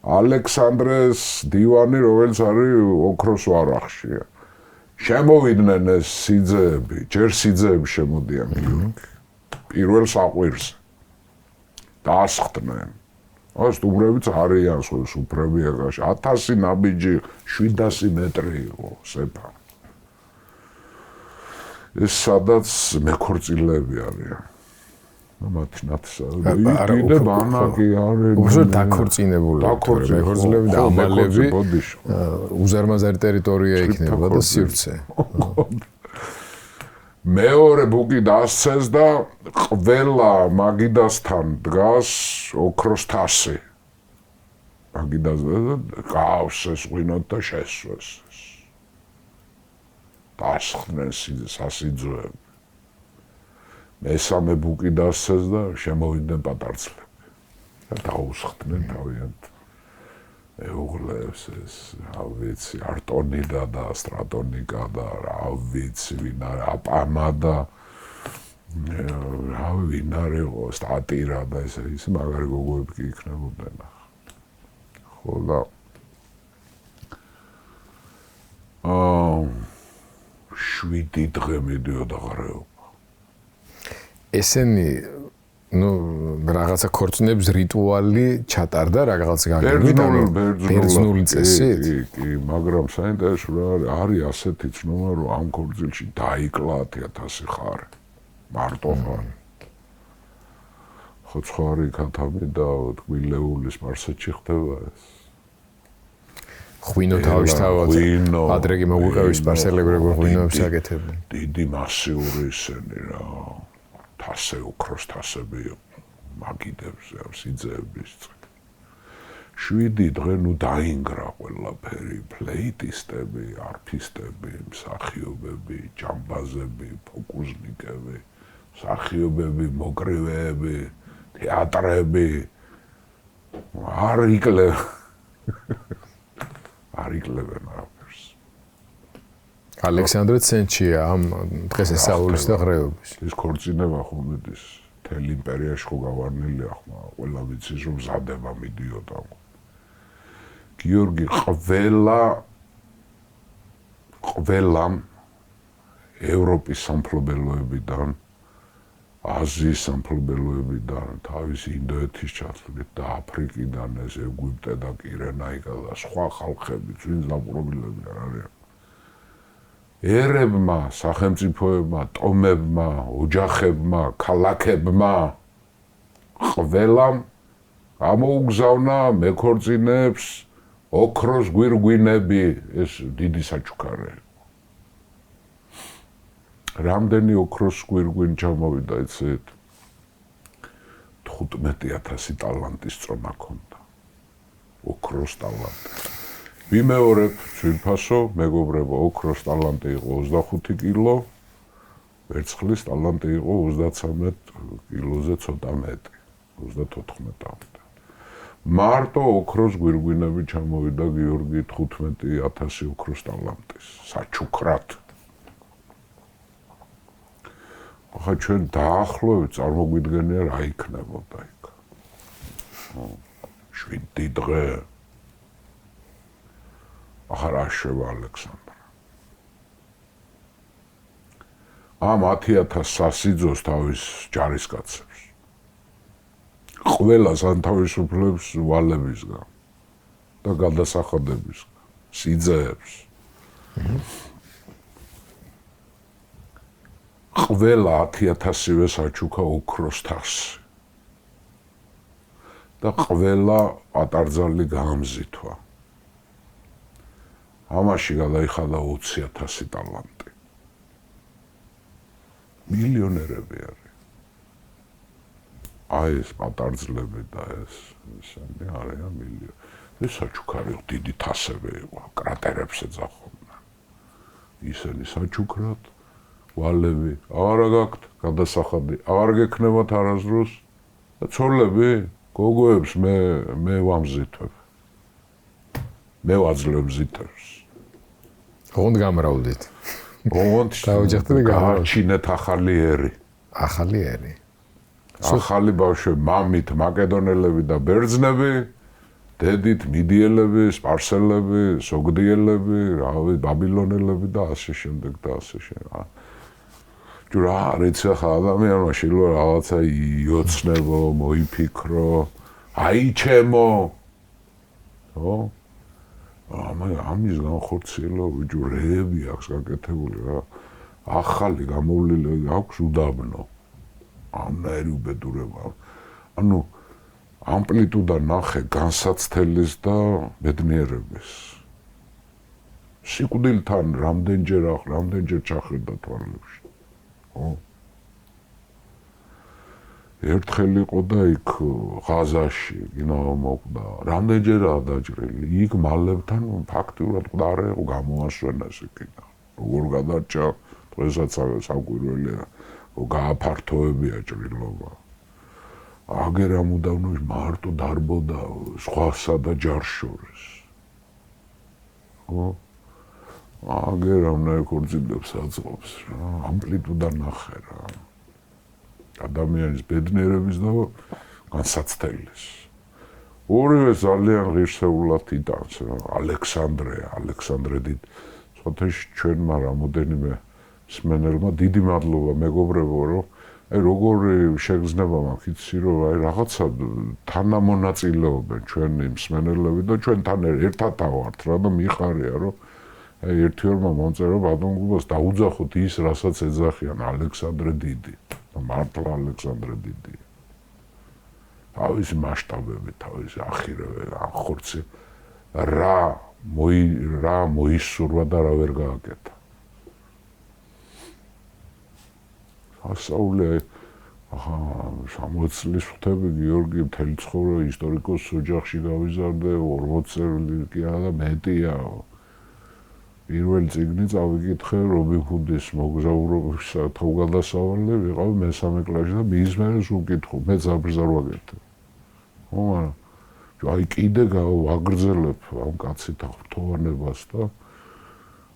ალექსანდრეს დივანი, რომელიც არის ოქროს ვარახშია. შემოვიდნენ ეს სიძეები, ჯერ სიძეები შემოდიან პირველ საყვირზე. დაასხდნენ. ას სტუმრებიც არიან სუფრები ეგაში 1000 ნაბიჯი 700 მეტრი იყო სეფა ეს სადაც მეკორწილები არიან მათი ნათსავი ბანაკი არის უბრალოდ დაქორწინებული მეკორწილები და ამალები უზარმაზარი ტერიტორია იქნება და სივრცე მეორე ბუკი დასცეს და ყველა მაგიდასთან დგას ოქროს თასი. მაგიდაზე ყავს ეს ღვინოთ და შესვეს. დასხდნენ სასიძვეები. მესამე ბუკი დასცეს და შემოვიდნენ პატარძლები. და დაუსხდნენ თავიანთ ეუღლებს ეს, რა ვიცი, არტონიდა და სტრატონიკა და რა ვიცი, ვინ არის აპამა და რა ვინ არის სტატირა და ეს მაგარი გოგოები კი იქნებოდნენ. ხო და 7 დღე მიდიოდა ღრეობა. ესენი რაღაცა ქორწინების რიტუალი ჩატარდა რაღაც ბერძნული წესით? კი, მაგრამ საინტერესო არის ასეთი ცნობა, რომ ამ ქორწილში დაიკლა 10,000 ხარი. მარტო ხარ. ხო ცხარი ქათამი და თბილეული სპარსეთში ხდება ეს. ღვინო თავისთავად ადრე კი მოგვიყევი სპარსელები როგორ ღვინოებს აკეთებდნენ. დიდი მასიური ისენი რა. თასე ოქროს თასები მაგიდებზე სიძეების. 7 დღე დაინგრა ყველაფერი, ფლეიტისტები, არფისტები, მსახიობები, ჯამბაზები, ფოკუსნიკები, მსახიობები, მოკრივეები, თეატრები. არ იკლებენ აღებს. ალექსანდრე ცენჩია ამ დღესასწაულის და ღრეობის. ეს ქორწინება ხომ მიდის თელ იმპერიაში ხო გავარნილია ხმა, ყველა ვიცის რომ ზადება მიდიოდა. გიორგი ყველა ევროპის სამფლობელოებიდან, აზიის სამფლობელოებიდან, თავის ინდოეთის ჩათვლით და აფრიკიდან ეს ეგვიპტე და კირენაიკა და სხვა ხალხები, ვინც დაპყრობილები არ არიან. ერებმა, სახელმწიფოებმა, ტომებმა, ოჯახებმა, ქალაქებმა ყველამ გამოუგზავნა მეკორწინებს ოქროს გვირგვინები, ეს დიდი საჩუქარი. რამდენი ოქროს გვირგვინი ჩამოვიდა, იცით? 15,000 ტალანტის წონა ქონდა. ოქროს ტალანტი. ვიმეორებ ძვირფასო, მეგობრებო, ოქროს ტალანტი იყო 25 კილო, ვერცხლის ტალანტი იყო 33 კილოზე ცოტა მეტი, 34. მარტო ოქროს გვირგვინები ჩამოვიდა გიორგი 15,000 ოქროს ტალანტის, საჩუქრად. ახლა ჩვენ დაახლოებით წარმოგვიდგენია რა იქნებოდა იქ. 7 დღე. ახლა რა შევა ალექსანდრე. ამ 10,000 სასიძოს თავის ჯარისკაცებს. ყველა სანთავისუფლებს ვალებისგან და გადასახადებისგან, სიძეებს. ყველა 10,000-ვე საჩუქა ოქროს თასი. და ყველა პატარძალი გაამზითვა. ამაში გადაიხადა 20,000 ტალანტი. მილიონერები არის. აი ეს პატარძლები და ესენი არიან მილიონერი. ეს საჩუქარი დიდი თასები იყო, კრატერებს ეძახდნენ. ისინი საჩუქრად ვალები, აღარა გაქვთ გადასახადი, აღარ გექნებათ არასდროს და ცოლები, გოგოებს მე ვამზითებ. მე ვაძლევ ზითებს. ოღონდ გამრავლდით. ოღონდ გაარჩინეთ ახალი ერი. ახალი ერი. ახალი ბავშვები, მამით მაკედონელები და ბერძნები, დედით მიდიელები, სპარსელები, სოგდიელები, რავი, ბაბილონელები და ასე შემდეგ და ასე შემდეგ. რა არის ახლა ადამიანმა შეიძლება რაღაცა იოცნებო, მოიფიქრო, აიჩემო. ხო? ამის განხორციელება ბიჭო რეები აქვს გაკეთებული რა. ახალი გამოვლილი აქვს უდაბნო. ამნაირი უბედურება. ანუ ამპლიტუდა ნახე განსაცდელის და ბედნიერების. სიკვდილთან რამდენჯერ ჩახრდა თვალებში. ხო? ერთხელ იყო და იქ ღაზაში, კინო მოკვდა. რამდენჯერაა დაჭრილი. იქ მალებთან ფაქტიურად ყდარე იყო გამოასვენეს იქიდან. როგორ გადარჩა დღესაც საკვირველია. გააფართოებია ჭრილობა. აგერ ამ უდაბნოში მარტო დარბოდა სხვასა და ჯარს შორის. ხო? აგერ ამნაირ ქორწილებს აწყობს რა, ამპლიტუდა ნახე რა. ადამიანის ბედნიერების და განსაცდელის. ორივე ძალიან ღირსეულად იტანს რა. ალექსანდრე დიდ სოთეში ჩვენმა რამოდენიმე მსმენელმა დიდი მადლობა მეგობრებო რომ აი როგორი შეგრძნება მაქვს იცი რომ აი რაღაცა თანამონაწილეობენ ჩვენი მსმენელები და ჩვენთან ერთად ავართ რა და მიხარია რომ აი ერთი ორმა მომწერა ბატონ გუბას დაუძახოთ ის რასაც ეძახიან ალექსანდრე დიდი და მართლა ალექსანდრე დიდი თავისი მასშტაბებით თავისი ახირებები ახორცი რა მოისურვა და რა ვერ გააკეთა ასაული ახლა 60 წლის ვხდები გიორგი მთელი ცხოვრება ისტორიკოს ოჯახში გავიზარდე 40 წელი კი არა და მეტია პირველი წიგნი წავიკითხე რობინ ჰუდის მოგზაურობის თავგადასავალი ვიყავ მესამე კლასში და მის მერე სულ ვკითხო მე ზაბრძარ ვაკეთე ხო მაგრამ აი კიდე ვაგრძელებ ამ კაცით აღფრთოვანებას და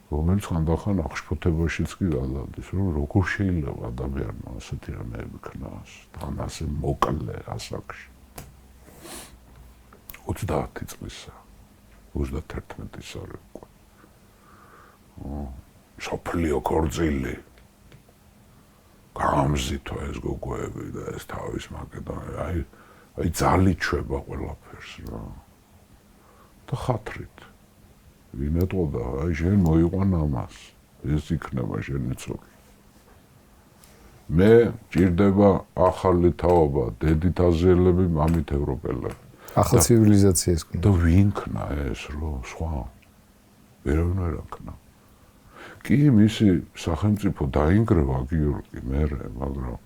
რომელიც ხანდახან აღშფოთებაშიც კი გადადის, რომ როგორ შეიძლება ადამიანმა ასეთი რამეები ქნას, თან ასე მოკლე ასაკში. 30 წლისა, 31 არ იყო. სოფლიო ქორწილი. გამზითო ეს გოგოები და ეს თავის მაკედონია, აი ძალით შვება ყველაფერს რა. და ხათრით. ვინ ეტყოდა, აი შენ მოიყვან ამას, ეს იქნება შენი ცოლი. მე ჭირდება ახალი თაობა, დედით აზიელები, მამით ევროპელები. ახალ ცივილიზაციას ქნა. და ვინ ქნა ეს რო სხვა? ვერავინ ვერ აქნა. კი მისი სახელმწიფო დაინგრევა გიორგი მერე, მაგრამ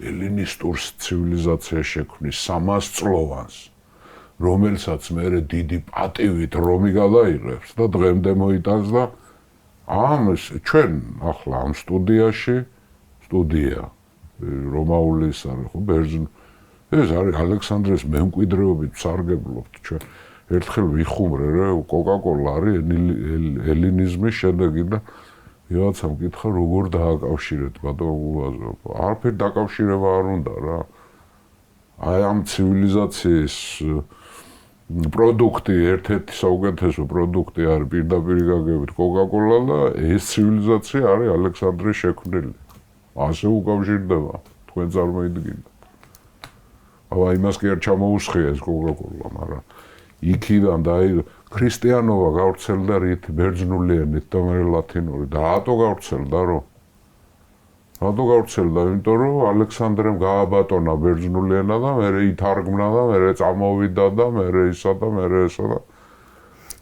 ელინისტურ ცივილიზაციაში შექმნის 300 წლოვანს. რომელსაც მერე დიდი პატივით რომი გადაიღებს და დღემდე მოიტანს და ჩვენ ახლა ამ სტუდია რომაულის არის ხო ბერძნ ეს არის ალექსანდრეს მემკვიდრეობით სარგებლობთ ჩვენ ერთხელ ვიხუმრე რა კოკა-კოლა არის ელინიზმის შედეგი და ვიღაცა მკითხა როგორ დააკავშირეთ ბატონ გუაზო არაფერ დაკავშირება არ უნდა რა აი ამ ცივილიზაციის პროდუქტი ერთ-ერთი საუკეთესო პროდუქტი არის პირდაპირ გაგებით კოკა-კოლა და ეს ცივილიზაცია არის ალექსანდრეს შექმნილი. ასე უკავშირდება თქვენ წარმოიდგინეთ. აბა იმას კი არ ჩამოუსხია ეს კოკა-კოლა, მაგრამ იქიდან და აი ქრისტიანობა გავრცელდა რით ბერძნული ენით და მე ლათინური და რატო გავრცელდა რომ რატო გავრცელდა? იმიტომ რომ ალექსანდრემ გააბატონა ბერძნული ენა და მერე ითარგმნა და მერე წამოვიდა და მერე ისა და მერე ესა და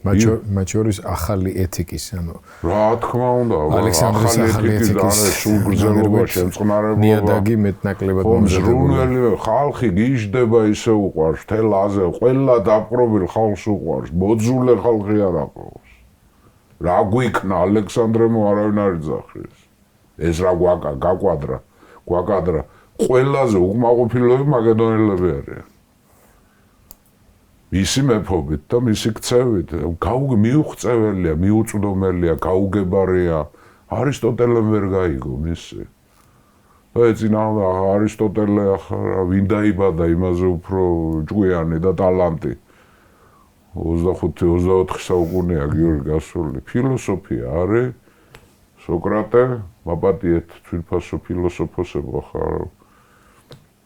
მათ შორის ახალი ეთიკის, ანუ რა თქმა უნდა, ალექსანდრის ახალი ეთიკის სულ გრძელობა შემწყნარებობა. ნიადაგი მეტნაკლებად მომზრუნველი ხალხი გიждდება ისე უყვარს, მთელ აზე ყველა დაპყრობილ ხალხს უყვარს, მოძულე ხალხი არ აყავს. რა გვიქნა ალექსანდრემო არავინ არ იძახის. ეს რა გაკვადრა ყველაზე უკმაყოფილოები მაკედონელები არიან. მისი მეფობით და მისი ქცევით მიუღწეველია, მიუწვდომელია, გაუგებარია. არისტოტელემ ვერ გაიგო მისი. და ეწინა არისტოტელე ახლა ვინ დაიბადა იმაზე უფრო ჭკვიანი და ტალანტი. 25-24 საუკუნეა გიორგი გასული. ფილოსოფია არის სოკრატე, მაპატიეთ თვითფასო ფილოსოფოსებო ხარ.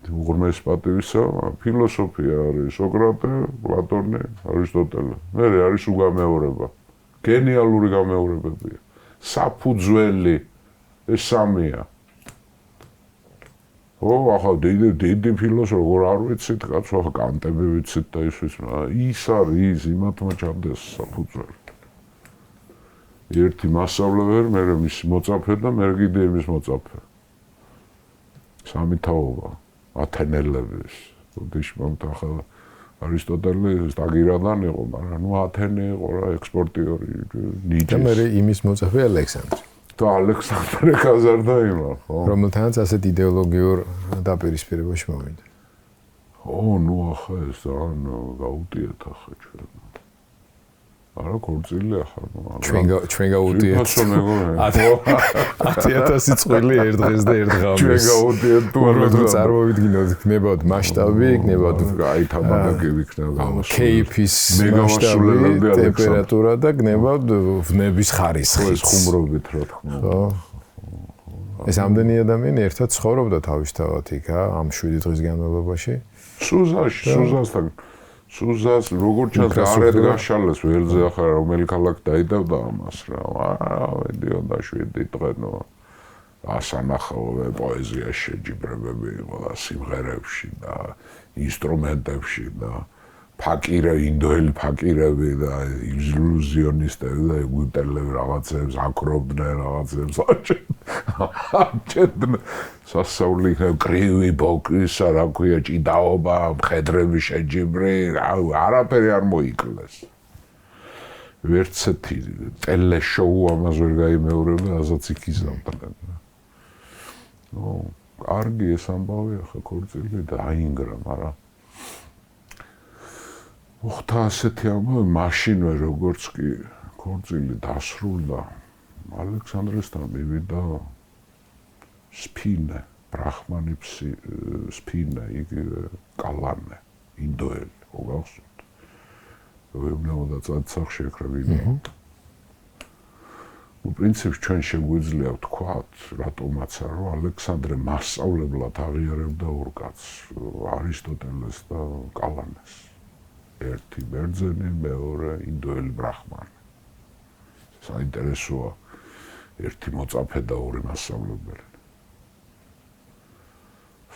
უღრმეს პატივისა, ფილოსოფია არის სოკრატე, პლატონი, არისტოტელე. მერე არის უგამეორება. გენიალური გამეორებებია. საფუძველი ეს სამია. ახლა დიდი ფილოსოფი როგორ არ ვიცით, კაცო, ახლა კანტები ვიცით და ის არის იმათმა ჩამდეს საფუძველი. ერთი მასწავლებელი, მერე მისი მოწაფე და მერე კიდე იმის მოწაფე. სამი თაობა, ათენელების. ოდიშმამთ ახლა არისტოტელე სტაგირადან იყო, მაგრამ ათენი იყო რა ექსპორტიორი ნიჭის. და მერე იმის მოწაფე ალექსანდრე. და ალექსანდრე გაზარდა იმან, ხო? რომელთანაც ასეთ იდეოლოგიურ დაპირისპირებაში მოვიდა. ნუ ახლა ეს ძალიან გაუტიეთ ახლა ჩვენ. არა ქორწილი ახლა. ჩვენ გაუტიეთ. 10,000 წვილი ერთ დღეს და ერთ ღამეს. ჩვენ გაუტიეთ თუ არა წარმოვიდგინოთ, გნებავთ მასშტაბი, გნებავთ აი თამბაქი ვიქნა გამოსული. KP-ის მასშტაბი, ტემპერატურა და გნებავთ ვნების ხარისხი. ეს ხუმრობით რა თქმა უნდა. ეს ამდენი ადამიანი ერთად ცხოვრობდა თავისთავად იქ, ამ 7 დღის განმავლობაში. სუზას როგორ ჩანს არეთ გაშალეს ველზე ახლა რომელი ქალაქ დაიდავდა ამას რა. მედიოდა 7 დღენო. ასანახავე პოეზია შეჯიბრებები იყო და სიმღერებში და ინსტრუმენტებში და ინდოელი ფაკირები და ილუზიონისტები და ეგვიპტელები რაღაცებს აკრობდნენ რაღაცებს აჭედდნენ სასაული კრივი ბოკისა რა ქვია ჭიდაობა მხედრები შეჯიბრი არაფერი არ მოიკლეს ვერცეთი ტელეშოუ ამას ვერ გაიმეორებდა ასაც იქ იზამთრდნენ კარგი ეს ამბავი ახლა ქორწილი დაინგრა მაგრამ მოხდა ასეთი ამბავი მაშინვე როგორც კი ქორწილი დასრულდა ალექსანდრესთან მივიდა სპინე ბრაჰმანი სპინე იგივე კალანე ინდოელი მოგახსოვთ ვეუბნებოდა წარსახში ეკრავინა პრინციპში ჩვენ შეგვიძლია ვთქვათ რატომაცა რომ ალექსანდრე მასწავლებლად აღიარებდა ორ კაცს არისტოტელეს და კალანეს ერთი ბერძენი, მეორე ინდოელი ბრაჰმანი. საინტერესოა ერთი მოწაფე და ორი მასწავლებელი.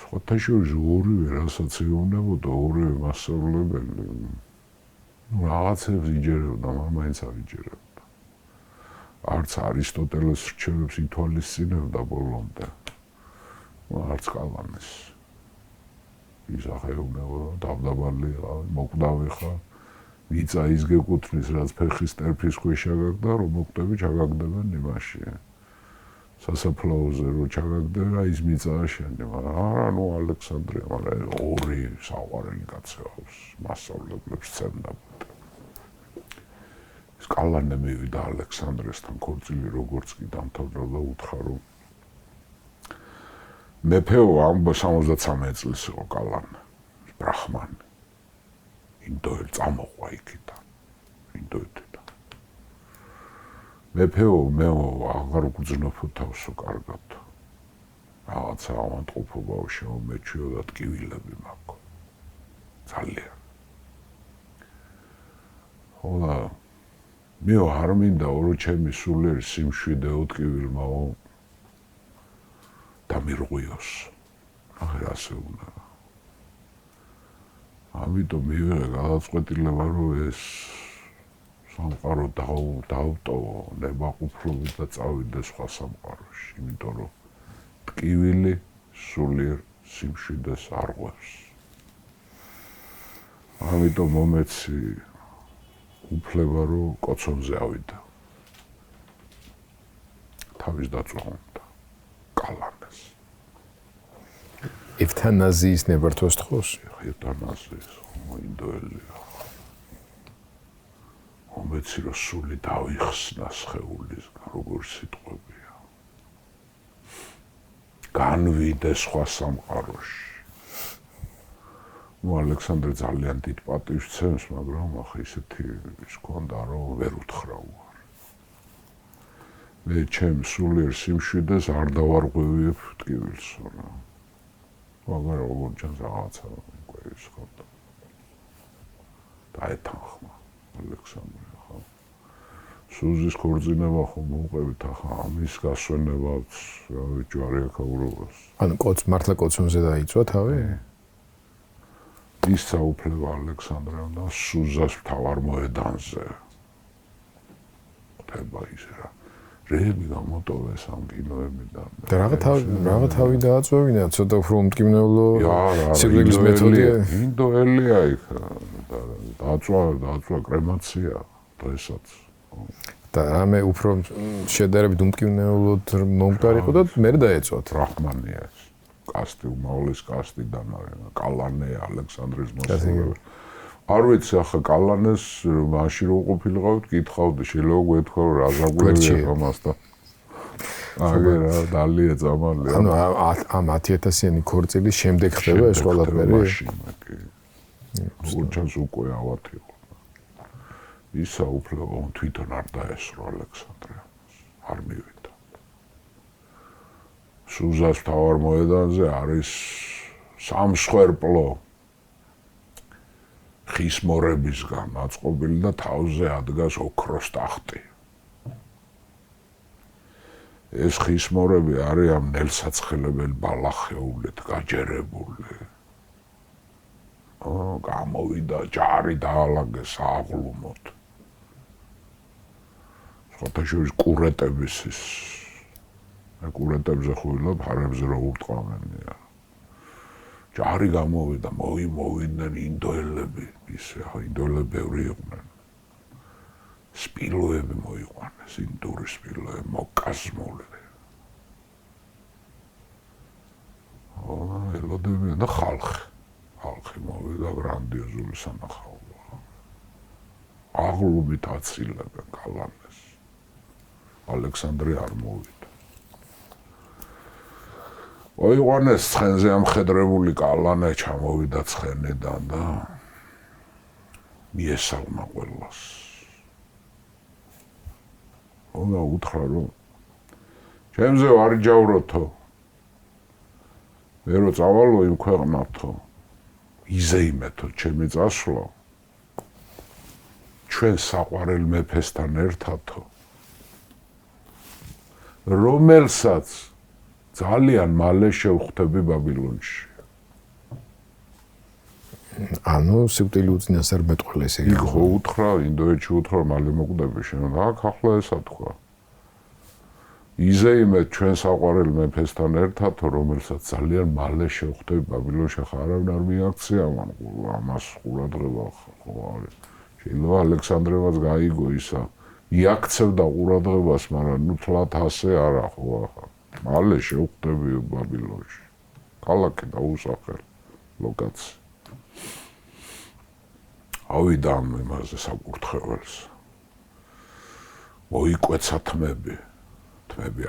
სხვათაშორის ორივე რასაც ეუბნებოდა, ორივე მასწავლებელი რაღაცებს იჯერებდა, მაინც ავიჯერებდა. არც არისტოტელეს რჩევებს ითვალისწინებდა ბოლომდე. არც კალანეს. ის ახეუბნებოდა დავდაბალი მოკვდავი ხარ მიწა ის გეკუთვნის რაც ფეხის ტერფის ქვეშა გაგდა რომ მოკვდები ჩაგაგდებენ იმაში სასაფლაოზე რომ ჩაგაგდება ის მიწაა შენი მაგრამ არა ნუ ალექსანდრე მაგრამ ორი საყვარელი კაცი აქვს მასწავლებლებს ცემდა ეს კალანე მივიდა ალექსანდრესთან ქორწილი როგორც კი დამთავრდა და უთხრა რომ მეფეო ამ 73 წლის იყო კალანე ბრაჰმანი ინდოელი წამოყვა იქიდან ინდოეთიდან მეფეო მეო აღარ უგძნობ თავსო კარგად რაღაცა ავანტყოფობაო შემომეჩვიო და ტკივილები მაქვს ძალიან ხოლა მეო არ მინდა ორო ჩემი სულიერი სიმშვიდე უტკივილმაო დამირღვიოს. აღარ ასე უნდა. ამიტომ მივიღე გადაწყვეტილება რომ ეს სამყარო დავტოვო ნებაყოფლობით და წავიდე სხვა სამყაროში, იმიტომ რომ ტკივილი სულიერ სიმშვიდეს არ ღვევს. ამიტომ მომეცი უფლება რომ კოცონზე ავიდა. თავის დაწვა უნდა. კალანეს. ევთანაზიის ნებართვას თხოვს? ევთანაზიის ინდოელია. მომეცი რომ სული დავიხსნა სხეულისგან, როგორ სიტყვებია. განვიდე სხვა სამყაროში. ალექსანდრე ძალიან დიდ პატივს ცემს, მაგრამ ახლა ისეთი ის ქონდა რომ ვერ უთხრა უარ. მე ჩემ სულიერ სიმშვიდეს არ დავარღვევიებ ტკივილსო რა. მაგრამ როგორ ჩანს რაღაცა ის ხონდა. დაეთანხმა ალექსანდრე ახლა. სუზის ქორწინება ხომ მოუყევით ახლა ამის გასვენებაც, რავი ჯვარი აკაურობას. ანუ მართლა კოცონზე დაიწვა თავი? ის საუფლება ალექსანდრემ და სუზას მთავარ მოედანზე. ხდება ისე რა. რეები გამოტოვეს ამ კინოებიდან. და რაღა თავი დააწვევინა, ცოტა უფრო უმტკივნეულო სიკვდილის მეთოდია. ინდოელია იქ. დააწვა კრემაცია დღესაც. და რამე უფრო შედარებით უმტკივნეულოდ მომკვდარიყო და მე დაეწვათ. ბრაჰმანია ეს. კასტი, უმაღლეს კასტიდან არის, კალანე, ალექსანდრის მოსწავლე. არ ვიცი, ახლა კალანეს მაშინ რო ყოფილიყავით, კითხავდი, შეიძლება გვეთქვა რა ზაგვერია ამასთან. აგერა დალია ძამალია. ანუ ამ 10,000-იანი ქორწილის შემდეგ ხდება ეს ყველაფერი? უჩანს უკვე ავათი იყო. ისა უფლება თვითონ არ დაესრო ალექსანდრე. არ მივიდა. სუზას თავარ მოედანზე არის სამსხვერპლო ხის მორებისგან აწყობილი და თავზე ადგას ოქროს ტახტი. ეს ხის მორები არის ამ ნელსაცხელებელი ბალახეულით გაჯერებული. გამოვიდა ჯარი დაალაგეს აღლუმოთ. სხვათაშორის კურეტების ის კურეტებზე ხუილობ ფარებზე რო ურტყავენია. ჯარი გამოვიდა, მოვიდნენ ინდოელები, ისე ინდოელები ბევრი იყვნენ. სპილოები მოიყვანეს, ინდური სპილოები, მოკაზმული. ელოდებიან და ხალხი მოვიდა გრანდიოზული სანახაობა. აღლუმით აცილებენ კალანეს. ალექსანდრე არ მოვიდა. ოიყვანეს ცხენზე ამხედრებული კალანე ჩამოვიდა ცხენიდან და მიესალმა ყველას. უნდა უთხრა რომ ჩემზე არ იჯავროთო. მე რო წავალო იმ ქვეყნათო. იზეიმეთო ჩემი წასვლა. ჩვენ საყვარელ მეფესთან ერთადო. რომელსაც ძალიან მალე შევხვდები ბაბილონში. ანუ სიკვდილი უწინას არ მეტყველა ესე იგი. იქ ხო უთხრა, ინდოეთში უთხრა მალე მოკვდები შენ. აქ ახლა ესა თქვა. იზეიმეთ ჩვენ საყვარელ მეფესთან ერთად, რომელსაც ძალიან მალე შევხვდები ბაბილონში. ხა არავინ არ მიაქცია ამას ყურადღება ხო არის. შეიძლება ალექსანდრევაც გაიგო ისა. იაქცევდა ყურადღებას, მაგრამ ნუ თლათ ასე არა ხო ახლა. მალე შევხვდები ბაბილონში. ქალაქი დაუსახელ ლოკაცია. ავიდა ამ იმაზე საკურთხეველს. მოიკვეცა თმები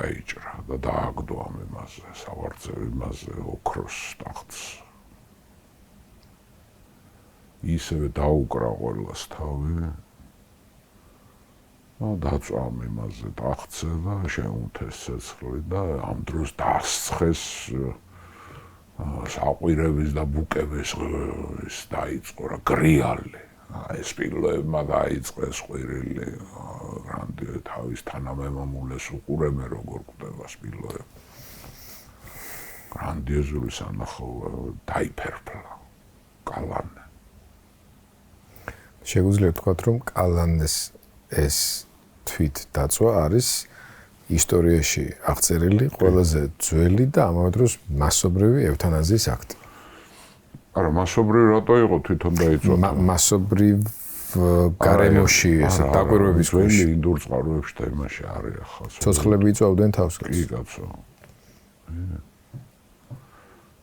აიჭრა და დააგდო ამ იმაზე, სავარძელ იმაზე ოქროს ტახტს. ისევე დაუკრა ყველას თავი. დაწვა ამ იმაზე ტახტზე და შეუნთეს ცეცხლი და ამ დროს დასცხეს საყვირების და ბუკების ის დაიწყო რა გრიალი. ეს სპილოებმა დაიწყეს ყვირილი, გრანდიო თავის თანამემამულეს უყურებენ როგორ კვდება სპილოები. გრანდიოზული სანახაობა დაიფერფლა კალანე. შეგვიძლია ვთქვათ, რომ კალანეს ეს თვით დაწვა არის ისტორიაში აღწერილი ყველაზე ძველი და ამავე დროს მასობრივი ევთანაზიის აქტი. არა, მასობრივი რატო იყო თვითონ დაიწვა? მასობრივ გარემოში ესე დაკვირვების ქვეშ ინდურ წყაროებში და იმაში არის ახლა. ცოცხლები იწვავდნენ თავს. კი კაცო.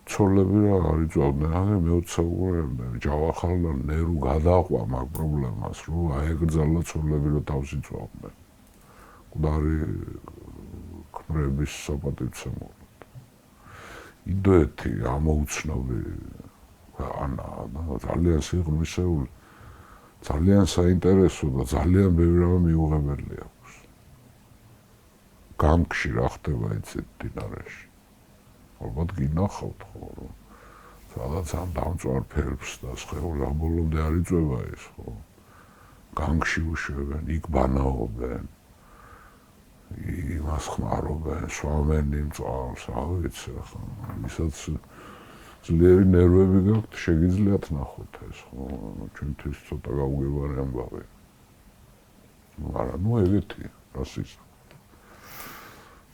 ცოლები რა არ იწვავდნენ, აგერ მეოცეულობამდე ჯავახალმა ნერუ გადაყვა მაგ პრობლემას, რომ აეგრძალა ცოლები რომ თავს იწვავდნენ. მკვდარი ქმრების საპატივცემულოდ. ინდოეთი ამოუცნობი ქვეყანაა და ძალიან სიღრმისეული, ძალიან საინტერესო და ძალიან ბევრი რამე მიუღებელი აქვს. განკში რა ხდება იცით დინარეში. ალბათ გინახავთ ხო რომ სადაც ამ დამწვარ ფერბს და სხეულს ამ ბოლომდე არ იწვება ეს ხო. განკში უშვებენ, იქ ბანაობენ. იმას ხმარობენ, სვამენ იმ წყალს, რა ვიცი ხო. ისაც ძლიერი ნერვები გაქვთ, შეგიძლიათ ნახოთ ეს ხო. ჩვენთვის ცოტა გაუგებარი ამბავი. მაგრამ ნუ ეგეთია, რას ისა.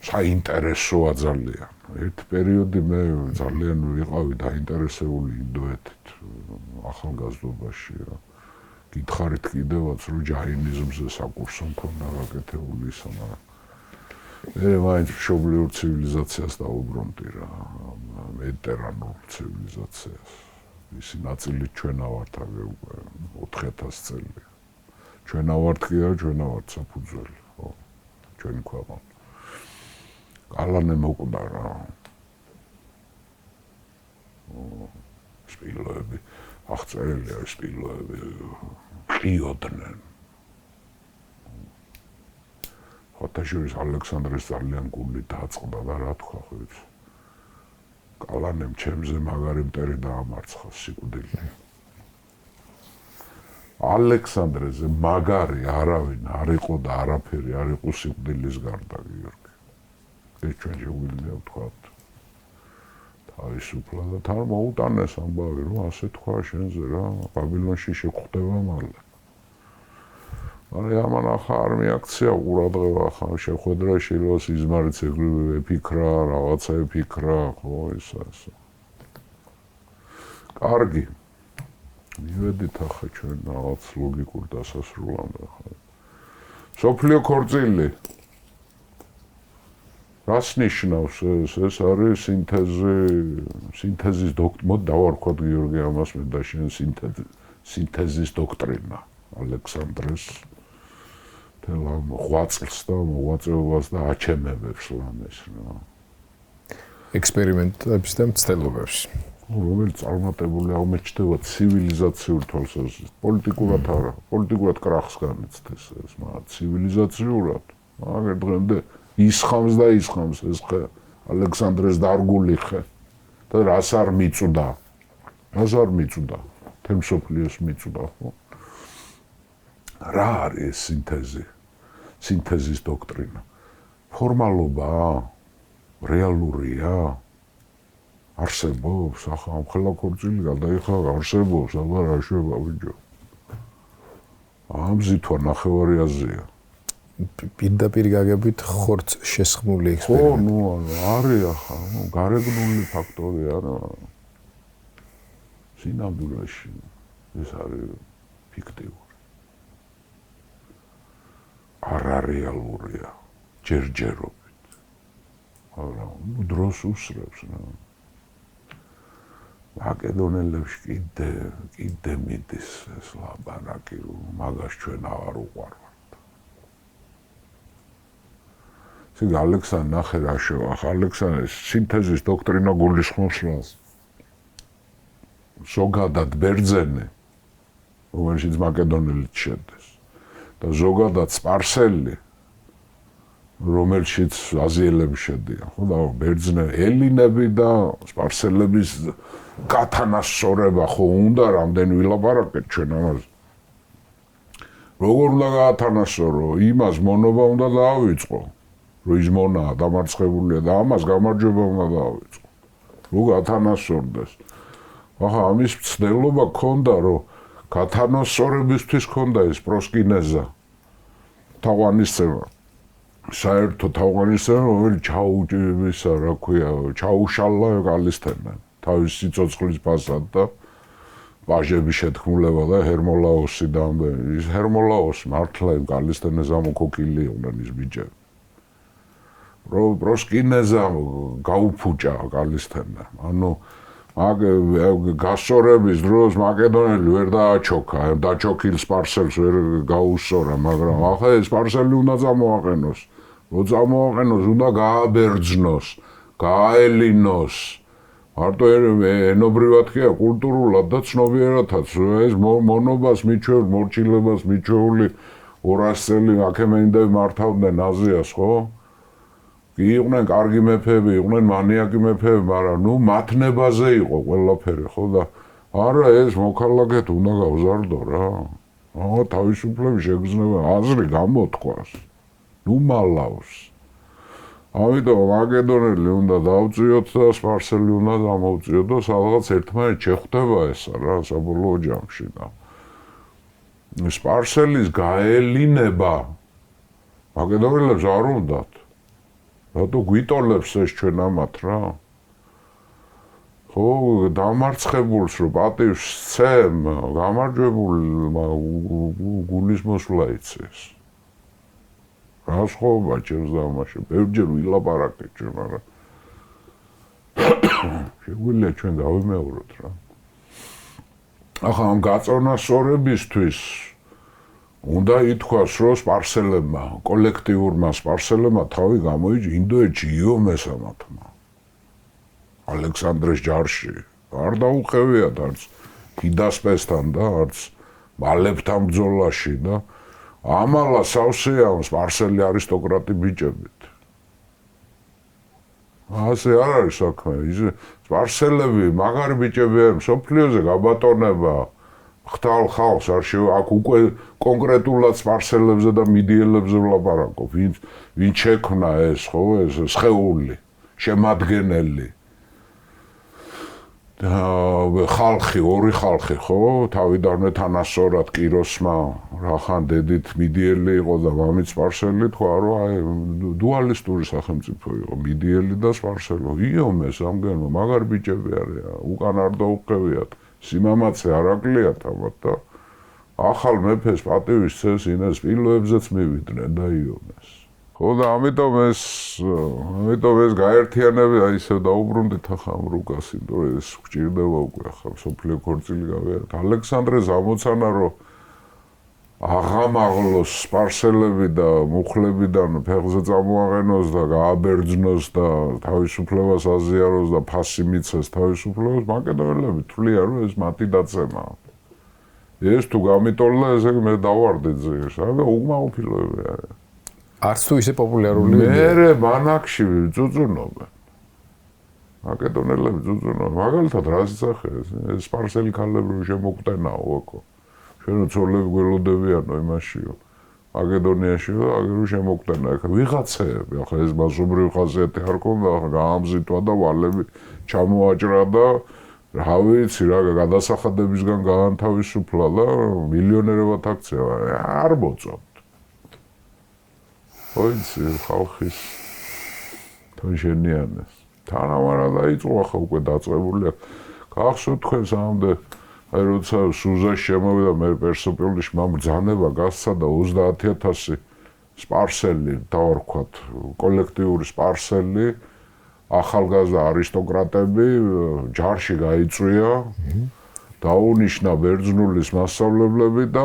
საინტერესოა ძალიან. ერთ პერიოდი მე ძალიან ვიყავი დაინტერესებული ინდოეთით ახალგაზრდობაში. გითხარით კიდევაც რომ ჯაინიზმზე საკურსო მქონდა გაკეთებული ისა, მაგრამ მე მაინც მშობლიურ ცივილიზაციას დავუბრუნდი რა, მედიტერანულ ცივილიზაციას. ისი ნაწილი ჩვენა ვართ აგერ უკვე 4000 წელი. ჩვენა ვართ კი არა, ჩვენა ვართ საფუძველი, ხო, ჩვენი ქვეყანა. კალანე მოკვდა რა. სპილოები, აღწერილია სპილოები, ყიოდნენ. ხოთაშვილის ალექსანდრეს ძალიან გული დაწყდა და რა თქვა ხო იცი. კალანემ ჩემზე მაგარი მტერი დაამარცხა სიკვდილი. ალექსანდრეზე მაგარი არავინ არ იყო და არაფერი არ იყო სიკვდილის გარდა გიორგი. ეს ჩვენ შეგვიძლია ვთქვათ. თავისუფლად და თან მოუტანეს ამბავი რომ ასე თქვა შენზე რა, ბაბილონში შეგხვდება მალე. მაგრამ ამან ახლა არ მიაქცია ყურადღება ხა შეხვედრა შილოს იზმარიც ეგრევე ეფიქრა, რაღაცა ეფიქრა, ხო ისა. კარგი. მივედით ახლა ჩვენ რაღაც ლოგიკურ დასასრულამდე ხა. სოფლიო ქორწილი. რას ნიშნავს ეს არის სინთეზის მოდი დავარქვათ გიორგი ამას მე და შენ სინთეზის დოქტრინა ალექსანდრეს თელა ღვაწლს და მოღვაწეობას და აჩემებებს ლამეს რა ექსპერიმენტებს და მცდელობებს რომელიც წარმატებული აღმოჩნდება ცივილიზაციურ თვალსაზრისით პოლიტიკურად არა პოლიტიკურად კრახს განიცდის ეს მაგრამ ცივილიზაციურად მაგერ დღემდე ისხამს და ისხამს ეს ხე ალექსანდრეს დარგული ხე და რას არ მიწვდა თემსოფლიოს მიწვდა ხო რა არის სინთეზის დოქტრინა ფორმალობა რეალურია არსებობს ახლა ამხელა ქორწილი გადაიხადა არსებობს აბა რა შევა ბიჭო ამზითვა ნახევარი აზია პირდაპირ გაგებით ხორც შესხმული ექსპერიმენტი. ხო, ნუ არის ახლა, გარეგნული ფაქტორია რა. სინამდვილეში ეს არის ფიქტიური. არარეალურია, ჯერჯერობით. მაგრამ დროს უსრებს რა. მაკედონელებში კიდე მიდის ეს ლაბარაკი, მაგას ჩვენ აღარ უყვართ. სიგ ალექსანდრე ნახე რა შევა ალექსანდრეს სინთეზის დოქტრინა გულისხმობს რას ზოგადად ბერძენი რომელშიც მაკედონელი შედეს და ზოგადად სპარსელი რომელშიც აზიელები შედიან ხო და ბერძნე ელინები და სპარსელების გათანასწორება ხო უნდა რამდენი ვილაპარაკეთ ჩვენ ამაზე როგორ უნდა გაათანასწორო იმას მონობა უნდა დაავიწყო რომ ის მონაა დამარცხებულია და ამას გამარჯვება უნდა დაავიწყო. რო გათანასწორდეს. ახლა ამის მცდელობა ქონდა, რომ გათანასწორებისთვის ქონდა ეს პროსკინეზა. თაყვანისცემა. საერთო თაყვანისცემა, რომელიც ჩაუჭებისა, რა ქვია, ჩაუშალა კალისთენან. თავის სიცოცხლის ფასად და ვაჟების შეთქმულება და ჰერმოლაოსი და ის ჰერმოლაოსი მართლა იმ კალისთენეს ამოქოკილი იყვნენ ის ბიჭები. პროსკინეზა გაუფუჭა კალისთენა. ანუ გასწორების დროს მაკედონელი ვერ დააჩოქა, დაჩოქილ სპარსელს ვერ გაუსწორა, მაგრამ ახლა ეს სპარსელი უნდა წამოაყენოს. რო წამოაყენოს, უნდა გააბერძნოს, გააელინოს. მარტო ენობრივად კი არა, კულტურულად და ცნობიერათაც ეს მონობას მიჩვეულ, მორჩილებას მიჩვეული 200 წელი აქემენიდები მართავდნენ აზიას, ხო? იყვნენ კარგი მეფეები, იყვნენ მანიაკი მეფეები, მაგრამ ნუ მათ ნებაზე იყო ყველაფერი, ხო და არა ეს მოქალაქეთ უნდა გავზარდო რა. ახლა თავისუფლები შეგრძნება აზრი გამოთქვას. ნუ მალავს. ამიტომ მაკედონელი უნდა დავწიოთ და სპარსელი უნდა დამოვწიოთ და სადღაც ერთმანეთს შეხვდება ესა რა საბოლოო ჯამში და სპარსელის გაელინება მაკედონელებს არ უნდათ. რატო გვიტოლებს ეს ჩვენ ამათ რა? ხო, დამარცხებულს რო პატივს სცემ, გამარჯვებულმა გულის მოსვლა იცის. განსხვავება ჭერს და ამაში ბევრჯერ ვილაპარაკეთ ჩვენ არა შეგვიძლია ჩვენ გავიმეოროთ რა ახლა ამ გაწონასწორებისთვის უნდა ითქვას რომ სპარსელებმა კოლექტიურმა სპარსელებმა თავი გამოიჭი ინდოეთში იომესამათმა ალექსანდრეს ჯარში არ დაუყევიათ არც კიდასპესთან და არც მალებთან ბრძოლაში და ამალა სავსეა სპარსელი არისტოკრატი ბიჭებით ასე არ არის საქმე ის სპარსელები მაგარი ბიჭებია სოფლიოზე გაბატონება ხთალ ხალხს არ აქ უკვე კონკრეტულად სპარსელებზე და მიდიელებზე ვლაპარაკობ ვინ შექმნა ეს ხო ეს სხეული შემადგენელი ხალხი ორი ხალხი ხო თავიდანვე თანასწორად კიროსმა რახან დედით მიდიელი იყო და მამით სპარსელი თქვა რომ აი დუალისტური სახელმწიფო იყო მიდიელი და სპარსელი იომეს ამგენო მაგარი ბიჭები არიან უკან არ დაუყევიათ სიმამაცე არ აკლიათ ამათ და ახალ მეფეს პატივის წეს ინეს სპილოებზეც მივიდნენ და იომეს ხო და ამიტომ ეს გაერთიანები აი ისევ დაუბრუნდით ახლა ამ რუკას იმიტომ რომ ეს გვჭირდება უკვე ახლა სოფლიო ქორწილი გავიარეთ ალექსანდრეს ამოცანა რომ აღამაღლოს სპარსელები და მუხლებიდან ფეხზე წამოაყენოს და გააბერძნოს და თავისუფლებას აზიაროს და ფასი მიცეს თავისუფლებას მაკედონელები თვლიან რომ ეს მათი დაცემაა ეს თუ გამიტოლა ესე მე დავარდე ძირს რა უკმაყოფილოები არის არც თუ ისე პოპულარული მე ბანაკში ძუძუნობენ მაკედონელები ძუძუნობენ მაგალითად რა სიცახეს ეს სპარსელი ქალები შემოგვტენაო ოკო ჩვენ ცოლები გველოდებიანო იმაშიო მაკედონიაშიო აგერო შემოგვტენა ეხა ვიღაცები ახლა ეს მასობრივი ხასიათი არ ქონდა ახლა გაამზიტვა და ვალები ჩამოაჭრა და რა ვიცი რა გადასახადებისგან გაანთავისუფლა და მილიონერებად აქცია არ მოწონთ ოიცი ხალხის თონშენიანეს თანამარა დაიწყო ახლა უკვე დაწყებულია გახსოვთ თქვენ სამდე აი როცა სუზაში შემოვიდა მე პერსოპოლიში მამ ბრძანება გასცა და 30000 სპარსელი დავარქვათ კოლექტიური სპარსელი ახალგაზრდა არისტოკრატები ჯარში გაიწვია დაუნიშნა ბერძნულის მასწავლებლები და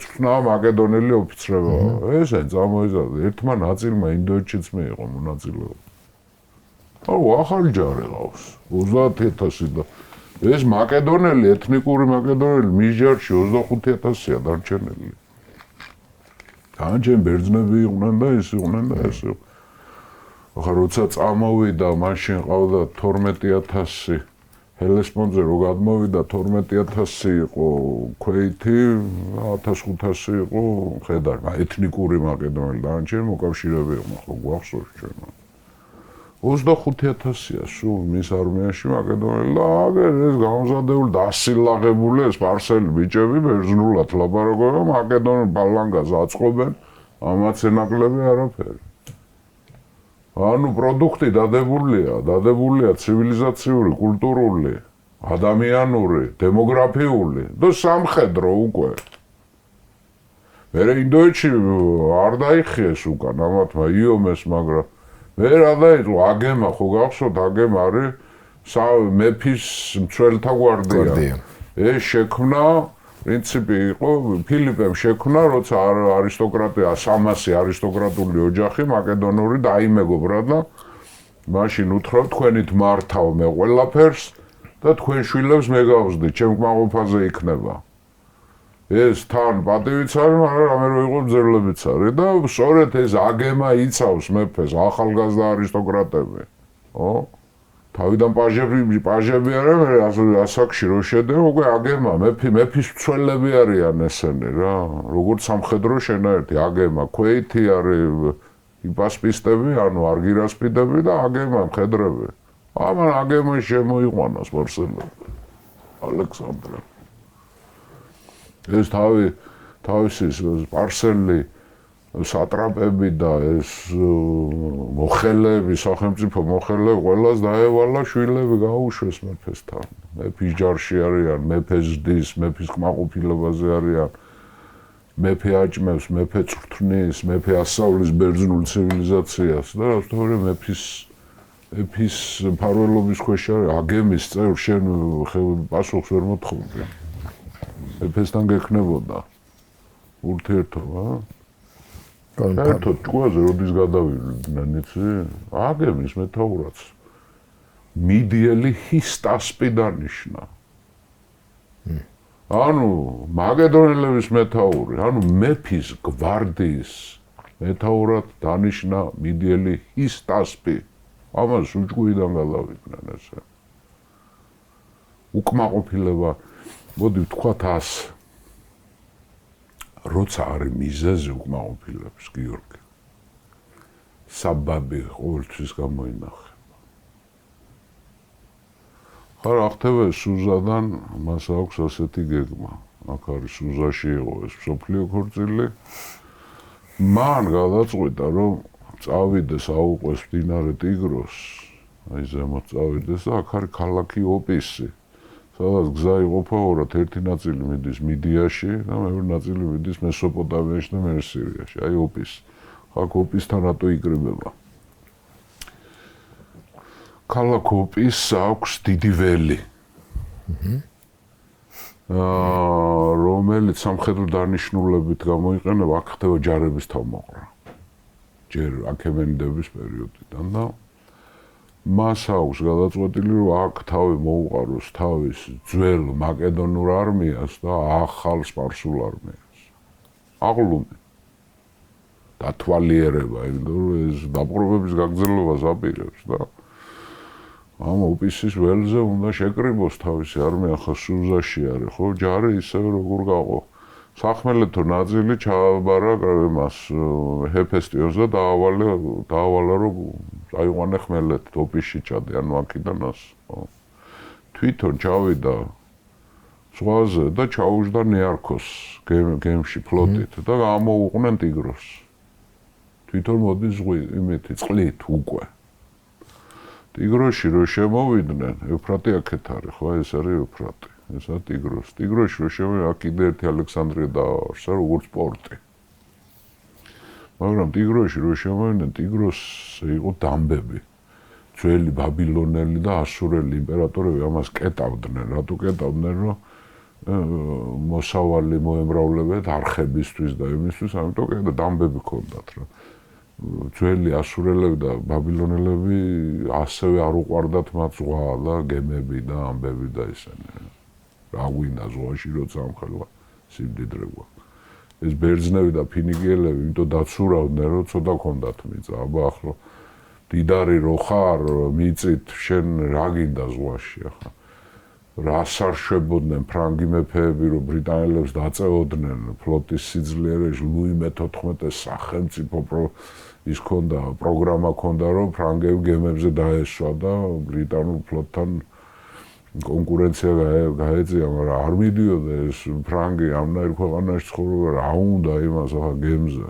წვნა მაკედონელი ოფიცრება ესენ წამოიზარდა ერთმა ნაწილმა ინდოეთშიც მიიღო მონაწილეობა აუ ახალი ჯარი ყავს 30000 და ეს მაკედონელი ეთნიკური მაკედონელი მის ჯარში 25000-ია დარჩენილი განჯენ ბერძნები იყვნენ და ეს იყვნენ და ეს ახლა როცა წამოვიდა მაშინ ყავდა 12000 ჰელესპონზე რო გადმოვიდა 12000 იყო ქვეითი 1500 იყო ხედარ ეთნიკური მაკედონელი დანარჩენი მოკავშირეები იყვნენ ხო გვახსოვს ჩვენ 25000-ია სულ მის არმიაში მაკედონელი და აგერ ეს გამზადებული და ასილაღებული სპარსელი ბიჭები ბერძნულად ლაპარაკობენ მაკედონელ ბალანგას აწყობენ ამაც ენაკლები არაფერი ანუ პროდუქტი დადებულია ცივილიზაციური, კულტურული, ადამიანური, დემოგრაფიული და სამხედრო უკვე. მე ინდოეთში არ დაიხიეს უკან ამათმა იომეს, მაგრამ მე რა დაიწყო აგემა ხო გახსოვთ აგემა არის მეფის მცველთა გვარდია. ეს შექმნა პრინციპი იყო ფილიპემ შექმნა როცა არისტოკრატია 300 არისტოკრატული ოჯახი მაკედონური დაიმეგობრა და მაშინ უთხრა თქვენით მართავ მე ყველაფერს და თქვენ შვილებს მე გავზდი ჩემ კმაყოფაზე იქნება ეს თან პატივიც არის მაგრამ რამე რო იყო ძერლებიც არის და სწორედ ეს აგემა იცავს მეფეს ახალგაზრდა არისტოკრატები ო თავიდან პაჟები არა მე ასაკში რო შედება უკვე აგემა მეფის მცველები არიან ესენი რა როგორც სამხედრო შენაერთი აგემა ქვეითი არის იპასპისტები ანუ არგირასპიდები და აგემა მხედრები ამან აგემა შემოიყვანა სპარსელები ალექსანდრე ეს თავისი სპარსელი სატრაპები და ეს მოხელეები, სახელმწიფო მოხელეები ყველას დაევალა შვილები გაუშვეს მეფესთან. მეფის ჯარში არიან, მეფეს ზრდის, მეფის კმაყოფილებაზე არიან. მეფე აჭმევს, მეფე წვრთნის, მეფე ასწავლის ბერძნულ ცივილიზაციას და რასთორე მეფის მფარველობის ქვეშ არის აგემის წევრ შენ პასუხს ვერ მოთხოვდი. მეფესთან გექნებოდა ურთიერთობა. საერთოდ ჭკუაზე როდის გადავიდნენ, იცი? აგემის მეთაურაც. მიდიელი ჰისტასპი დანიშნა. ანუ მაკედონელების მეთაური, ანუ მეფის გვარდიის მეთაურად დანიშნა მიდიელი ჰისტასპი. ამას უჭკუიდან გადავიდნენ ესე. უკმაყოფილება, მოდი ვთქვათ ასე. როცა არის მიზეზი უკმაყოფილების, გიორგი. საბაბი ყოველთვის გამოინახება. ხარ ახთებე სუზადან მას აქვს ასეთი გეგმა. აქ არის სუზაში იყო ეს მსოფლიო ქორწილი. მან გადაწყვიტა რომ წავიდეს აუყვეს მდინარე ტიგროს, აი ზემოთ წავიდეს და აქ არის ქალაქი ოპისი. სადაც გზა იყოფაურად ერთი ნაწილი მიდის მიდიაში და მეორე ნაწილი მიდის მესოპოტამიაში და მეორე სირიაში. აი ოპისი. აქ ოპისთან რატო იკრიბება? ქალაქ ოპისს აქვს დიდი ველი. რომელიც სამხედრო დანიშნულებით გამოიყენება, აქ ხდება ჯარების თავმოყრა. ჯერ აქემენიდების პერიოდიდან და მას აქვს გადაწყვეტილი, რომ აქ თავი მოუყაროს თავის ძველ მაკედონურ არმიას და ახალ სპარსულ არმიას. აღლუმი. დათვალიერება, იმიტომ რომ ეს დაპყრობების გაგრძელებას აპირებს და ამ ოპისის ველზე უნდა შეკრიბოს თავისი არმია, ხო სუზაში არის, ხო ჯარი ისევე როგორ გაყო. სახმელეთო ნაწილი ჩააბარა მას ჰეფესტიონს და დაავალა რომ აიყვანე ხმელეთით ოპისში ჩადიან აქედან ასე. თვითონ ჩავიდა ზღვაზე და ჩაუждდა ნეარქოს გემში ფლოტით და გამოუყვნენ ტიგროს. თვითონ მოდის იმეთი წყლით უკვე. ტიგროში რო შემოვიდნენ, ეფრატი აქეთ არის, ხო, ეს არის ეფრატი. ესა ტიგროს. ტიგროში რო შემოვიდნენ, აქ კიდე ერთი ალექსანდრია დააარსა, როგორც პორტი. მაგრამ ტიგროში რო შემოვიდნენ, ტიგროსზე იყო დამბები. ძველი ბაბილონელი და ასურელი იმპერატორები ამას კეტავდნენ. რატო კეტავდნენ, რომ მოსავალი მოემრავლებათ არხებისთვის და იმისთვის, ამიტომ დამბები ჰქონდათ რა. ძველი ასურელები და ბაბილონელები ასევე არ უყვარდათ მათ ზღვა და გემები და ამბები და ისინი. რა გვინდა ზღვაში როცა ამხელა სიმდიდრე გვაქვს. ეს ბერძნები და ფინიკიელები იმიტომ დაცურავდნენ, რომ ცოტა ჰქონდათ მიწა. აბა ახლა დიდარი რო ხარ, მიწით შენ რა გინდა ზღვაში ახლა. რას არ შვებოდნენ ფრანგი მეფეები, რომ ბრიტანელებს დაწეოდნენ ფლოტის სიძლიერეში, ლუი მე-14-ის სახელმწიფო ის ქონდა, პროგრამა ქონდა, რომ ფრანგები გემებზე დაესვა და ბრიტანულ ფლოტთან კონკურენცია გაეწია, მაგრამ არ მიდიოდა ეს ფრანგი ამნაირ ქვეყანაში ცხოვრობა, რა უნდა იმას ახლა გემზე.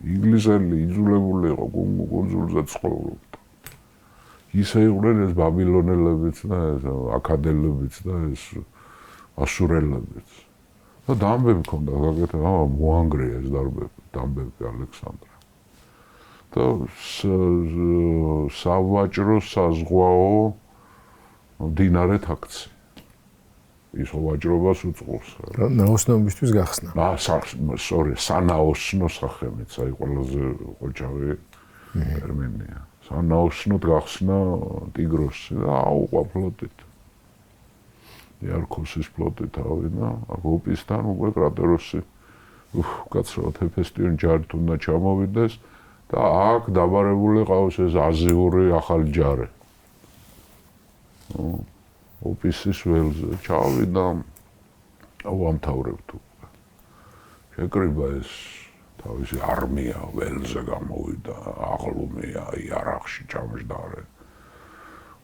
ინგლისელი იძულებული იყო კუნძულზე ცხოვრობდა. ისე იყვნენ ეს ბაბილონელებიც და ეს აკადელებიც და ეს ასურელებიც. და დამბები ჰქონდა გაკეთებული, მოანგრია ეს დამბები ალექსანდრე. და სავაჭრო საზღვაო მდინარე თაქცი. ის ვაჭრობას უწყობს. ნაოსნობისთვის გახსნა. სანაოსნო სახელიც, აი ყველაზე ყოჩავი ტერმინია. სანაოსნოდ გახსნა ტიგროსი და აუყვა ფლოტით. ნეარქოსის ფლოტით ავიდა, ოპისთან უკვე კრატეროსი. კაცრავად ჰეფესტიონ ჯარით უნდა ჩამოვიდეს და აქ დაბარებული ყავს ეს აზიური ახალი ჯარი. ოპისის ველზე ჩავიდა, ამთავრებთ უკვე. შეკრიბა ეს თავისი არმია ველზე გამოვიდა, აღლუმია, იარაღში ჩამჯდარე.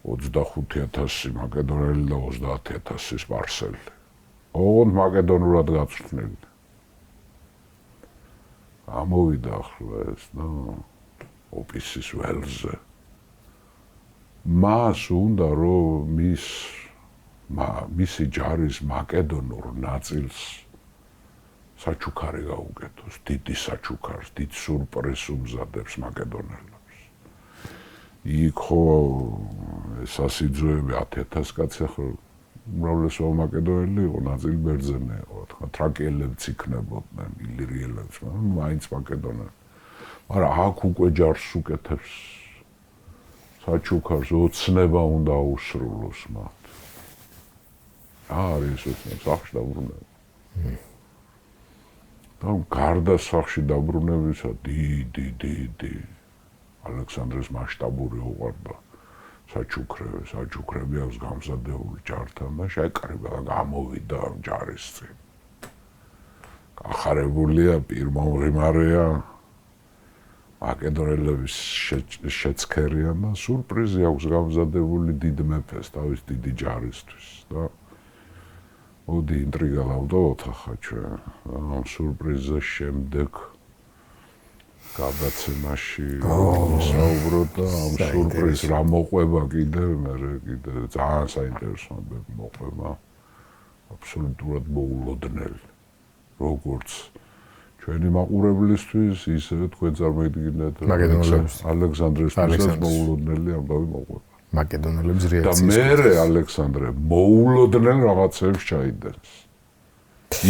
25,000 მაკედონელი და 30,000 სპარსელი. ოღონდ მაკედონურად გაწვრთნილი. ამოვიდა ახლა ეს და ოპისის ველზე. მას უნდა რომ მისი ჯარის მაკედონურ ნაწილს საჩუქარი გაუკეთოს, დიდი საჩუქარს, დიდ სურპრიზს უმზადებს მაკედონელებს. იქ ხო სასიძვეები 10,000 კაცი ხო უმრავლესობა მაკედონელი იყო, ნაწილი ბერძენი იყო, თქვა თრაკიელებიც იქნებოდნენ, ილირიელებიც, მაინც მაკედონელი. მაგრამ აქ უკვე ჯარს უკეთებს საჩუქარს, ოცნება უნდა აუსრულოს მათ. არის ოცნება, სახში დაბრუნება. და გარდა სახში დაბრუნებისა დიდი ალექსანდრეს მასშტაბური უყვარდა საჩუქრები აქვს გამზადებული ჯართან და შეეკრიბა და გამოვიდა ჯარის წინ. ახარებულია პირმა უღიმარია მაკედონელების შეცქერიან და სურპრიზი აქვს გამზადებული დიდ მეფეს თავის დიდი ჯარისთვის და მოდი ინტრიგა დავდოთ ახლა ჩვენ ამ სურპრიზის შემდეგ გადაცემაში საუბრობ და ამ სურპრიზს რა მოყვება კიდევ ძალიან საინტერესო ამბები მოყვება აბსოლუტურად მოულოდნელი როგორც ჩვენი მაყურებლისთვის ისე თქვენ წარმოიდგინეთ ალექსანდრესთვის მოულოდნელი ამბავი მოყვება მაკედონელებს და რეაქცია მე ალექსანდრე მოულოდნელ რაღაცებს ჩაიდენს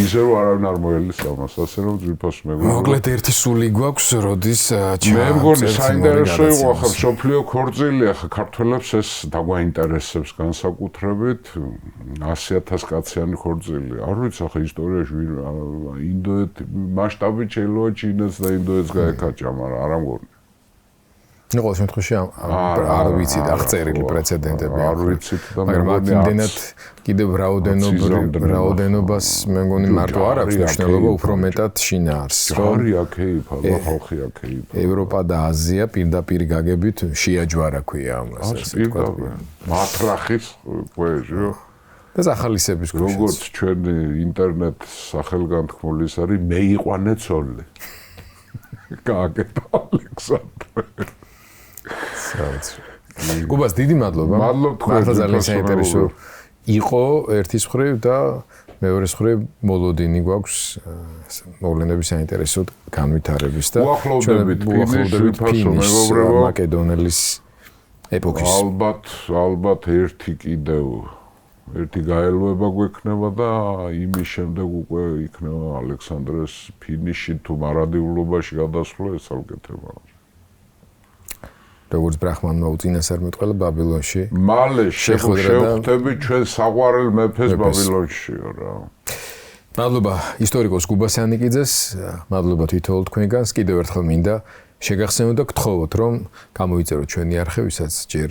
ისე რომ არავინ არ მოელის ამას ასე რომ ძვირფას მეგობრებო მოკლედ ერთი სული გვაქვს როდის მე მგონი საინტერესო იყო ახლა სოფლიო ქორწილი ახლა ქართველებს ეს დაგვაინტერესებს განსაკუთრებით 100,000 კაციანი ქორწილი არ ვიცი ახლა ისტორიაში ინდოეთი მასშტაბით შეიძლება ჩინეთს და ინდოეთს გაეკაჭა მაგრამ არ ამგონი ну ყოველ შემთხვევაში არ ვიცი აღწერილი პრეცედენტები არ ვიცით და მაგრამ აქ იმდენად კიდევ რაოდენობას მე მგონი მარტო არ აქვს მნიშვნელობა უფრო მეტად შინაარს რომ აქეიფა და ხალხი აქეიფა ევროპა და აზია პირდაპირ გაგებით შეაჯვარა ქვია ამას ასე თქვა მათრახის ქვეშო და ახალისების ქვეშ როგორც ჩვენი ინტერნეტ სახელგანთქმულის არის მეიყვანე ცოლი გააკეთა ალექსანდრე გუბას დიდი მადლობა. მართლა ძალიან საინტერესო იყო ერთის მხრივ და მეორეს მხრივ მოლოდინი გვაქვს მოვლენების საინტერესო განვითარების და უახლოვდებით მეგობრებო მაკედონელის ეპოქის. ალბათ ერთი გაელვება გვექნება და იმის შემდეგ უკვე იქნება ალექსანდრეს ფინიში თუ მარადიულობაში გადასვლა ეს ალკეთება. როგორც ბრაჰმანმა უწინასწარმეტყველა ბაბილონში. მალე შევხვდები ჩვენ საყვარელ მეფეს ბაბილონშიო რა. მადლობა ისტორიკოს გუბას ანიკიძეს, მადლობა თითოეულ თქვენგანს. კიდევ ერთხელ მინდა შეგახსენოთ და გთხოვოთ, რომ გამოიწეროთ ჩვენი არხივისაც ჯერ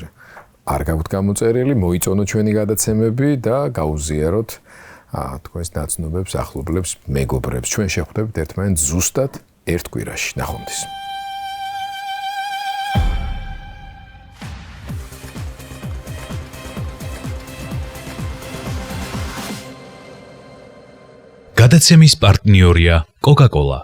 არ გაქვთ გამოწერილი, მოიწონოთ ჩვენი გადაცემები და გაუზიაროთ თქვენს ნაცნობებს, ახლობლებს, მეგობრებს. ჩვენ შევხვდებით ერთმანეთს ზუსტად ერთ კვირაში. ნახვამდის. გადაცემის პარტნიორია კოკაკოლა.